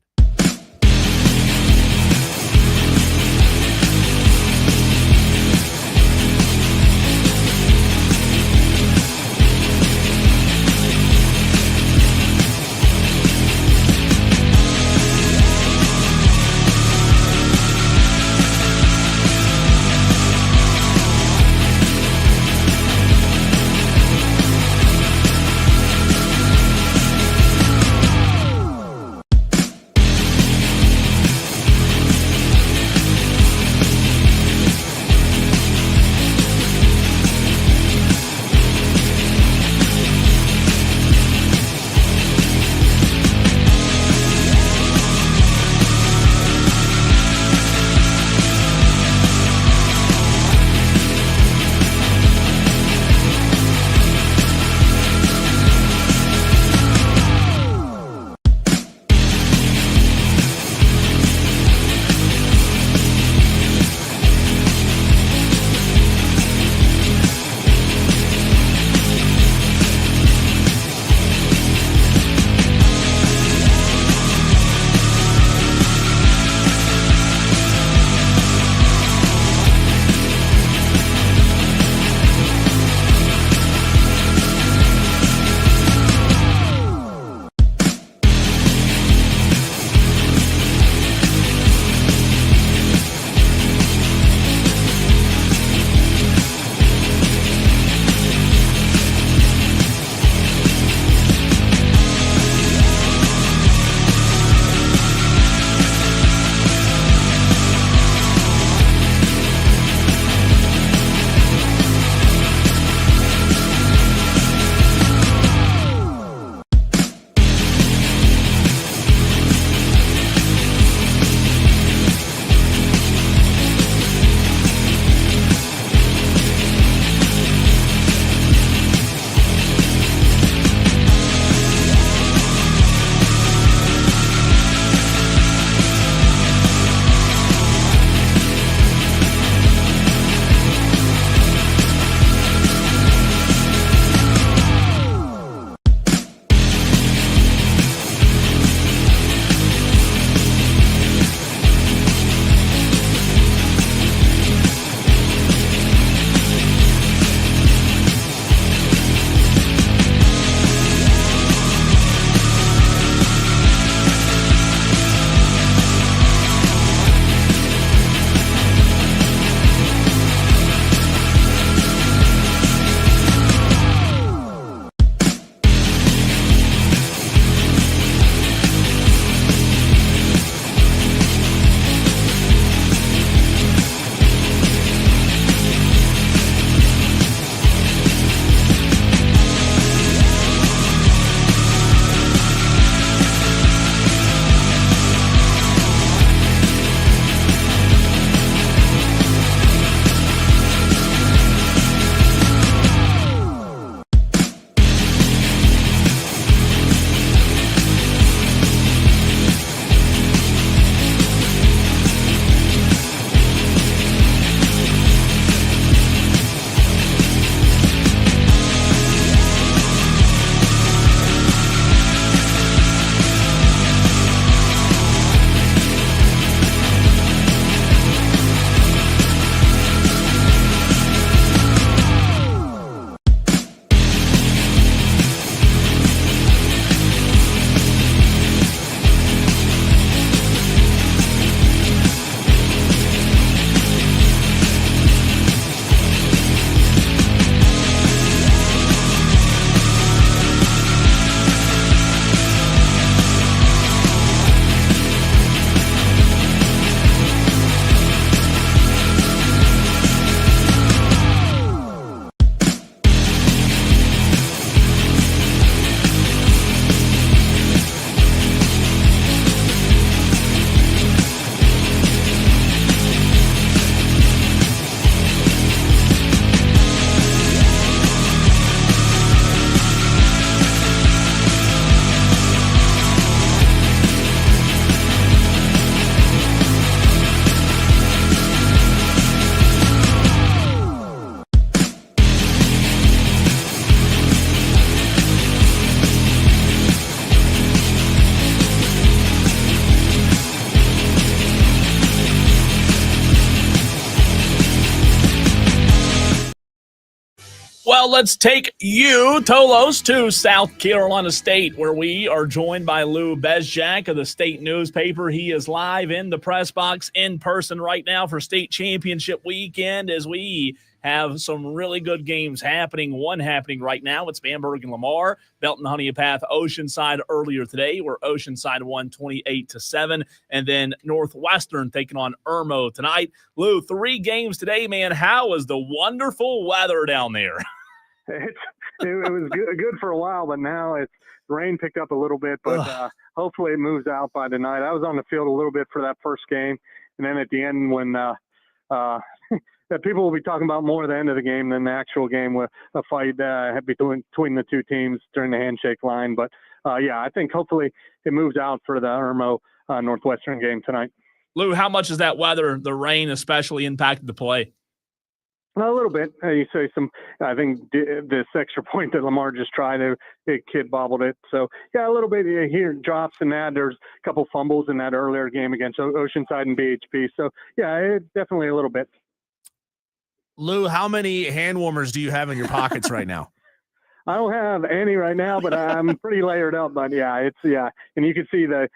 Well, let's take you, Tolos, to South Carolina State, where we are joined by Lou Bezjak of the State newspaper. He is live in the press box in person right now for State Championship weekend as we have some really good games happening. One happening right now. It's Bamberg and Lamar, Belton Honeypath, Oceanside earlier today, where Oceanside won 28-7, and then Northwestern taking on Irmo tonight. Lou, 3 games today, man. How was the wonderful weather down there? It was good for a while, but now it's rain picked up a little bit, but hopefully it moves out by tonight. I was on the field a little bit for that first game, and then at the end when that people will be talking about more at the end of the game than the actual game with a fight between the two teams during the handshake line. But, I think hopefully it moves out for the Irmo Northwestern game tonight. Lou, how much has that weather, the rain especially, impacted the play? A little bit. You say I think this extra point that Lamar just tried, the kid bobbled it. So, a little bit here, drops in that. There's a couple fumbles in that earlier game against Oceanside and BHP. So, definitely a little bit. Lou, how many hand warmers do you have in your pockets right now? I don't have any right now, but I'm pretty layered up. But and you can see the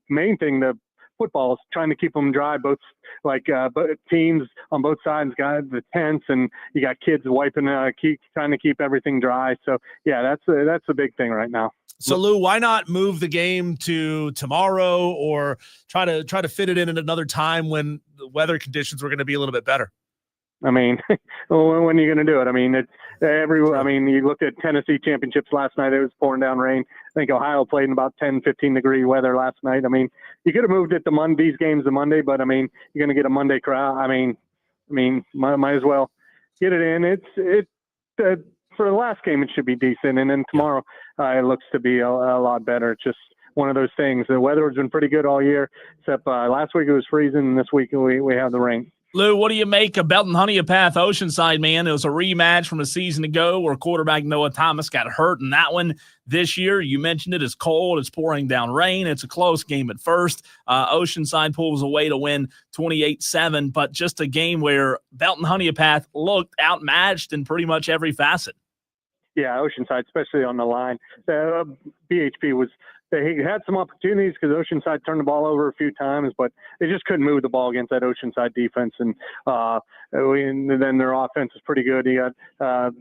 main thing, the footballs, trying to keep them dry. Both teams on both sides got the tents, and you got kids wiping, trying to keep everything dry. So that's a big thing right now. So Lou, why not move the game to tomorrow, or try to fit it in at another time when the weather conditions were going to be a little bit better? I mean, when are you going to do it? I mean, you looked at Tennessee championships last night. It was pouring down rain. I think Ohio played in about 10, 15-degree weather last night. I mean, you could have moved it to these games to Monday, but, I mean, you're going to get a Monday crowd. I mean, might as well get it in. It's for the last game, it should be decent. And then tomorrow, it looks to be a lot better. It's just one of those things. The weather has been pretty good all year, except last week it was freezing, and this week we have the rain. Lou, what do you make of Belton Honeypath Oceanside, man? It was a rematch from a season ago where quarterback Noah Thomas got hurt in that one. This year, you mentioned it, it's cold, it's pouring down rain, it's a close game at first. Oceanside pulls away to win 28-7, but just a game where Belton Honeypath looked outmatched in pretty much every facet. Yeah, Oceanside, especially on the line. BHP they had some opportunities because Oceanside turned the ball over a few times, but they just couldn't move the ball against that Oceanside defense. And then their offense is pretty good. You got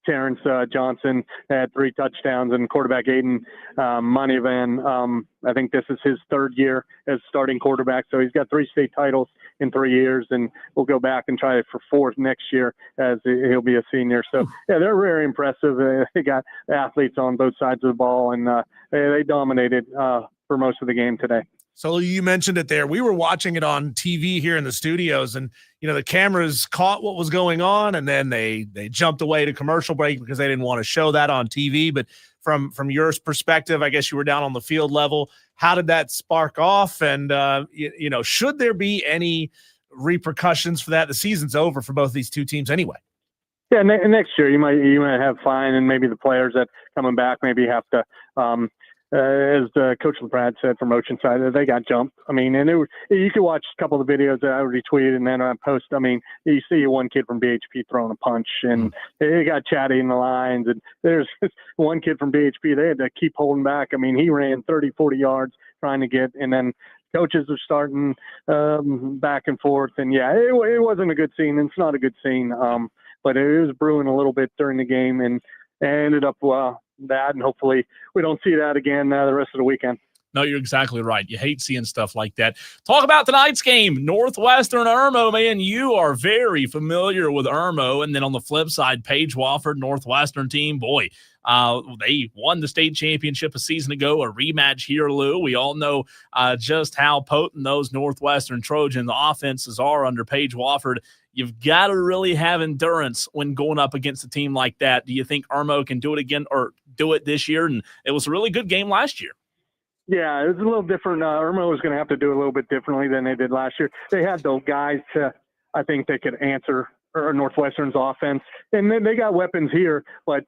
Terrence Johnson had 3 touchdowns, and quarterback Aiden Moneyvan. I think this is his 3rd year as starting quarterback, so he's got 3 state titles in 3 years, and we'll go back and try it for 4th next year as he'll be a senior. So they're very impressive. They got athletes on both sides of the ball, and they dominated for most of the game today. So you mentioned it there. We were watching it on TV here in the studios, and the cameras caught what was going on, and then they jumped away to commercial break because they didn't want to show that on TV. But from your perspective, I guess you were down on the field level. How did that spark off? And should there be any repercussions for that? The season's over for both these two teams anyway. Yeah, next year you might have fine, and maybe the players that coming back maybe have to. As Coach LeBrad said from Oceanside, they got jumped. I mean, and you could watch a couple of the videos that I retweeted and then I post. I mean, you see one kid from BHP throwing a punch, and they got chatty in the lines. And there's one kid from BHP, they had to keep holding back. I mean, he ran 30, 40 yards trying to get, and then coaches are starting back and forth. And, it wasn't a good scene, and it's not a good scene. But it was brewing a little bit during the game, and ended up that, and hopefully we don't see that again the rest of the weekend. No, you're exactly right. You hate seeing stuff like that. Talk about tonight's game, Northwestern Irmo, man. You are very familiar with Irmo. And then on the flip side, Paige Wofford, Northwestern team, boy, they won the state championship a season ago, a rematch here, Lou. We all know just how potent those Northwestern Trojan offenses are under Paige Wofford. You've got to really have endurance when going up against a team like that. Do you think Irmo can do it again or do it this year? And it was a really good game last year. Yeah, it was a little different. Irmo was going to have to do it a little bit differently than they did last year. They had those guys I think they could answer Northwestern's offense. And then they got weapons here, but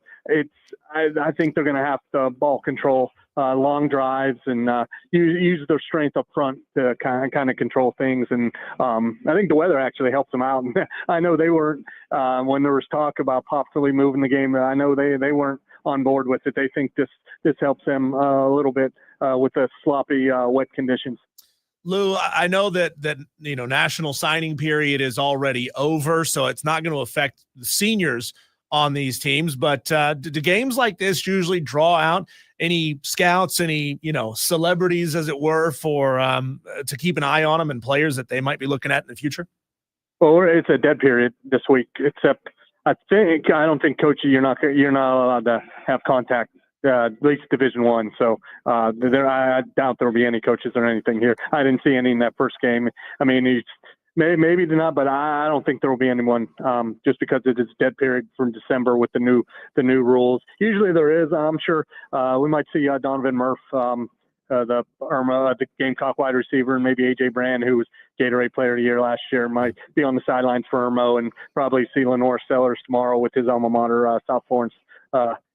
I think they're going to have to ball control long drives and use their strength up front to kind of control things. And I think the weather actually helps them out. And I know they weren't when there was talk about possibly moving the game. I know they weren't on board with it. They think this helps them a little bit with the sloppy, wet conditions. Lou, I know that national signing period is already over, so it's not going to affect the seniors on these teams. But do games like this usually draw out any scouts, any celebrities, as it were, for to keep an eye on them and players that they might be looking at in the future? Well, it's a dead period this week, except I don't think, Coach, you're not allowed to have contact. At least Division I. So I doubt there will be any coaches or anything here. I didn't see any in that first game. I mean, maybe not, but I don't think there will be anyone just because it is dead period from December with the new rules. Usually there is. I'm sure we might see Donovan Murph, the Gamecock wide receiver, and maybe AJ Brand, who was Gatorade Player of the Year last year, might be on the sidelines for Irmo, and probably see Lenore Sellers tomorrow with his alma mater, South Florence.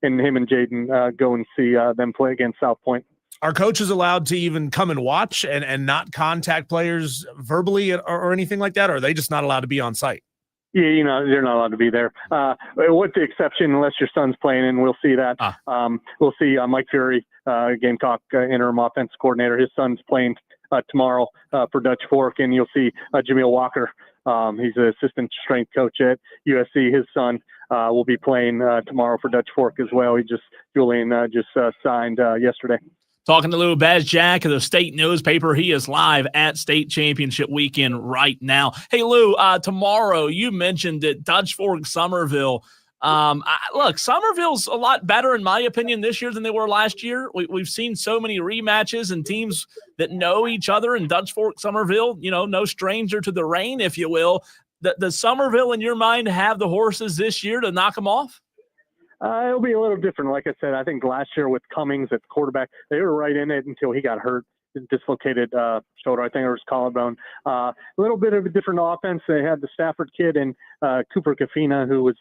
And him and Jaden go and see them play against South Point. Are coaches allowed to even come and watch and not contact players verbally or anything like that? Or are they just not allowed to be on site? Yeah, they're not allowed to be there. With the exception, unless your son's playing, and we'll see that. We'll see Mike Fury, Gamecock interim offense coordinator. His son's playing tomorrow for Dutch Fork, and you'll see Jameel Walker. He's an assistant strength coach at USC. His son will be playing tomorrow for Dutch Fork as well. Julian just signed yesterday. Talking to Lou Bezjak of the State Newspaper. He is live at State Championship Weekend right now. Hey, Lou, tomorrow you mentioned that Dutch Fork, Summerville. Look, Summerville's a lot better, in my opinion, this year than they were last year. We've seen so many rematches and teams that know each other, and Dutch Fork, Summerville, no stranger to the rain, if you will. Does Summerville, in your mind, have the horses this year to knock them off? It'll be a little different. Like I said, I think last year with Cummings at quarterback, they were right in it until he got hurt, dislocated shoulder. I think it was collarbone. A little bit of a different offense. They had the Stafford kid and Cooper Kafina, who was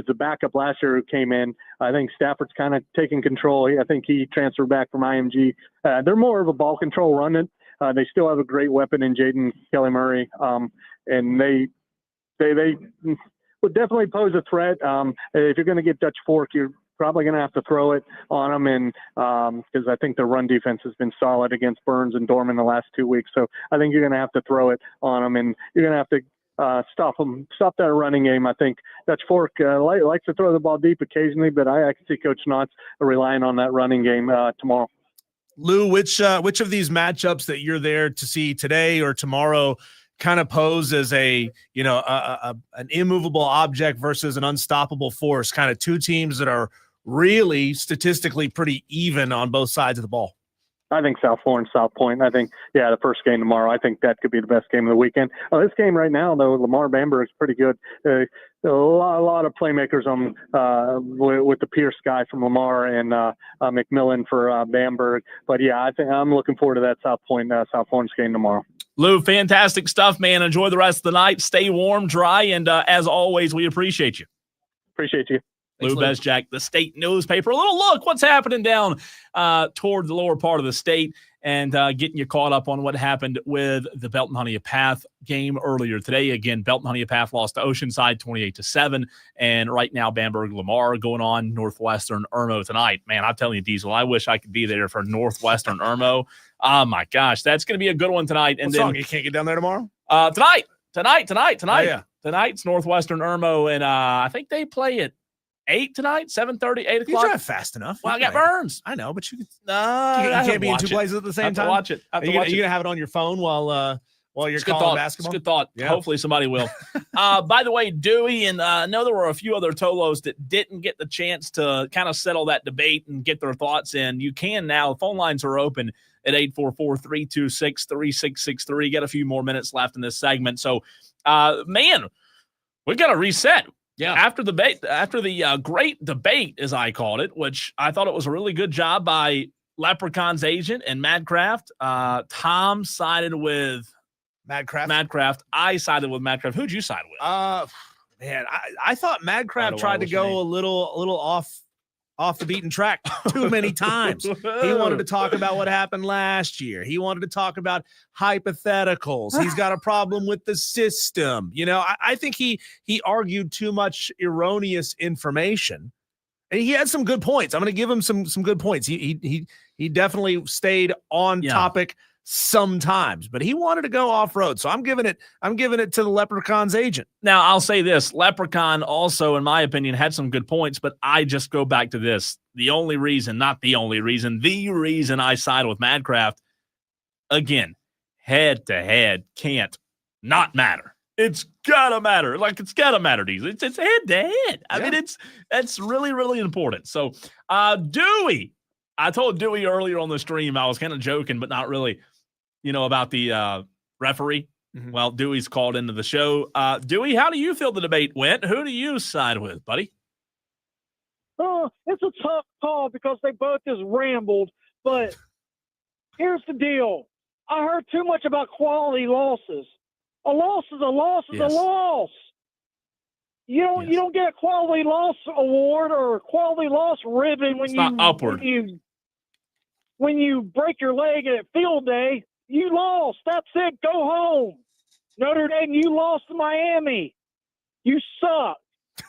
the backup last year, who came in. I think Stafford's kind of taking control. I think he transferred back from IMG. They're more of a ball control running. They still have a great weapon in Jaden Kelly Murray, and they would definitely pose a threat. If you're going to get Dutch Fork, you're probably going to have to throw it on them, and because I think the run defense has been solid against Burns and Dorman the last 2 weeks. So I think you're going to have to throw it on them, and you're going to have to stop that running game. I think Dutch Fork likes to throw the ball deep occasionally, but I can see Coach Knotts relying on that running game tomorrow. Lou, which of these matchups that you're there to see today or tomorrow kind of pose as an immovable object versus an unstoppable force, kind of two teams that are really statistically pretty even on both sides of the ball? I think South Florence, South Point. I think, the first game tomorrow, I think that could be the best game of the weekend. This game right now, though, Lamar Bamberg is pretty good. A lot of playmakers on with the Pierce guy from Lamar and McMillan for Bamberg. But, I think I'm looking forward to that South Point, South Florence game tomorrow. Lou, fantastic stuff, man. Enjoy the rest of the night. Stay warm, dry, and as always, we appreciate you. Appreciate you. Lou Bezjak, the State Newspaper. A little look what's happening down toward the lower part of the state and getting you caught up on what happened with the Belton Honea-Path game earlier today. Again, Belton Honea-Path lost to Oceanside 28-7, and right now Bamberg-Lamar going on Northwestern Irmo tonight. Man, I'm telling you, Diesel, I wish I could be there for Northwestern Irmo. Oh my gosh, that's going to be a good one tonight. And then you can't get down there tomorrow? Tonight. Oh, yeah. Tonight's Northwestern Irmo, and I think they play at 8 tonight, 7:30, 8 o'clock. You drive fast enough. Well, I got Burns. I know, but you can't be in two places at the same time. Watch it. Are you going to have it on your phone while you're calling basketball? It's a good thought. Yeah. Hopefully somebody will. By the way, Dewey, and I know there were a few other Tolos that didn't get the chance to kind of settle that debate and get their thoughts in. You can now. The phone lines are open at 844-326-3663. Got a few more minutes left in this segment. So, man, we've got to reset. Yeah. After the great debate, as I called it, which I thought it was a really good job by Leprechaun's agent and Madcraft. Tom sided with Madcraft. I sided with Madcraft. Who'd you side with? Man, I thought Madcraft tried to go a little off off the beaten track too many times. He wanted to talk about what happened last year. He wanted to talk about hypotheticals. He's got a problem with the system. You know, I think he argued too much erroneous information. And he had some good points. I'm going to give him some good points. He definitely stayed on topic sometimes, but he wanted to go off road. So I'm giving it to the Leprechaun's agent. Now, I'll say this. Leprechaun also, in my opinion, had some good points, but I just go back to this. The reason I side with Madcraft, again, head-to-head can't not matter. It's gotta matter. Like, it's gotta matter, Diesel. It's head-to-head. I mean, that's really, really important. So, Dewey. I told Dewey earlier on the stream, I was kind of joking, but not really, about the referee. Mm-hmm. Well, Dewey's called into the show. Dewey, how do you feel the debate went? Who do you side with, buddy? Oh, it's a tough call because they both just rambled. But here's the deal. I heard too much about quality losses. A loss is a loss is a loss. You don't get a quality loss award or a quality loss ribbon when you break your leg at field day. You lost. That's it. Go home. Notre Dame, you lost to Miami. You suck.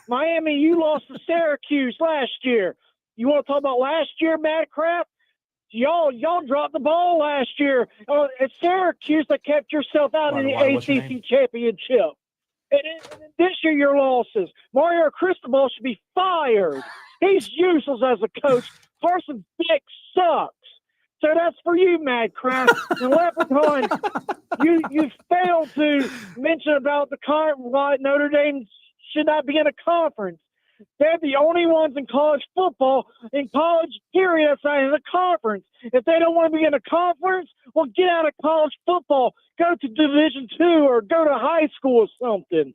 Miami, you lost to Syracuse last year. You want to talk about last year, Madcraft? Y'all dropped the ball last year. It's Syracuse that kept yourself out of the ACC championship. And this year, your losses. Mario Cristobal should be fired. He's useless as a coach. Carson Beck sucks. So that's for you, Madcraft. And Leprechaun, you failed to mention about why Notre Dame should not be in a conference. They're the only ones in college football, in college period, that's not in a conference. If they don't want to be in a conference, well, get out of college football. Go to Division II or go to high school or something.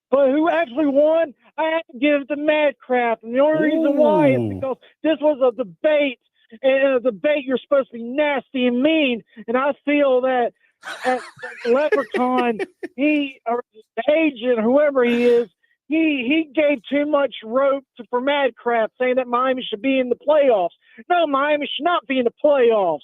But who actually won? I have to give it to Madcraft. And the only reason why is because this was a debate. And in a debate, you're supposed to be nasty and mean. And I feel that Leprechaun, or the agent, whoever he is, he gave too much rope for Madcraft, saying that Miami should be in the playoffs. No, Miami should not be in the playoffs.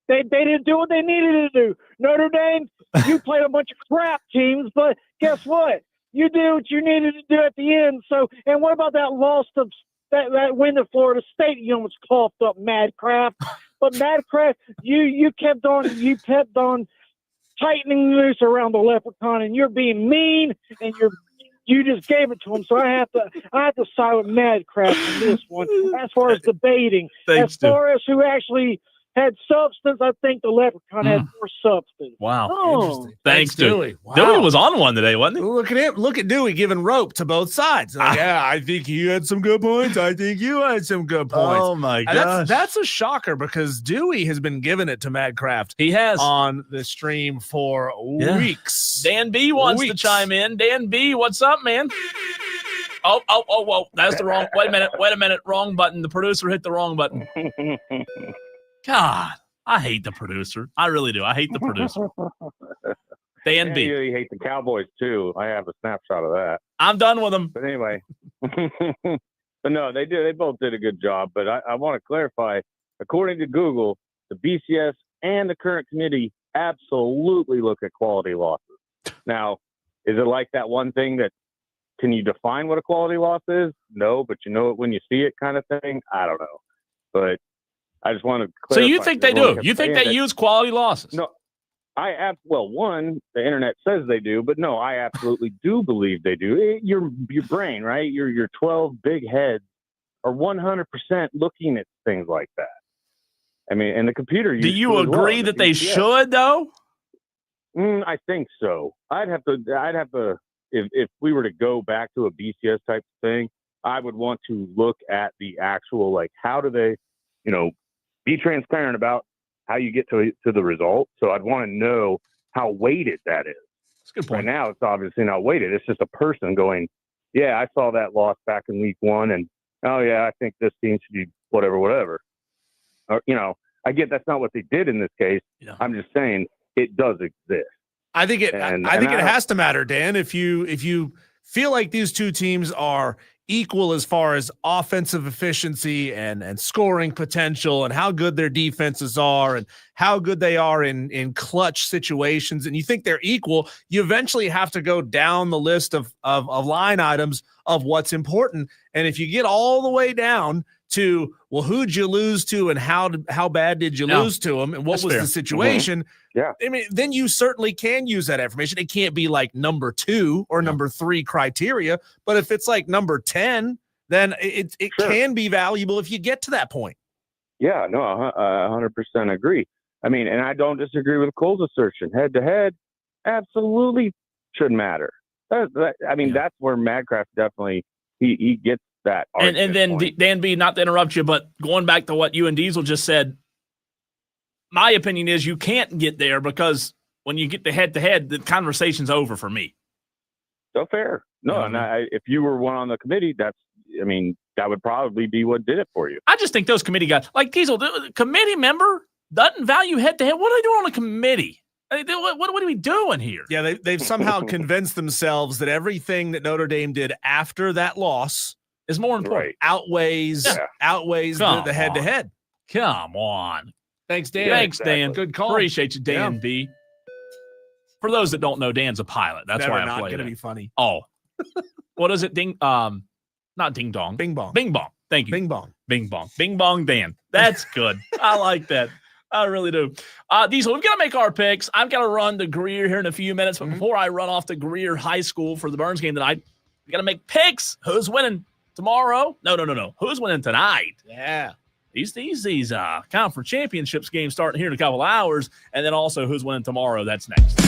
They didn't do what they needed to do. Notre Dame, you played a bunch of crap teams, but guess what? You did what you needed to do at the end. So, and what about that loss to that win to Florida State? You almost coughed up, Madcraft. But Madcraft, you kept on tightening the noose around the Leprechaun, and you're being mean, and you just gave it to him. So I have to side with Madcraft on this one. As far as debating, as far as who actually had substance, I think the Leprechaun had more substance. Wow. Oh, thanks, Dewey. Wow. Dewey was on one today, wasn't he? Look at him. Look at Dewey giving rope to both sides. Like, I think you had some good points. I think you had some good points. Oh, my gosh. That's a shocker because Dewey has been giving it to Madcraft. He has. On the stream for weeks. Dan B wants to chime in. Dan B, what's up, man? Oh, that's the wrong. Wait a minute. Wrong button. The producer hit the wrong button. God, I hate the producer. I really do. I hate the producer. Dan B. You hate the Cowboys, too. I have a snapshot of that. I'm done with them. But anyway. But no, they did. They both did a good job. But I want to clarify, according to Google, the BCS and the current committee absolutely look at quality losses. Now, is it like that one thing that, can you define what a quality loss is? No, but you know it when you see it kind of thing? I don't know. But I just want to clarify. So you think they do? You think they use quality losses? No, one, the internet says they do, but no, I absolutely do believe they do. Your brain, right? Your 12 big heads are 100% looking at things like that. I mean, and the computer. Do you agree that they should, though? I think so. I'd have to. If we were to go back to a BCS type thing, I would want to look at the actual, like, how do they, be transparent about how you get to the result. So I'd want to know how weighted that is. That's a good point. Right now, it's obviously not weighted. It's just a person going, yeah, I saw that loss back in week 1, and oh yeah, I think this team should be whatever. Or, I get that's not what they did in this case. Yeah. I'm just saying it does exist. I think it has to matter, Dan. If you feel like these two teams are equal as far as offensive efficiency and scoring potential and how good their defenses are and how good they are in clutch situations, and you think they're equal, you eventually have to go down the list of line items of what's important. And if you get all the way down to, well, who'd you lose to and how bad did you lose to them and what was the situation? Yeah. I mean, then you certainly can use that information. It can't be like number 2 or number 3 criteria, but if it's like number 10, then it can be valuable if you get to that point. Yeah, no, 100% agree. I mean, and I don't disagree with Cole's assertion. Head to head, absolutely should matter. That's where Madcraft definitely he gets that. And then point. Dan B, not to interrupt you, but going back to what you and Diesel just said, my opinion is you can't get there because when you get the head to head, the conversation's over for me. So fair. No, and if you were one on the committee, that would probably be what did it for you. I just think those committee guys, like Diesel, the committee member doesn't value head to head. What are they doing on a committee? What are we doing here? Yeah, they've somehow convinced themselves that everything that Notre Dame did after that loss is more important. Right. Outweighs the head to head. Come on. Thanks, Dan. Thanks, Dan. Good call. Appreciate you, Dan B. For those that don't know, Dan's a pilot. That's why I not play going to it. be funny. Oh, what is it? Not ding dong. Bing bong. Bing bong. Thank you. Bing bong. Bing bong. Bing bong. Dan. That's good. I like that. I really do. Diesel, we've got to make our picks. I've got to run to Greer here in a few minutes, but before I run off to Greer High School for the Burns game tonight, we got to make picks. Who's winning tomorrow? No. Who's winning tonight? Yeah. These conference championships games starting here in a couple hours, and then also who's winning tomorrow. That's next.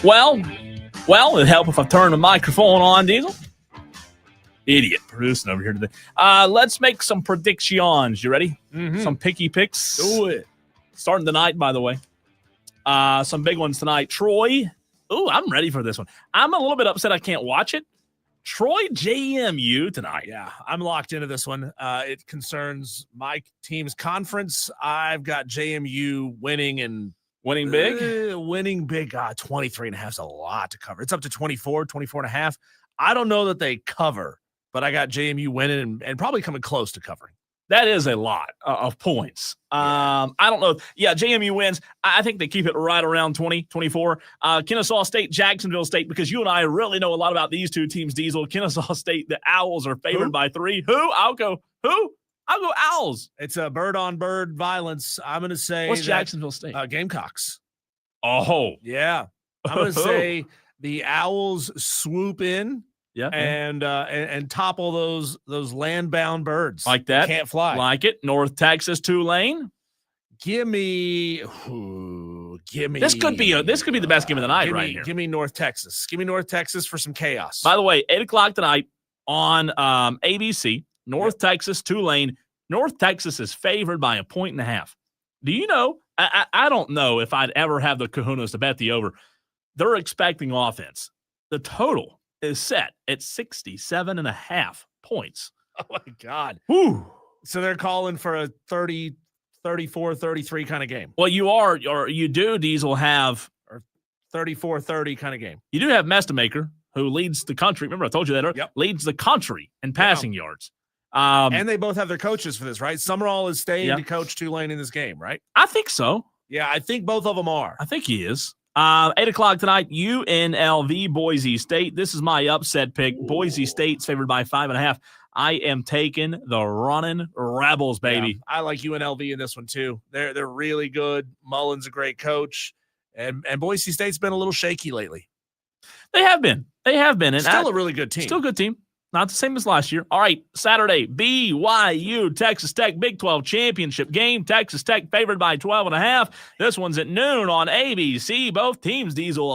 Well, it'd help if I turn the microphone on, Diesel. Idiot producing over here today. Let's make some predictions. You ready? Mm-hmm. Some picky picks. Do it. Starting tonight, by the way. Some big ones tonight. Troy. Ooh, I'm ready for this one. I'm a little bit upset I can't watch it. Troy JMU tonight. Yeah, I'm locked into this one. It concerns my team's conference. I've got JMU winning and winning big. Winning big. 23.5 is a lot to cover. It's up to 24.5. I don't know that they cover, but I got JMU winning and probably coming close to covering. That is a lot of points. I don't know. Yeah, JMU wins. I think they keep it right around 20, 24. Kennesaw State, Jacksonville State, because you and I really know a lot about these two teams, Diesel. Kennesaw State, the Owls are favored by 3. I'll go Owls. It's a bird-on-bird violence. I'm going to say what's Jacksonville State? Gamecocks. Oh. Yeah. I'm going to say the Owls swoop in. Yeah, and topple those land-bound birds like that. Can't fly. Like it. North Texas, Tulane. Give me. This could be the best game of the night right here. Give me North Texas. Give me North Texas for some chaos. By the way, 8:00 tonight on ABC. North Texas, Tulane. North Texas is favored by 1.5. Do you know? I don't know if I'd ever have the kahunas to bet the over. They're expecting offense. The total is set at 67.5 points. Oh my God. Whew. So they're calling for a 30, 34, 33 kind of game. Well, you do, Diesel, have 34-30 kind of game. You do have Mestamaker, who leads the country. Remember, I told you that. Yep. Leads the country in passing yards. And they both have their coaches for this, right? Summerall is staying to coach Tulane in this game, right? I think so. Yeah, I think both of them are. I think he is. 8:00 tonight, UNLV, Boise State. This is my upset pick. Boise State's favored by 5.5. I am taking the running Rebels, baby. Yeah, I like UNLV in this one too. They're really good. Mullen's a great coach, and Boise State's been a little shaky lately. They have been. And still a really good team. Still a good team. Not the same as last year. All right, Saturday, BYU, Texas Tech, Big 12 championship game. Texas Tech favored by 12.5. This one's at noon on ABC. Both teams, Diesel,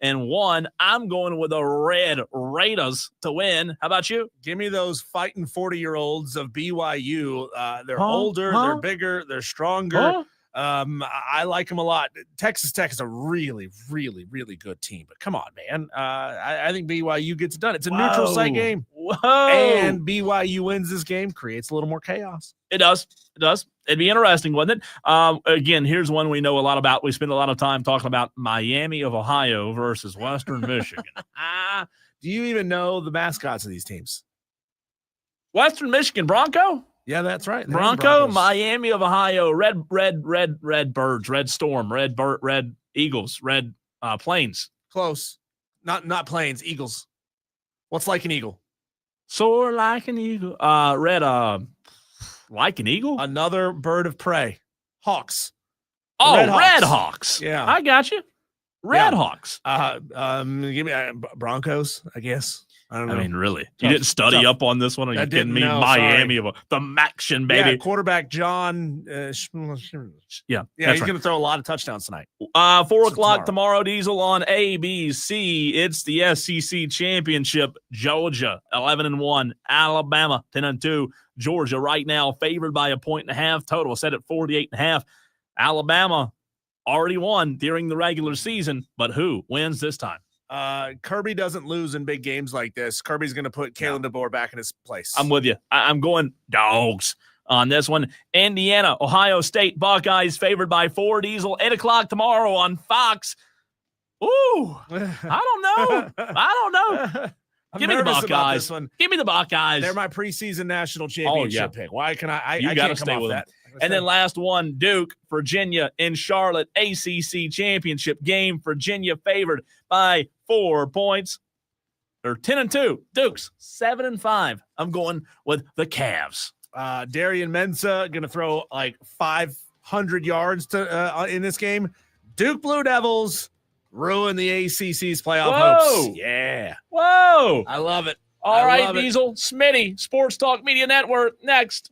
11-1. I'm going with the Red Raiders to win. How about you? Give me those fighting 40-year-olds of BYU. They're older, they're bigger, they're stronger. I like them a lot. Texas Tech is a really, really, really good team. But come on, man. I think BYU gets it done. It's a neutral site game. Whoa. And BYU wins this game, creates a little more chaos. It does. It'd be interesting, wouldn't it? Again, here's one we know a lot about. We spend a lot of time talking about Miami of Ohio versus Western Michigan. Do you even know the mascots of these teams? Western Michigan Bronco? Yeah, that's right. Bronco, Miami of Ohio, red birds, red storm, red eagles, red planes. Close. Not planes, eagles. What's like an eagle? Soar like an eagle. Red like an eagle? Another bird of prey. Hawks. Oh, Red Hawks. Yeah. I got you. Red Hawks. Give me Broncos, I guess. I don't know. I mean, really? You didn't study up on this one? Are you kidding me? Miami of the Maction, baby. Yeah, quarterback John. Yeah, he's right. going to throw a lot of touchdowns tonight. 4:00 tomorrow, Diesel on ABC. It's the SEC Championship. Georgia, 11-1. Alabama, 10-2. Georgia right now favored by 1.5. Total set at 48.5. Alabama already won during the regular season, but who wins this time? Kirby doesn't lose in big games like this. Kirby's going to put Kalen DeBoer back in his place. I'm with you. I'm going Dogs on this one. Indiana, Ohio State, Buckeyes favored by 4. Diesel, 8:00 tomorrow on Fox. Ooh, I don't know. Give me the Buckeyes. Give me the Buckeyes. They're my preseason national championship pick. Why can I gotta stay with that. And then last one, Duke, Virginia in Charlotte, ACC championship game. Virginia favored by 4 points. They're 10-2. Duke's 7-5. I'm going with the Cavs. Darian Mensah going to throw like 500 yards in this game. Duke Blue Devils ruin the ACC's playoff hopes. Yeah. Whoa. I love it. All right, Diesel, Smitty, Sports Talk Media Network, next.